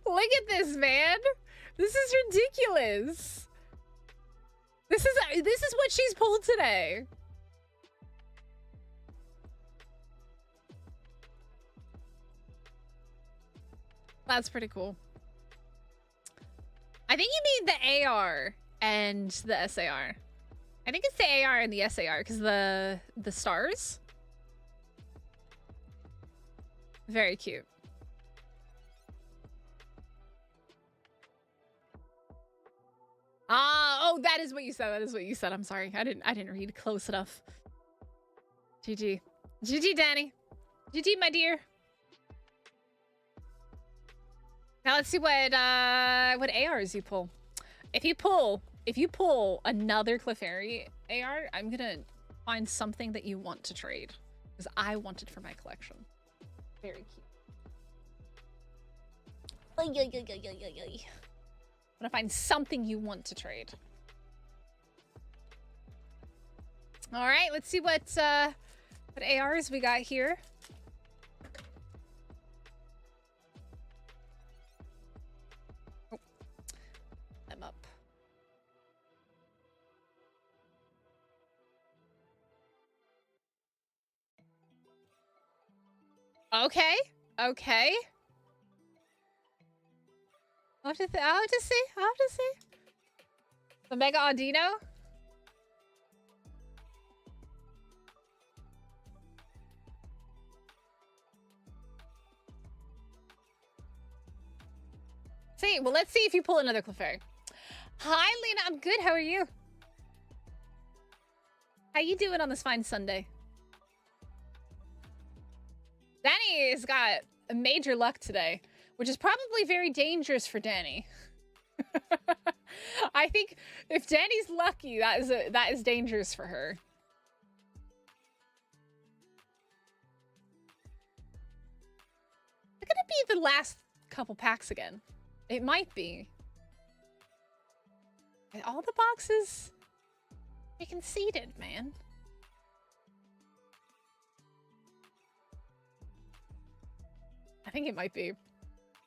Look at this, man. This is ridiculous. This is what she's pulled today. That's pretty cool. I think you mean the AR and the SAR. I think it's the AR and the SAR because the stars. Very cute. Oh, that is what you said. That is what you said. I'm sorry. I didn't read close enough. GG. GG, Danny. GG, my dear. Now let's see what ARs you pull. If you pull another Clefairy AR, I'm gonna find something that you want to trade. Because I want it for my collection. Very cute. I'm gonna find something you want to trade. Alright, let's see what ARs we got here. I'm up. Okay. Okay. I'll have to see. The Mega Audino. See, well, let's see if you pull another Clefairy. Hi, Lena. I'm good. How are you? How you doing on this fine Sunday? Danny has got major luck today, which is probably very dangerous for Danny. I think if Danny's lucky, that is dangerous for her. It's gonna be the last couple packs again. It might be. And all the boxes are conceded, man. I think it might be.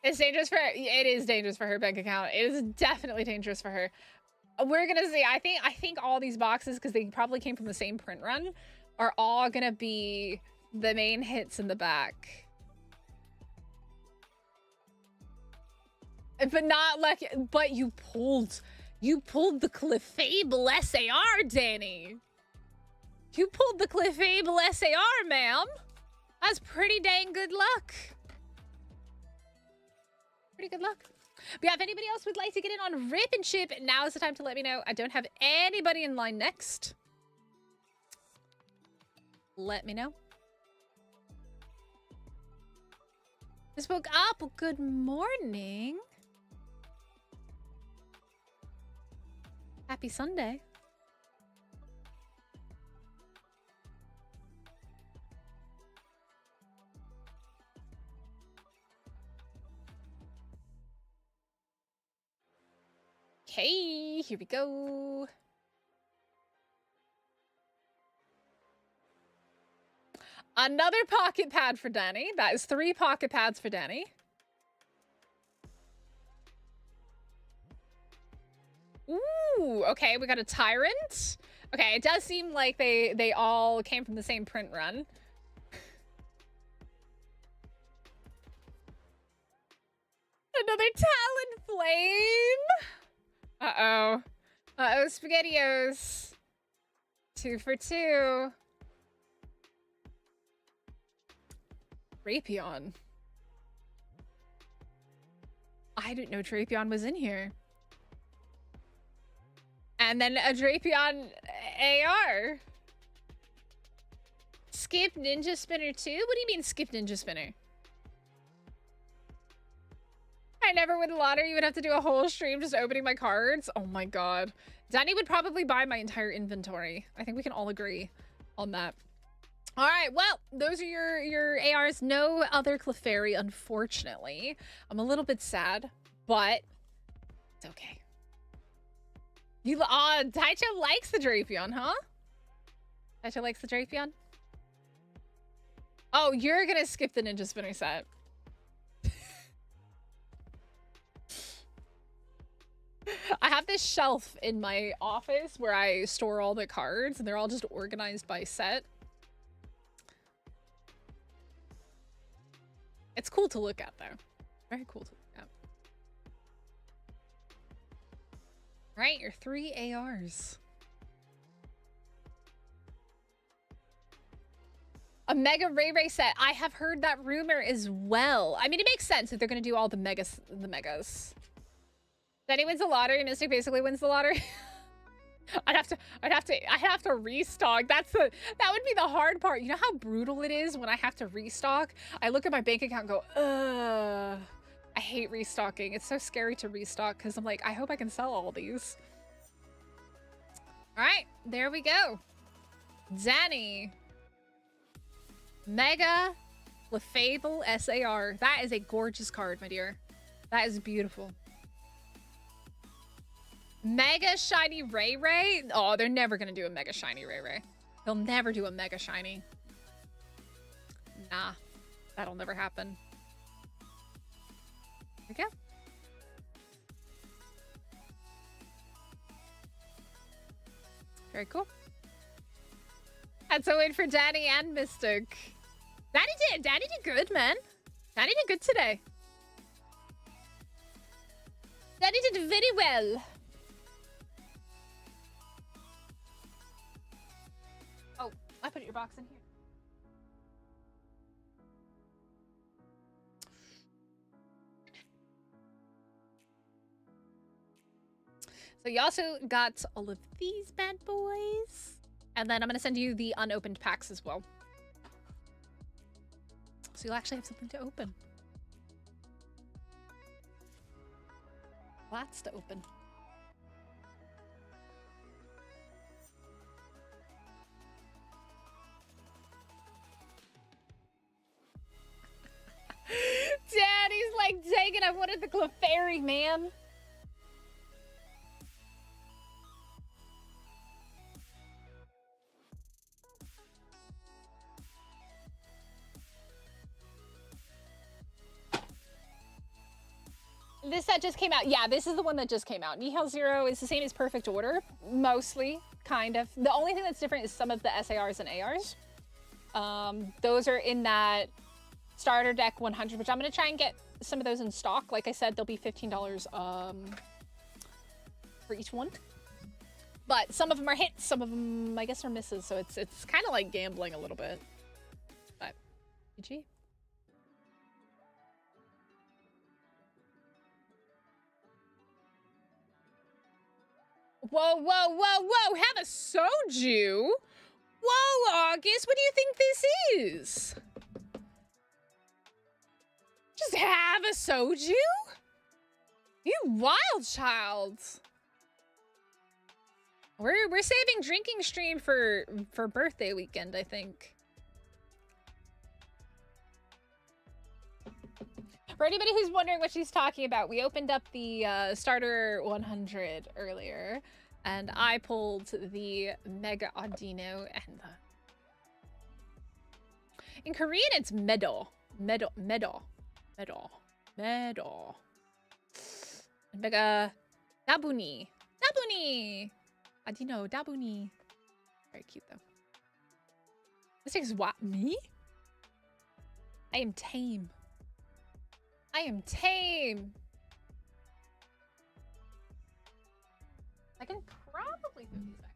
It's dangerous for her. It is dangerous for her bank account. It is definitely dangerous for her. We're gonna see. I think all these boxes, because they probably came from the same print run, are all gonna be the main hits in the back. But not like, but you pulled the Clefable SAR, Danny. You pulled the Clefable SAR, ma'am. That's pretty dang good luck. Pretty good luck. But yeah, if anybody else would like to get in on Rip and Chip, now is the time to let me know. I don't have anybody in line next. Let me know. Just woke up. Well, good morning. Happy Sunday. Okay, here we go. Another pocket pad for Danny. That is 3 pocket pads for Danny. Ooh, okay, we got a Tyrant. Okay, it does seem like they all came from the same print run. Another Talonflame. Uh-oh. Uh-oh, SpaghettiOs. 2 for 2. Drapion. I didn't know Drapion was in here. And then a Drapion AR. Skip Ninja Spinner 2? What do you mean Skip Ninja Spinner? I never win the lottery. You would have to do a whole stream just opening my cards. Oh my god. Danny would probably buy my entire inventory. I think we can all agree on that. All right, well, those are your ARs. No other Clefairy, unfortunately. I'm a little bit sad, but it's okay. Taicho likes the Drapion, huh? Taicho likes the Drapion? Oh, you're gonna skip the Ninja Spinner set. I have this shelf in my office where I store all the cards, and they're all just organized by set. It's cool to look at, though. Very cool to look at. Right, your 3 ARs. A Mega Ray Ray set. I have heard that rumor as well. I mean, it makes sense if they're going to do all the megas. Danny wins the lottery. Mystic basically wins the lottery. I'd have to restock. That would be the hard part. You know how brutal it is when I have to restock? I look at my bank account and go, ugh. I hate restocking. It's so scary to restock because I'm like, I hope I can sell all these. All right, there we go. Danny. Mega Clefable SAR. That is a gorgeous card, my dear. That is beautiful. Mega Shiny Ray Ray? Oh, they're never going to do a Mega Shiny Ray Ray. They'll never do a Mega Shiny. Nah, that'll never happen. There we go. Very cool. Had to wait for Danny and Mystic. Danny did good, man. Danny did good today. Danny did very well. Oh, I put your box in here. So you also got all of these bad boys. And then I'm going to send you the unopened packs as well. So you'll actually have something to open. Lots to open. Daddy's like, dang it, I wanted the Clefairy, man. This set just came out. Yeah, this is the one that just came out. Nihil Zero is the same as Perfect Order. Mostly, kind of. The only thing that's different is some of the SARs and ARs. Those are in that starter deck 100, which I'm going to try and get some of those in stock. Like I said, they'll be $15 for each one. But some of them are hits, some of them, I guess, are misses. So it's kind of like gambling a little bit. But, GG. Whoa, whoa, whoa, whoa, have a soju? Whoa, August, what do you think this is? Just have a soju? You wild child. We're saving drinking stream for birthday weekend, I think. For anybody who's wondering what she's talking about, we opened up the starter 100 earlier, and I pulled the Mega Audino and the... In Korean, it's Medo. Medo. Mega Dabuni. Audino, Dabuni. Very cute, though. This is what? Me? I am tame. I am tame. I can probably put these back.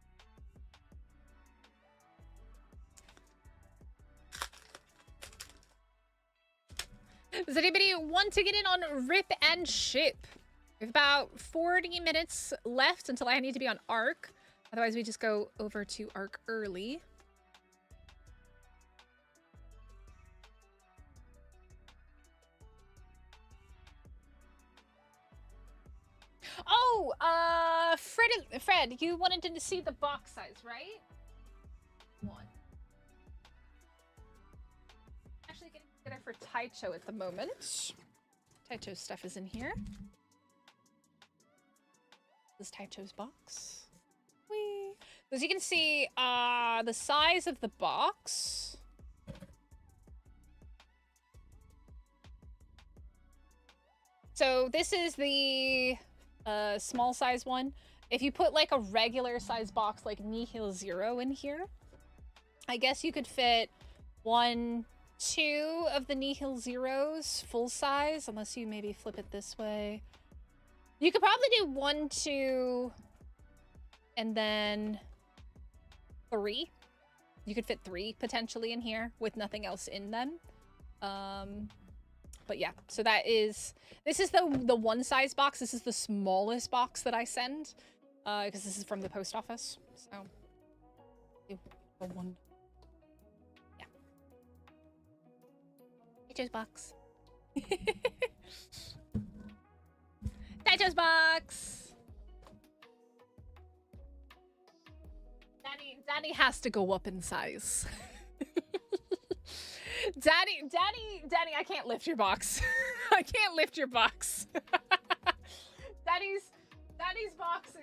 Does anybody want to get in on Rip and Ship? We have about 40 minutes left until I need to be on Arc. Otherwise, we just go over to Arc early. Fred, you wanted to see the box size, right? One. Actually, getting together for Taicho at the moment. Taicho's stuff is in here. This is Taicho's box. Whee! As you can see, the size of the box. So this is the small size one. If you put like a regular size box like Nihil Zero in here, I guess you could fit 1, 2 of the Nihil Zeros full size, unless you maybe flip it this way. You could probably do 1, 2, and then 3. You could fit 3 potentially in here with nothing else in them. But yeah, so this is the one size box. This is the smallest box that I send, because this is from the post office. So, the one. Yeah. Taicho's box. Taicho's box. Danny has to go up in size. Daddy, I can't lift your box. I can't lift your box. Daddy's box is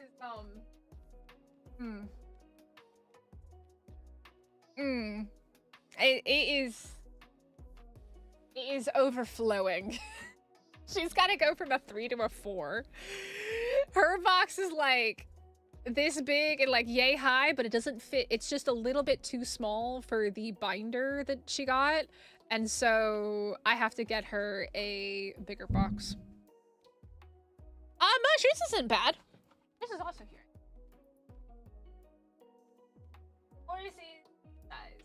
it is overflowing. She's got to go from a 3 to a 4. Her box is like this big and like yay high, but it doesn't fit. It's just a little bit too small for the binder that she got, and so I have to get her a bigger box. Mush, this isn't bad. This is also here. Or is it size?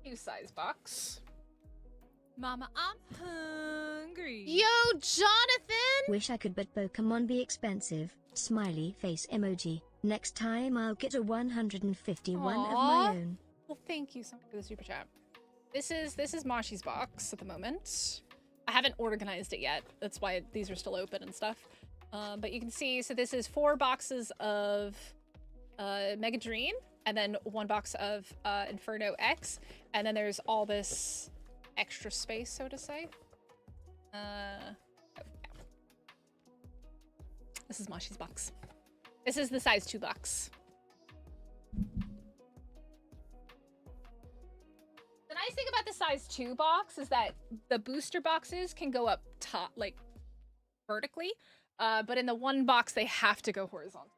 New size box. Mama, I'm hungry. Yo, Jonathan! Wish I could, but Pokemon be expensive. Smiley face emoji. Next time I'll get a 151 of my own. Well, thank you so much for the super chat. This is Mashi's box at the moment. I haven't organized it yet. That's why these are still open and stuff. But you can see, so this is 4 boxes of Mega Dream, and then 1 box of Inferno X, and then there's all this extra space, so to say. This is Mashi's box. This is the size 2 box. The nice thing about the size 2 box is that the booster boxes can go up top, like vertically, but in the 1 box they have to go horizontal.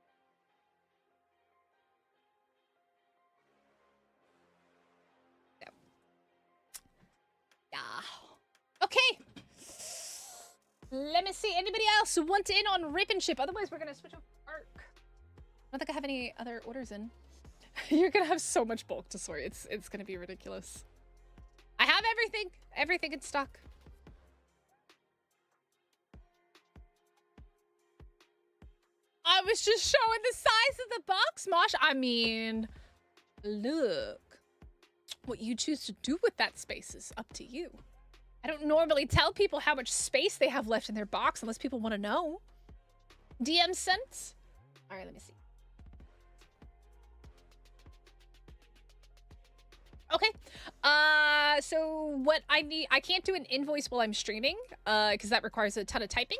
Okay. Let me see. Anybody else want in on Rip and Ship? Otherwise, we're gonna switch over to Arc. I don't think I have any other orders in. You're gonna have so much bulk to sort. It's gonna be ridiculous. I have everything in stock. I was just showing the size of the box, Mosh. I mean, look. What you choose to do with that space is up to you. I don't normally tell people how much space they have left in their box unless people want to know. DM sent? All right, let me see. Okay. So what I need, I can't do an invoice while I'm streaming, because that requires a ton of typing.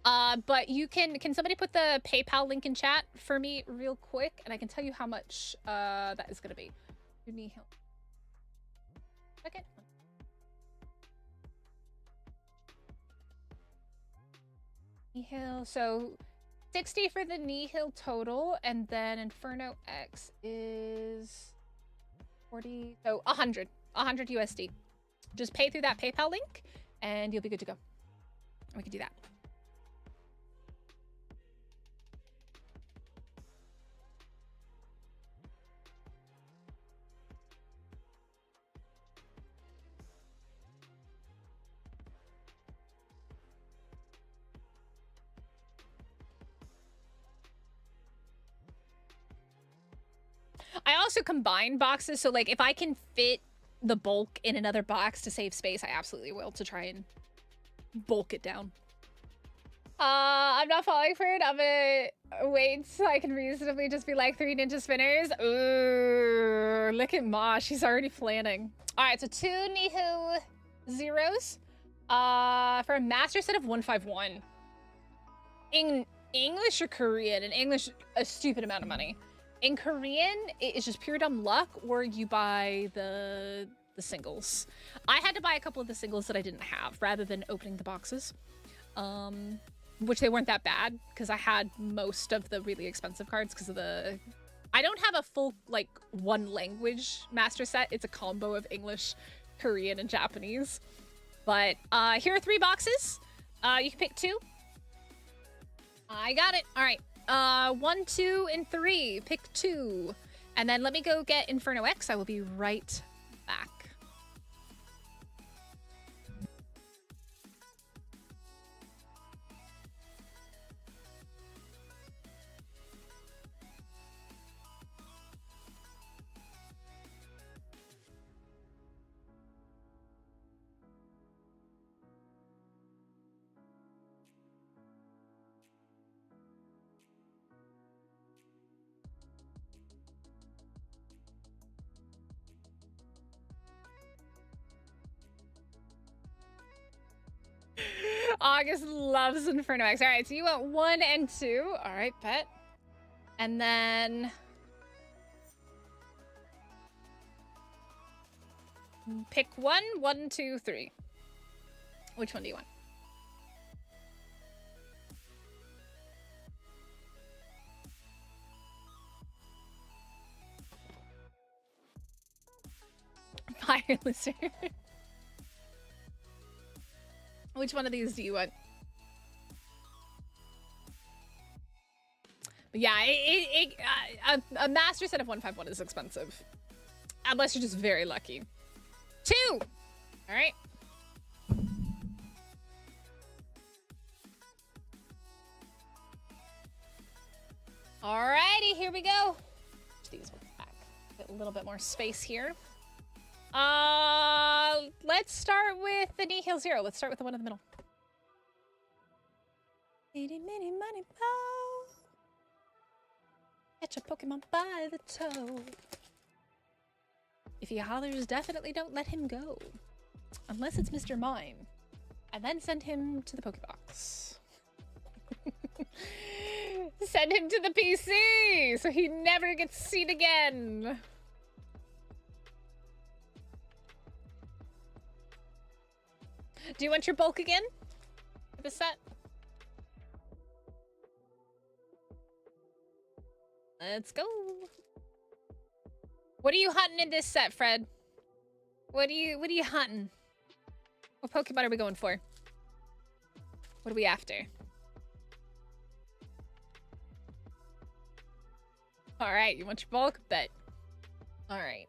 But you can somebody put the PayPal link in chat for me real quick, and I can tell you how much that is going to be. You need help. Okay. Nihil, so 60 for the Nihil total, and then Inferno X is 40, so 100 USD. Just pay through that PayPal link, and you'll be good to go. And we can do that. I also combine boxes, so like if I can fit the bulk in another box to save space, I absolutely will, to try and bulk it down. I'm not falling for it. I'm gonna wait so I can reasonably just be like 3 ninja spinners. Ooh, look at Ma. She's already planning. All right, so 2 Nihil Zeros for a master set of 151. In English or Korean? In English, a stupid amount of money. In Korean, it's just pure dumb luck, or you buy the singles. I had to buy a couple of the singles that I didn't have rather than opening the boxes. Which they weren't that bad because I had most of the really expensive cards because of the... I don't have a full, like, one language master set. It's a combo of English, Korean, and Japanese. But here are 3 boxes. You can pick 2. I got it. All right. 1, 2, and 3. Pick 2. And then let me go get Inferno X. I will be right back. August loves Inferno X. All right, so you want 1 and 2. All right, bet. And then... pick 1, 1, 2, 3. Which one do you want? Fire Lizard. Which one of these do you want? But yeah, a master set of 151 is expensive. Unless you're just very lucky. 2! Alright. Alrighty, here we go. These ones back. Get a little bit more space here. Let's start with the Nihil Zero. Let's start with the one in the middle. Itty, bitty, money, bow. Catch a Pokemon by the toe. If he hollers, definitely don't let him go. Unless it's Mr. Mime. And then send him to the Pokébox. Send him to the PC so he never gets seen again. Do you want your bulk again for the set? Let's go. What are you hunting in this set, Fred? What are you hunting? What Pokemon are we going for? What are we after? All right, you want your bulk? Bet. All right.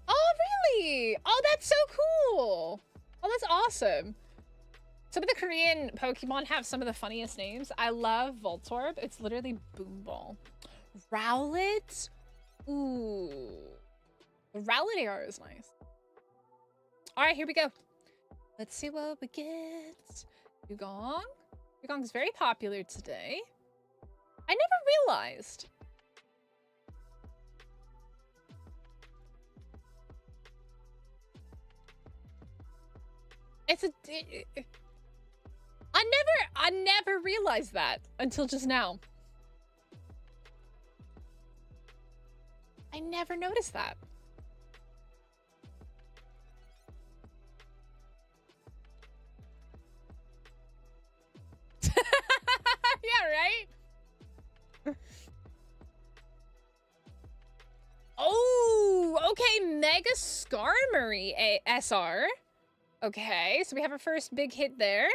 Oh, really? Oh, that's so cool. Oh, that's awesome. Some of the Korean Pokemon have some of the funniest names. I love Voltorb. It's literally Boom Ball. Rowlet? Ooh. The Rowlet AR is nice. All right, here we go. Let's see what we get. Dugong. Dugong's very popular today. I never realized. It's a... I never realized that until just now. I never noticed that. Yeah, right? Oh, okay, Mega Skarmory SR. Okay, so we have our first big hit there.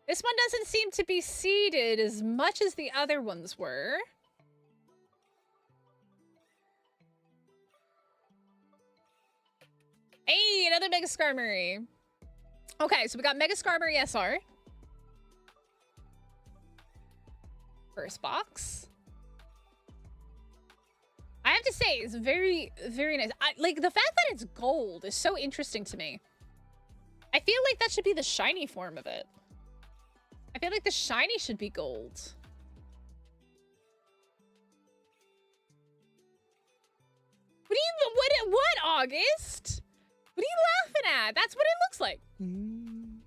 This one doesn't seem to be seeded as much as the other ones were. Hey, another Mega Skarmory. Okay, so we got Mega Skarmory SR. First box. I have to say, it's very, very nice. Like, the fact that it's gold is so interesting to me. I feel like that should be the shiny form of it. I feel like the shiny should be gold. What, August? What are you laughing at? That's what it looks like. Reminds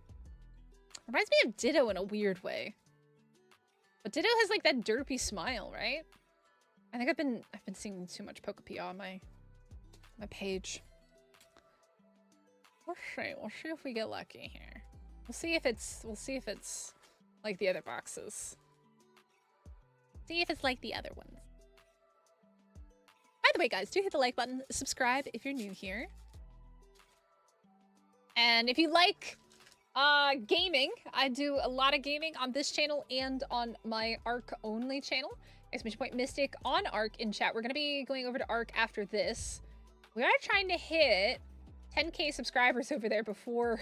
me of Ditto in a weird way. But Ditto has like that derpy smile, right? I think I've been seeing too much Pokepia on my page. We'll see if we get lucky here. We'll see if it's like the other boxes. See if it's like the other ones. By the way, guys, do hit the like button, subscribe if you're new here. And if you like gaming, I do a lot of gaming on this channel and on my Arc only channel. Exclamation point Mystic on Arc in chat. We're gonna be going over to Arc after this. We are trying to hit 10K subscribers over there before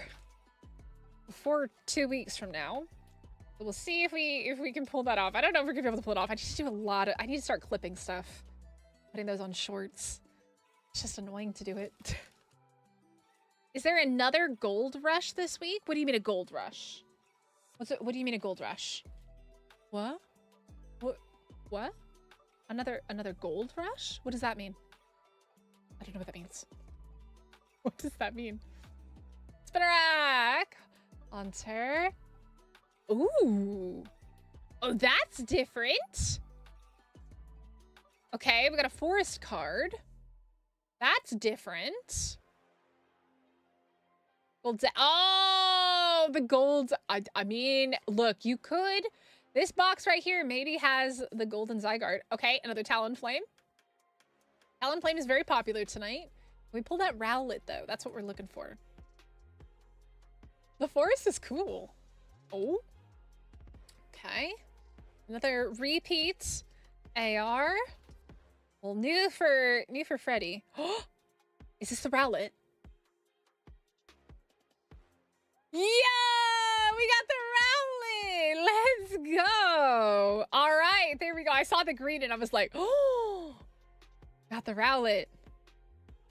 2 weeks from now. So we'll see if we can pull that off. I don't know if we're gonna be able to pull it off. I just do a lot of, I need to start clipping stuff. Putting those on shorts. It's just annoying to do it. Is there another gold rush this week? What do you mean a gold rush? What do you mean a gold rush? What? What? Another gold rush? What does that mean? I don't know what that means. What does that mean? Spinnerack! Haunter. Ooh. Oh, that's different. Okay, we got a forest card. That's different. Gold. Oh, the gold. I mean, look, you could. This box right here maybe has the golden Zygarde. Okay, another Talonflame. Talonflame is very popular tonight. We pull that Rowlet, though. That's what we're looking for. The forest is cool. Oh. Okay. Another repeat AR. Well, new for Freddy. Is this the Rowlet? Yeah! We got the Rowlet! Let's go! All right, there we go. I saw the green and I was like, oh! Got the Rowlet.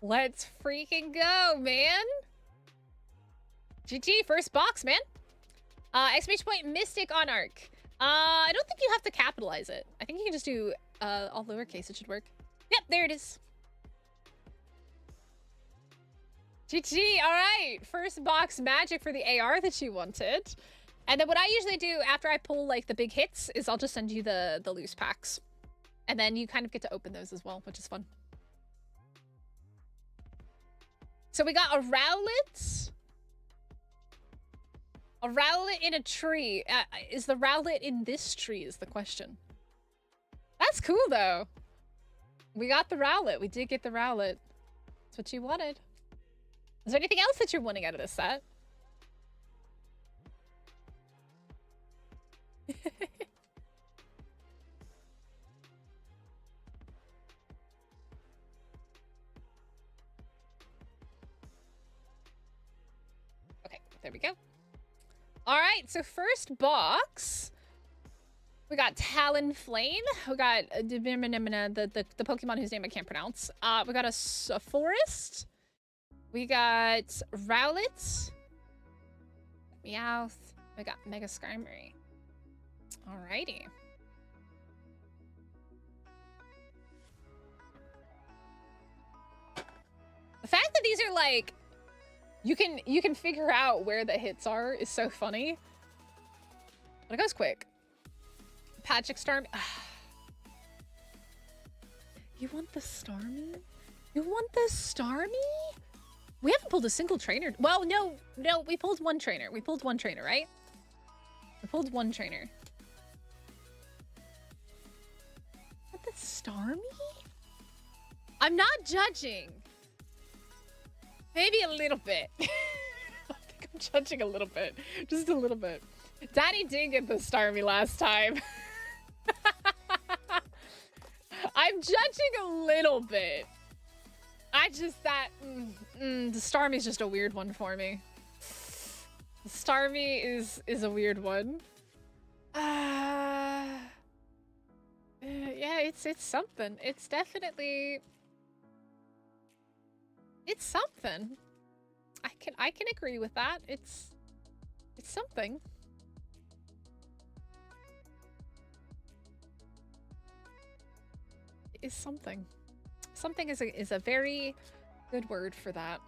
Let's freaking go, man! GG, first box, man. Exclamation point Mystic on Arc. I don't think you have to capitalize it. I think you can just do all lowercase. It should work. Yep, there it is. GG, all right. First box magic for the AR that you wanted. And then what I usually do after I pull like the big hits is I'll just send you the loose packs. And then you kind of get to open those as well, which is fun. So we got a Rowlet. A Rowlet in a tree. Is the Rowlet in this tree is the question. That's cool though. We got the Rowlet. We did get the Rowlet. That's what you wanted. Is there anything else that you're wanting out of this set? Okay, there we go. All right, so first box. We got Talonflame. We got the Pokemon whose name I can't pronounce. We got a forest. We got Rowlet. Meowth. We got Mega Skarmory. Alrighty. The fact that these are like you can figure out where the hits are is so funny. But it goes quick. Patrick Starmie. You want the Starmie? You want the Starmie? We haven't pulled a single trainer. Well, no, we pulled one trainer. We pulled one trainer, right? We pulled one trainer. What the Starmie? I'm not judging. Maybe a little bit. I think I'm judging a little bit. Just a little bit. Daddy did get the Starmie last time. I'm judging a little bit. I just, the Starmie's just a weird one for me. The Starmie is a weird one. Yeah, It's something. It's definitely... It's something. I can agree with that. It's something. It is something. Something is a very good word for that.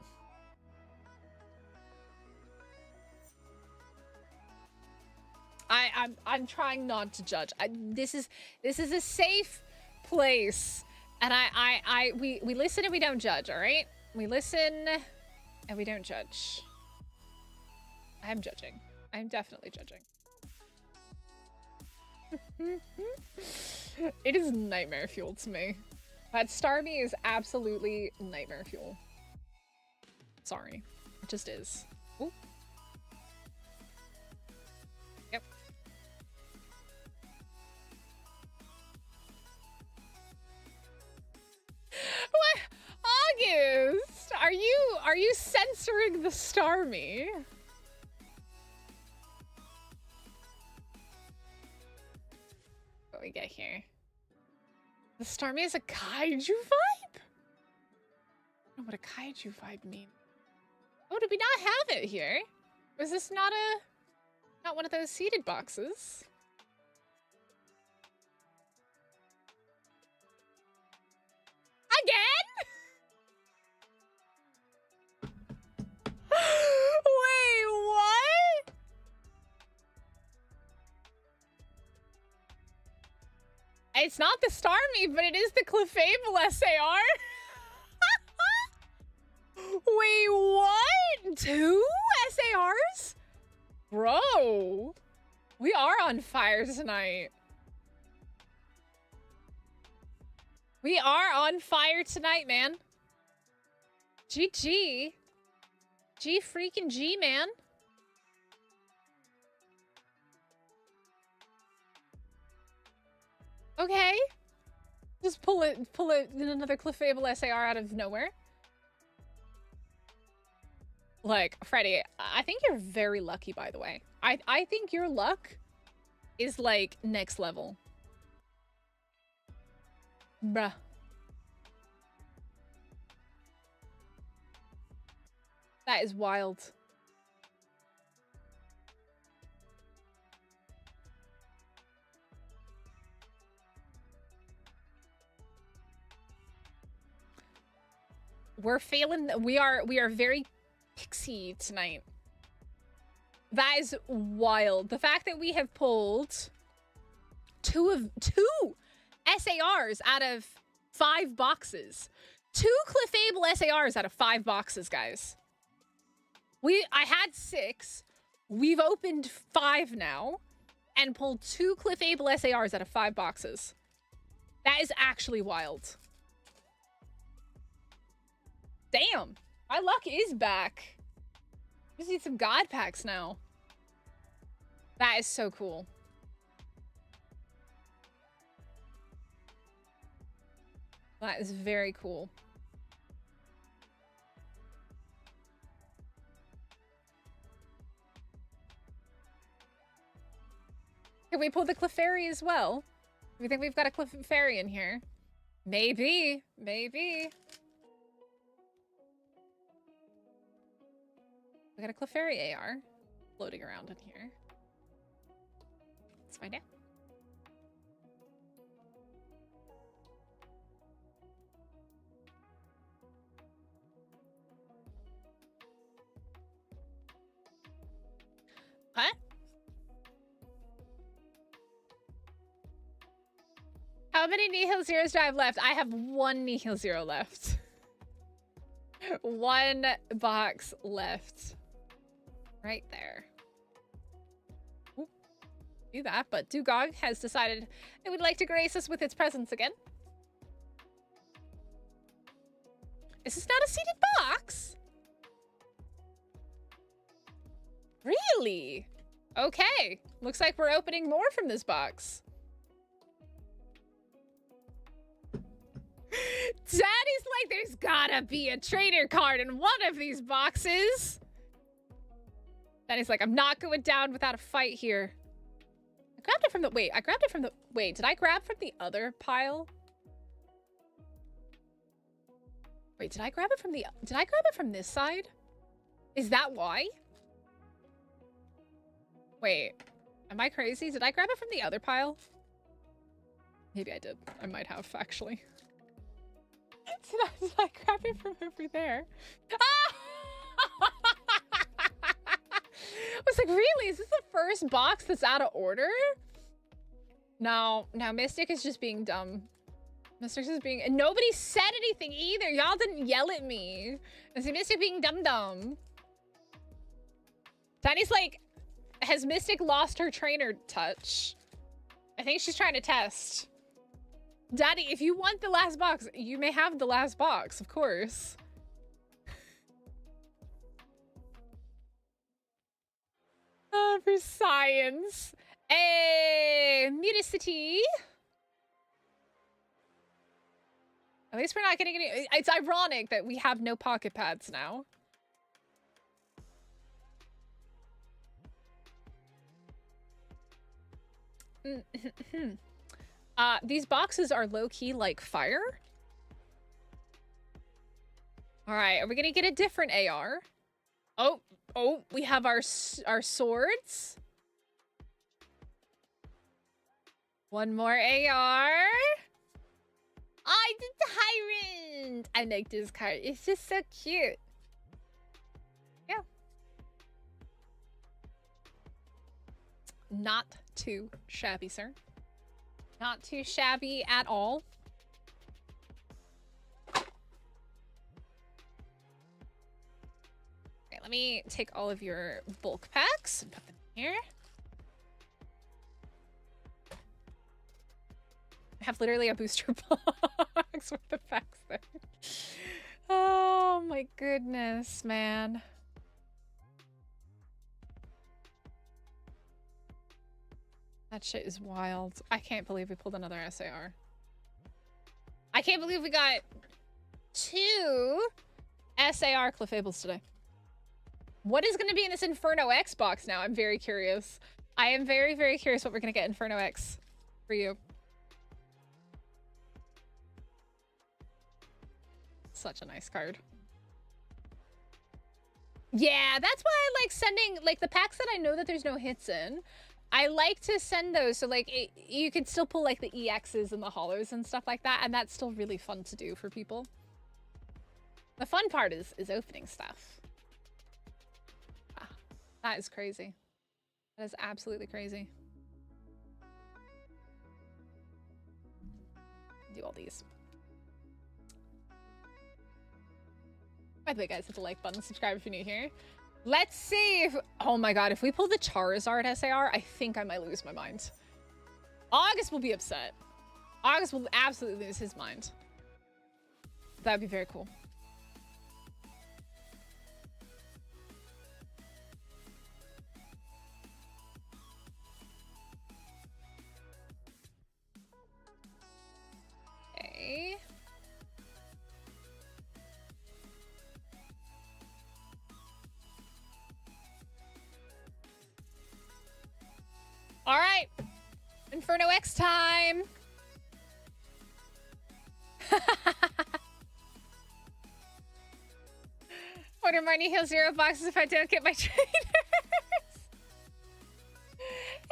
I'm trying not to judge. This is a safe place, and we listen and we don't judge. All right, we listen and we don't judge. I'm judging. I'm definitely judging. It is nightmare fuel to me. That Starmie is absolutely nightmare fuel. Sorry, it just is. Ooh. Yep. What? August, are you censoring the Starmie? What we get here? The Starmie is a kaiju vibe? I don't know what a kaiju vibe means. Oh, did we not have it here? Was this not one of those seeded boxes? Again? Wait, what? It's not the Starmie, but it is the Clefable SAR. Wait, what? 2 SARs? Bro, we are on fire tonight. We are on fire tonight, man. GG. G freaking G, man. Okay. Just pull it another Clefable SAR out of nowhere. Like, Freddy, I think you're very lucky, by the way. I think your luck is, like, next level. Bruh. That is wild. We're failing. We are very pixie tonight. That is wild. The fact that we have pulled two SARs out of 5 boxes. 2 Clefable SARs out of 5 boxes, guys. I had 6. We've opened 5 now and pulled 2 Clefable SARs out of 5 boxes. That is actually wild. Damn, my luck is back. Just need some God packs now. That is so cool. That is very cool. Can we pull the Clefairy as well? Do we think we've got a Clefairy in here? Maybe. Maybe. We got a Clefairy AR floating around in here. Let's find out. Huh? How many Nihil Zeros do I have left? I have 1 Nihil Zero left. 1 box left. Right there. Ooh, do that, but Dugog has decided it would like to grace us with its presence again. Is this not a seeded box? Really? Okay. Looks like we're opening more from this box. Daddy's like, there's gotta be a trader card in one of these boxes. Daddy's like, I'm not going down without a fight here. I grabbed it from the... Wait, I grabbed it from the... Wait, did I grab from the other pile? Wait, did I grab it from this side? Is that why? Wait, am I crazy? Did I grab it from the other pile? Maybe I did. I might have, actually. Did I grab it from over there? Ah! I was like, really? Is this the first box that's out of order? No, Mystic is just being dumb. Mystic is being... And nobody said anything either. Y'all didn't yell at me. Is Mystic being dumb? Tiny's like, has Mystic lost her trainer touch? I think she's trying to test. Daddy, if you want the last box, you may have the last box, of course. For science. Hey, Muticity. At least we're not getting any... It's ironic that we have no pocket pads now. These boxes are low-key like fire. All right, are we gonna get a different AR? Oh, we have our swords. One more AR. The tyrant. I like this card. It's just so cute. Yeah. Not too shabby, sir. Not too shabby at all. Okay, let me take all of your bulk packs and put them here. I have literally a booster box with the packs there. Oh my goodness, man. That shit is wild. I can't believe we pulled another SAR. I can't believe we got 2 SAR Clefables today. What is going to be in this Inferno X box now? I'm very curious. I am very, very curious what we're going to get Inferno X for you. Such a nice card. Yeah, that's why I like sending, like, the packs that I know that there's no hits in. I like to send those so, like, you can still pull, like, the EXs and the holos and stuff like that, and that's still really fun to do for people. The fun part is opening stuff. Ah, that is crazy. That is absolutely crazy. Do all these. By the way, guys, hit the like button, subscribe if you're new here. Let's see if... Oh my god, if we pull the Charizard SAR, I think I might lose my mind. August will be upset. August will absolutely lose his mind. That would be very cool. Okay. All right, Inferno X time. Order my Nihil Zero boxes if I don't get my trainers.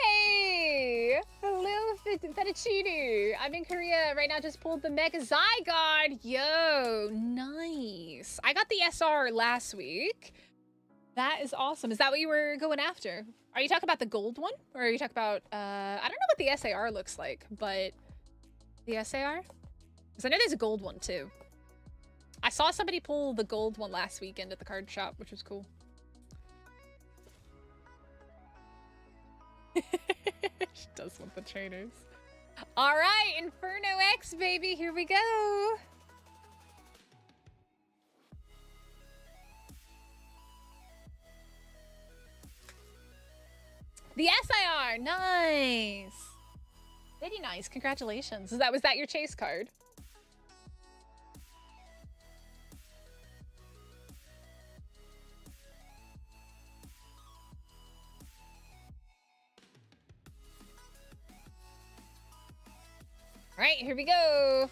Hey, hello, Fettuccine. I'm in Korea right now. Just pulled the Mega Zygarde. Yo, nice. I got the SR last week. That is awesome. Is that what you were going after? Are you talking about the gold one? Or are you talking about, I don't know what the SAR looks like, but the SAR? Because I know there's a gold one too. I saw somebody pull the gold one last weekend at the card shop, which was cool. She does want the trainers. All right, Inferno X, baby. Here we go. The SIR, nice. Very nice, congratulations. Was that your chase card? All right, here we go.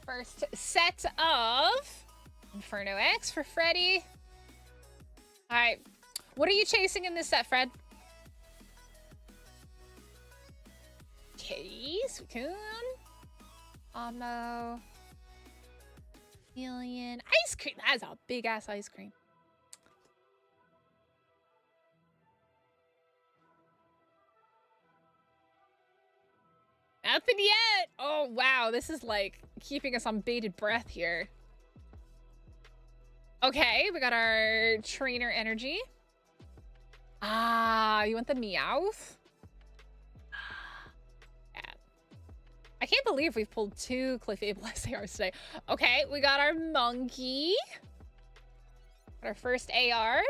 First set of Inferno X for Freddy. All right. What are you chasing in this set, Fred? Okay, Suicune. Ammo. Alien. Ice cream. That's a big ass ice cream. Nothing yet. Oh, wow. This is like keeping us on bated breath here. Okay, we got our trainer energy. Ah, you want the Meowth? Yeah. I can't believe we've pulled 2 Clefable SARs today. Okay, we got our monkey. Got our first AR.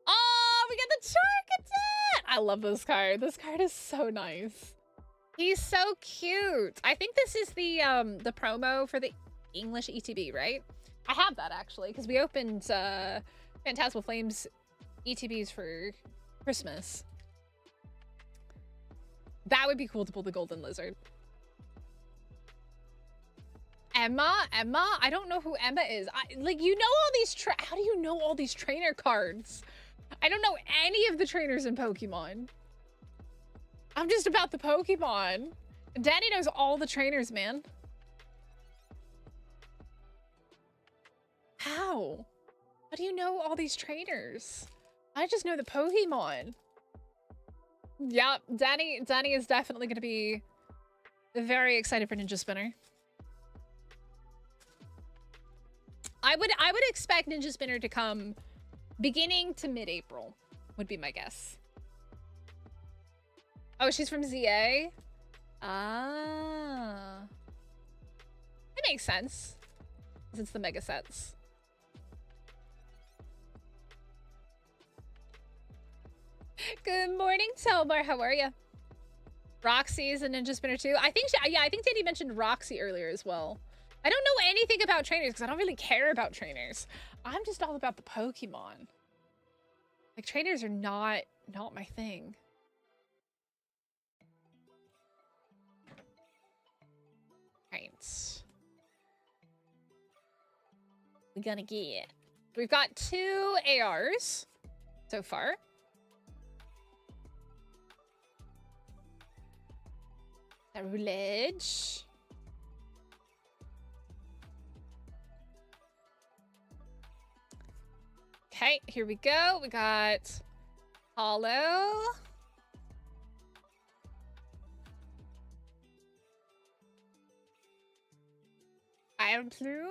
Oh, we got the Charcadet! I love this card. This card is so nice. He's so cute. I think this is the promo for the English ETB, right? I have that actually, because we opened Phantasmal Flames ETBs for Christmas. That would be cool to pull the Golden Lizard. Emma? I don't know who Emma is. Like, you know all these how do you know all these trainer cards? I don't know any of the trainers in Pokemon. I'm just about the Pokemon. Danny knows all the trainers, man. How? How do you know all these trainers? I just know the Pokemon. Yep, Danny is definitely going to be very excited for Ninja Spinner. I would expect Ninja Spinner to come beginning to mid-April, would be my guess. Oh, she's from ZA? Ah. That makes sense. Since it's the mega sets. Good morning, Telmar. How are you? Roxy is a Ninja Spinner too. I think I think Danny mentioned Roxy earlier as well. I don't know anything about trainers because I don't really care about trainers. I'm just all about the Pokemon. Like, trainers are not my thing. Right. We're gonna get. We've got 2 ARs so far. A roulage. Okay, here we go. We got Hollow. Iron Plume,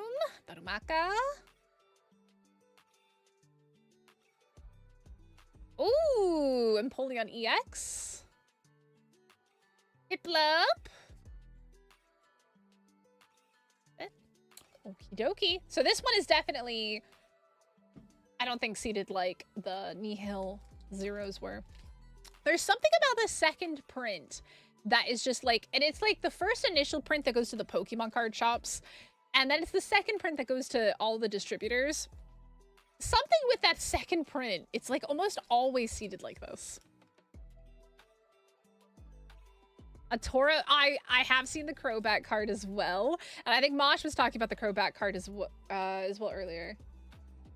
Darumaka. Ooh, Empoleon EX. Piplup. Okie dokie. So this one is definitely, I don't think, seeded like the Nihil Zeros were. There's something about the second print that is just like, and it's like the first initial print that goes to the Pokemon card shops, and then it's the second print that goes to all the distributors. Something with that second print, it's like almost always seeded like this. A Tora, I have seen the Crobat card as well, and I think Mosh was talking about the Crobat card as well earlier.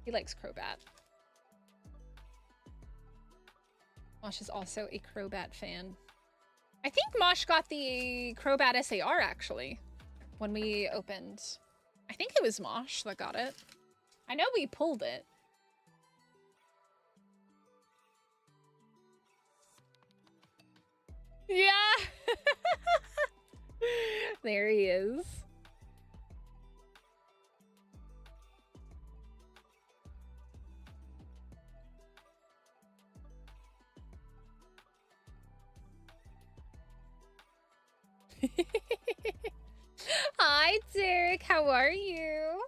He likes Crobat. Mosh is also a Crobat fan. I think Mosh got the Crobat SAR actually when we opened. I think it was Mosh that got it. I know we pulled it. Yeah. There he is. Hi, Derek. How are you?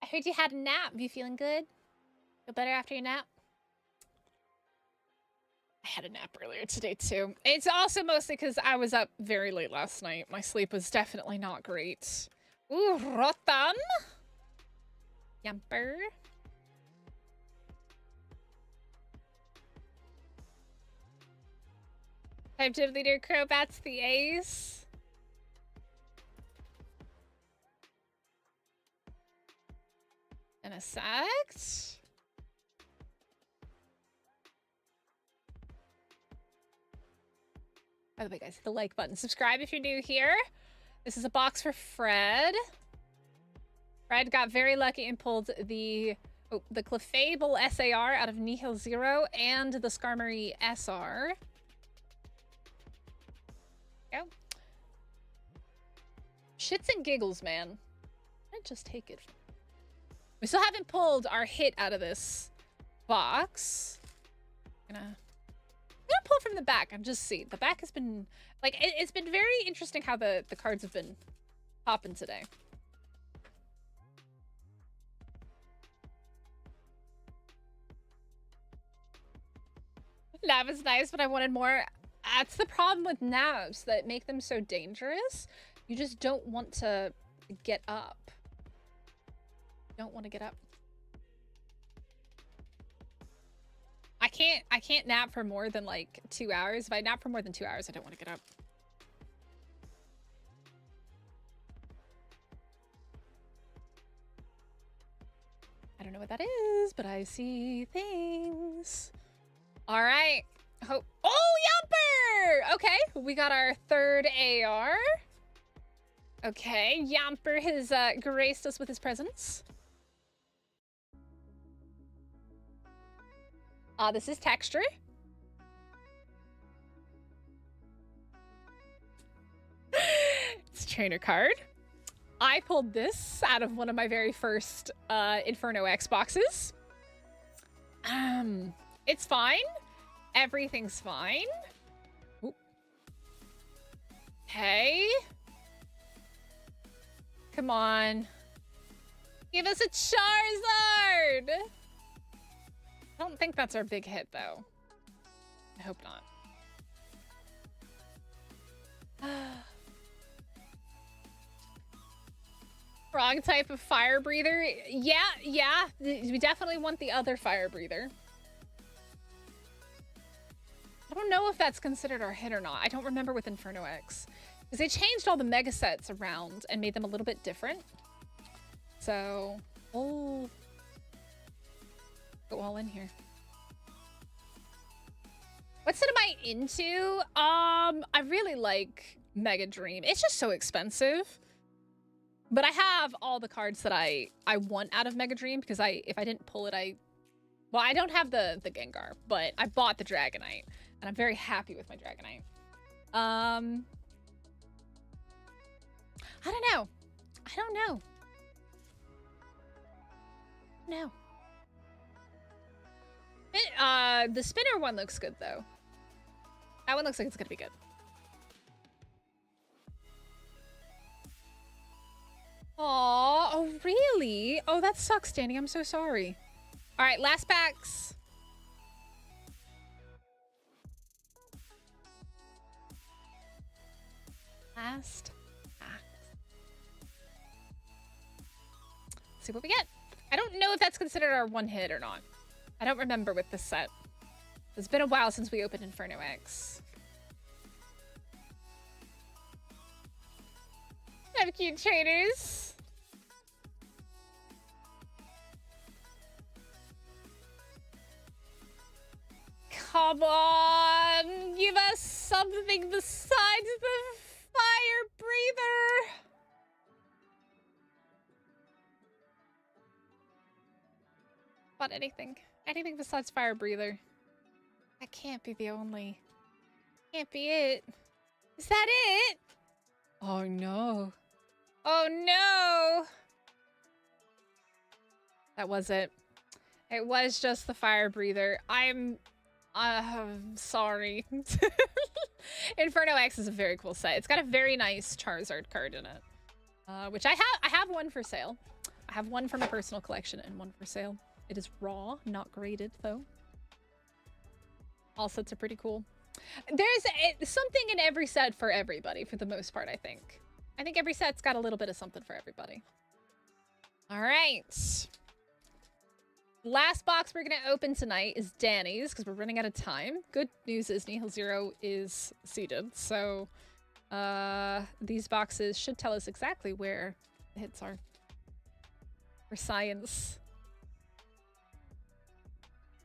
I heard you had a nap. You feeling good? Feel better after your nap? I had a nap earlier today, too. It's also mostly because I was up very late last night. My sleep was definitely not great. Ooh, Rotom. Yumper. Type gym leader Crobat's the ace. in a sec. By the way, guys, hit the like button. Subscribe if you're new here. This is a box for Fred. Fred got very lucky and pulled the Clefable SAR out of Nihil Zero and the Skarmory SR. Go. Shits and giggles, man. I'd just take it. We still haven't pulled our hit out of this box. I'm gonna pull from the back and just see. The back has been like it's been very interesting how the cards have been popping today. Nav is nice, but I wanted more. That's the problem with navs that make them so dangerous. You just don't want to get up. Don't want to get up. I can't nap for more than like 2 hours. If I nap for more than 2 hours, I don't want to get up. I don't know what that is, but I see things. All right. Oh, Yamper! Okay, we got our third AR. Okay, Yamper has graced us with his presence. This is texture. It's a trainer card. I pulled this out of one of my very first Inferno X boxes. It's fine. Everything's fine. Oop. Okay. Come on. Give us a Charizard! I don't think that's our big hit, though. I hope not. Wrong type of fire breather. Yeah. We definitely want the other fire breather. I don't know if that's considered our hit or not. I don't remember with Inferno X. Because they changed all the mega sets around and made them a little bit different. So, we'll go all in here. What set am I into? I really like Mega Dream. It's just so expensive. But I have all the cards that I want out of Mega Dream because if I didn't pull it, well, I don't have the Gengar, but I bought the Dragonite. And I'm very happy with my Dragonite. I don't know. No. The spinner one looks good, though. That one looks like it's gonna be good. Aw, oh really? Oh, that sucks, Danny. I'm so sorry. All right, last packs. Last packs. Let's see what we get. I don't know if that's considered our one hit or not. I don't remember with this set. It's been a while since we opened Inferno X. Have cute trainers. Come on, give us something besides the fire breather. But anything besides fire breather. That can't be the only. Can't be it. Is that it? Oh no. Oh no. That was it. It was just the fire breather. I'm sorry. Inferno X is a very cool set. It's got a very nice Charizard card in it. Which I have one for sale. I have one for my personal collection and one for sale. It is raw, not graded though. All sets are pretty cool. There's something in every set for everybody for the most part, I think. I think every set's got a little bit of something for everybody. All right. Last box we're going to open tonight is Danny's because we're running out of time. Good news is Nihil Zero is seated. So these boxes should tell us exactly where the hits are. For science.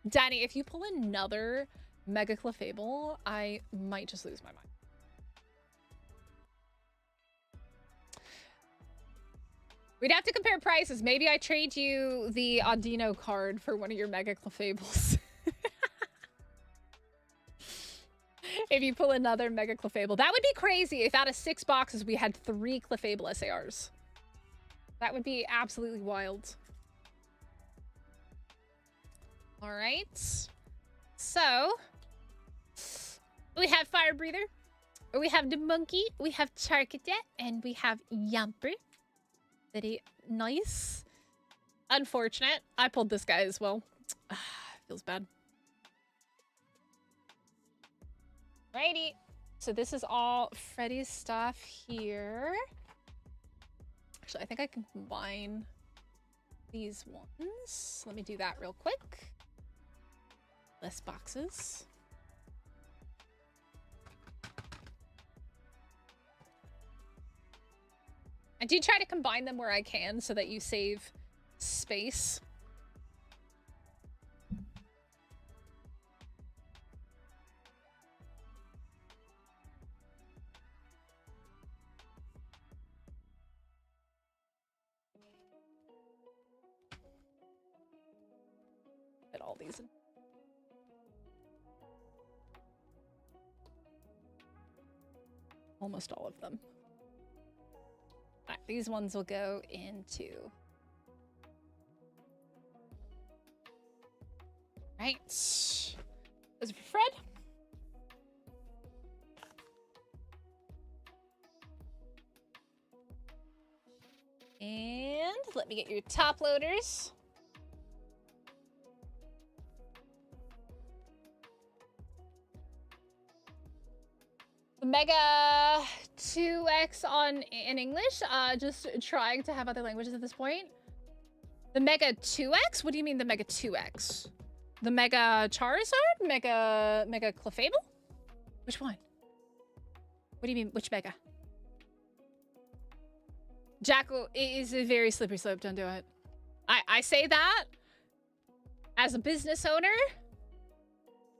Danny, if you pull another Mega Clefable, I might just lose my mind. We'd have to compare prices. Maybe I trade you the Audino card for one of your Mega Clefables. If you pull another Mega Clefable. That would be crazy if out of 6 boxes we had 3 Clefable SARs. That would be absolutely wild. Alright. So, we have Fire Breather. We have the Monkey. We have Charcadet. And we have Yamper. Very nice. Unfortunate. I pulled this guy as well. Feels bad. Righty. So this is all Freddy's stuff here. Actually, I think I can combine these ones. Let me do that real quick. Less boxes. I do try to combine them where I can so that you save space. Fit all these in. Almost all of them. Alright, these ones will go into... Right. Those are for Fred. And let me get your top loaders. The Mega 2X in English. Just trying to have other languages at this point. The Mega 2X? What do you mean the Mega 2X? The Mega Charizard? Mega Clefable? Which one? What do you mean, which Mega? Jackal, it is a very slippery slope, don't do it. I say that as a business owner.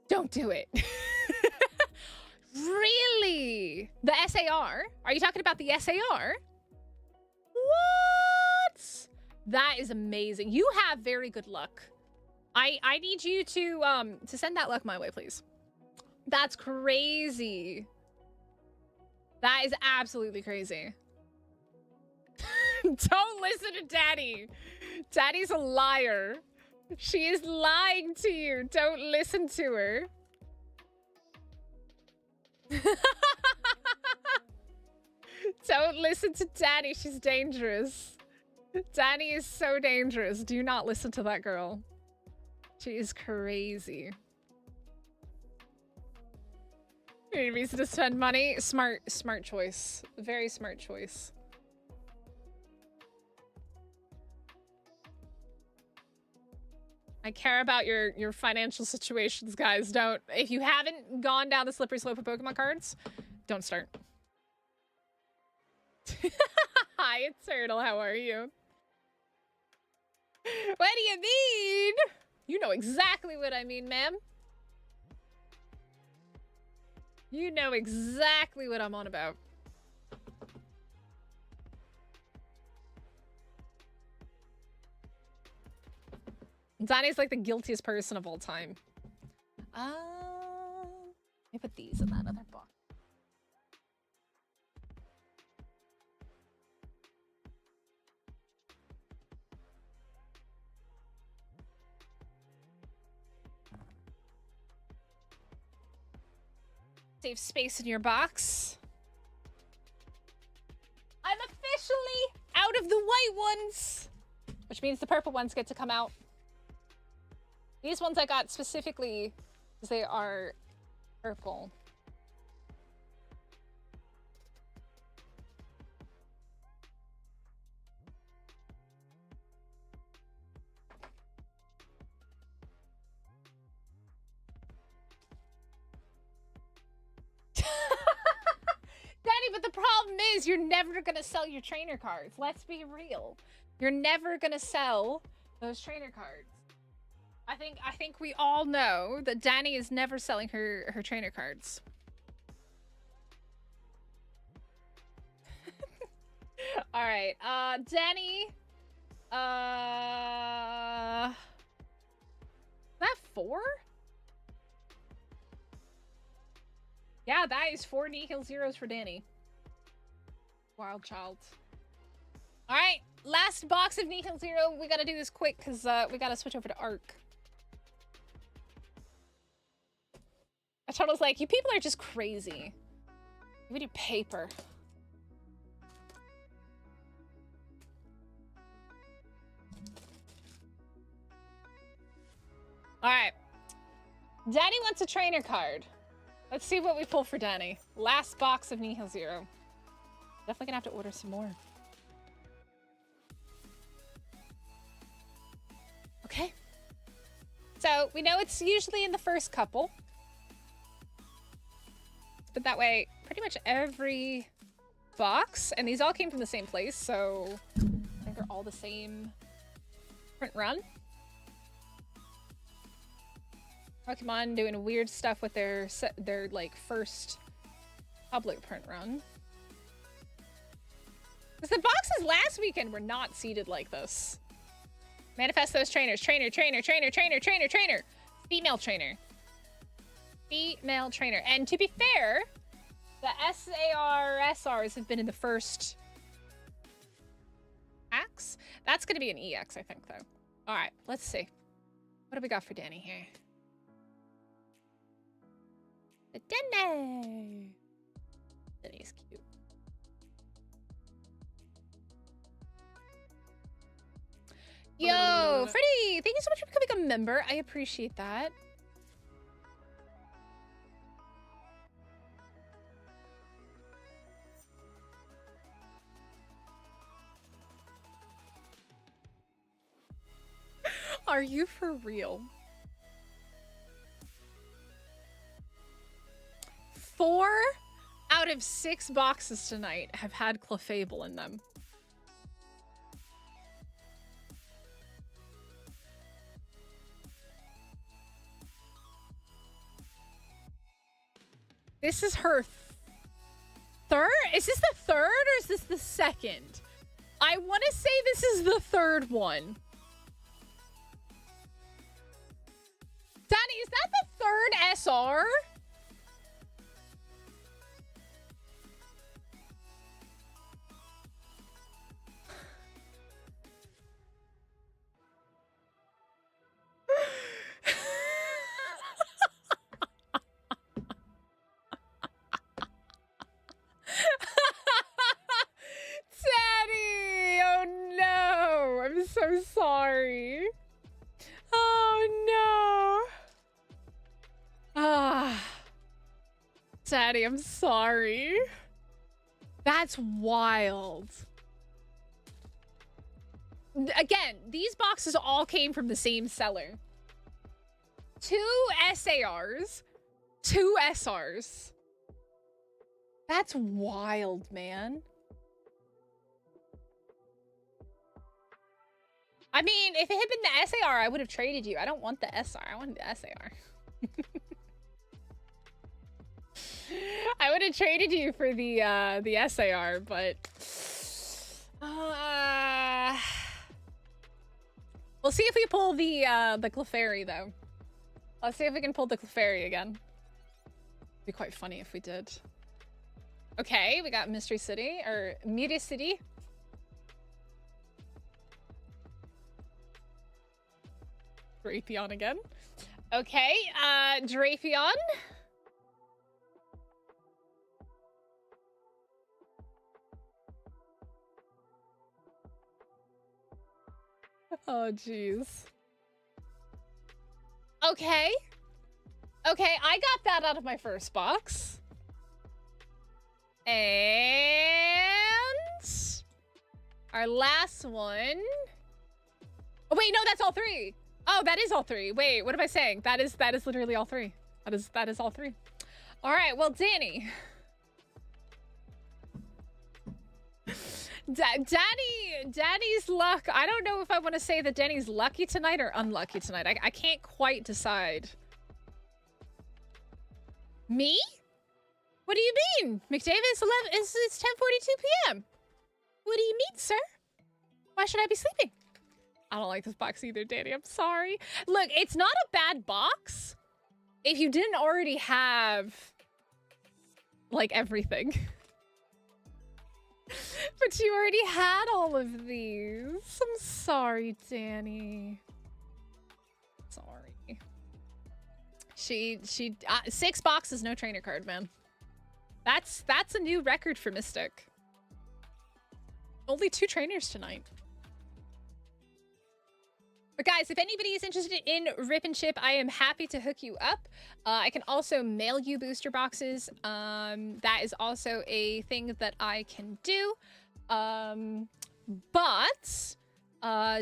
Don't do it. Really? The SAR? Are you talking about the SAR? What? That is amazing. You have very good luck. I need you to send that luck my way, please. That's crazy. That is absolutely crazy. Don't listen to Daddy. Daddy's a liar. She is lying to you. Don't listen to her. Don't listen to Danny. She's dangerous. Danny is so dangerous. Do not listen to that girl. She is crazy. Any reason to spend money? Smart choice. Very smart choice. I care about your financial situations, guys. Don't. If you haven't gone down the slippery slope of Pokemon cards, don't start. Hi, it's Turtle. How are you? What do you mean? You know exactly what I mean, ma'am. You know exactly what I'm on about. Danny's like the guiltiest person of all time. Let me put these in that other box. Save space in your box. I'm officially out of the white ones, which means the purple ones get to come out. These ones I got specifically because they are purple. Danny, but the problem is you're never gonna sell your trainer cards. Let's be real. You're never gonna sell those trainer cards. I think we all know that Danny is never selling her trainer cards. All right, Danny. Is that 4? Yeah, that is 4 Nihil Zeros for Danny. Wild child. All right, last box of Nihil Zero. We gotta do this quick because we gotta switch over to Arc. Turtle's like, you people are just crazy. We do paper. All right. Danny wants a trainer card. Let's see what we pull for Danny. Last box of Nihil Zero. Definitely gonna have to order some more. Okay. So we know it's usually in the first couple. But that way, pretty much every box, and these all came from the same place, so I think they're all the same print run. Pokemon doing weird stuff with their like first public print run. Because the boxes last weekend were not seeded like this. Manifest those trainers. Trainer, trainer, trainer, trainer, trainer, trainer. Female trainer. Female trainer. And to be fair, the SARs have been in the first packs. That's going to be an EX, I think, though. All right, let's see. What do we got for Danny here? Danny. Danny's cute. Yo, Freddie, thank you so much for becoming a member. I appreciate that. Are you for real? 4 out of 6 boxes tonight have had Clefable in them. This is her third? Is this the third or is this the second? I want to say this is the third one. Danny, is that the third SR? Teddy! Oh no! I'm so sorry. Oh no! Ah. Teddy, I'm sorry. That's wild. Again, these boxes all came from the same seller. 2 SARs, 2 SRs. That's wild, man. I mean, if it had been the SAR, I would have traded you. I don't want the SR. I want the SAR. I would have traded you for the SAR, but we'll see if we pull the Clefairy though. Let's see if we can pull the Clefairy again. It'd be quite funny if we did. Okay, we got Mystery City or Miri City. Drapion again. Okay, Drapion. Oh, jeez. Okay. Okay, I got that out of my first box. And our last one. Oh, wait, no, that's all 3. Oh, that is all 3. Wait, what am I saying? That is literally all 3. That is all 3. All right, well, Danny. Danny's luck. I don't know if I want to say that Danny's lucky tonight or unlucky tonight. I can't quite decide. Me? What do you mean? McDavid, it's 10:42 p.m. What do you mean, sir? Why should I be sleeping? I don't like this box either, Danny. I'm sorry. Look, it's not a bad box if you didn't already have, like, everything. But you already had all of these. I'm sorry, Danny. Sorry. She 6 boxes, no trainer card, man. That's a new record for Mystic. Only 2 trainers tonight. But guys, if anybody is interested in Rip and Ship, I am happy to hook you up. I can also mail you booster boxes. That is also a thing that I can do. But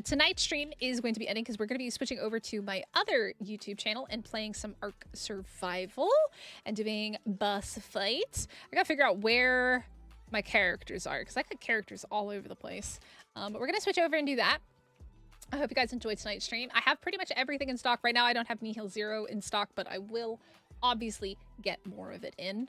tonight's stream is going to be ending because we're going to be switching over to my other YouTube channel and playing some Ark Survival and doing boss fights. I gotta figure out where my characters are because I got characters all over the place. But we're going to switch over and do that. I hope you guys enjoyed tonight's stream. I have pretty much everything in stock. Right now, I don't have Nihil Zero in stock, but I will obviously get more of it in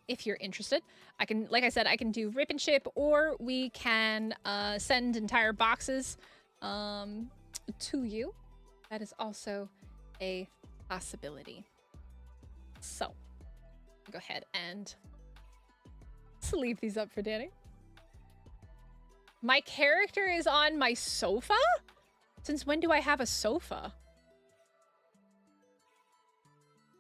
if you're interested. I can, like I said, I can do Rip and Ship, or we can send entire boxes to you. That is also a possibility. So, I'll go ahead and leave these up for Danny. My character is on my sofa? Since when do I have a sofa?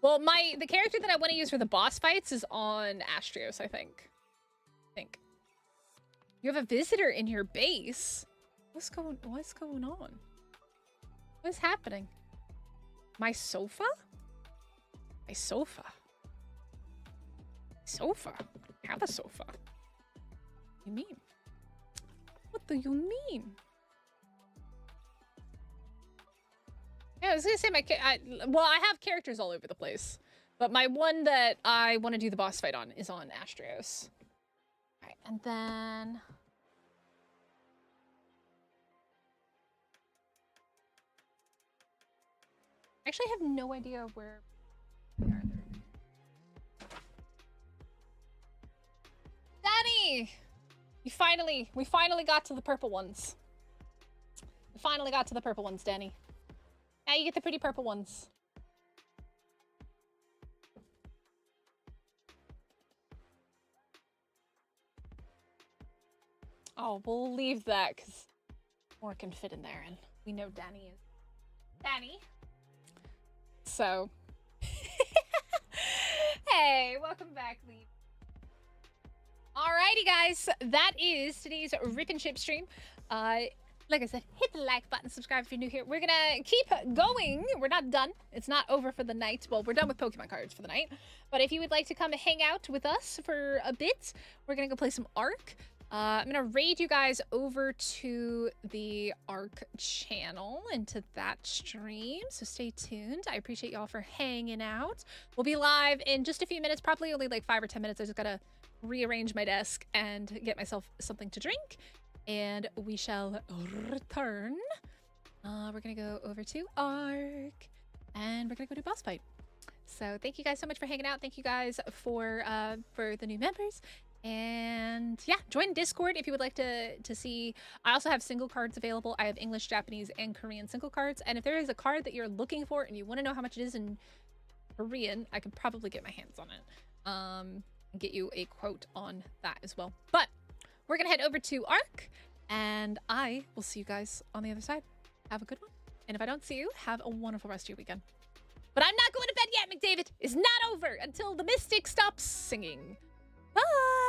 Well, the character that I want to use for the boss fights is on Astrios, I think. You have a visitor in your base? What's going on? What's happening? My sofa? My sofa? Sofa? I have a sofa. What do you mean? What do you mean? Yeah, I was gonna say well, I have characters all over the place, but my one that I want to do the boss fight on is on Astrios. All right, and then I actually have no idea where they are. Danny! We finally got to the purple ones. We finally got to the purple ones, Danny. Now you get the pretty purple ones. Oh, we'll leave that because more can fit in there, and we know Danny is Danny. So, hey, welcome back, Lee. Alrighty, guys, that is today's Rip and Ship stream. Like I said, hit the like button, subscribe if you're new here. We're gonna keep going. We're not done. It's not over for the night. Well, we're done with Pokemon cards for the night. But if you would like to come hang out with us for a bit, we're gonna go play some Ark. I'm gonna raid you guys over to the Ark channel into that stream, so stay tuned. I appreciate y'all for hanging out. We'll be live in just a few minutes, probably only like 5 or 10 minutes. I just gotta rearrange my desk and get myself something to drink, and we shall return. We're gonna go over to Ark, and we're gonna go do boss fight. So thank you guys so much for hanging out. Thank you guys for the new members. And yeah, join Discord if you would like to see. I also have single cards available. I have English, Japanese, and Korean single cards. And if there is a card that you're looking for and you want to know how much it is in Korean, I could probably get my hands on it. And get you a quote on that as well. But we're gonna head over to Ark, and I will see you guys on the other side. Have a good one. And if I don't see you, have a wonderful rest of your weekend. But I'm not going to bed yet, McDavid. It's not over until the Mystic stops singing. Bye!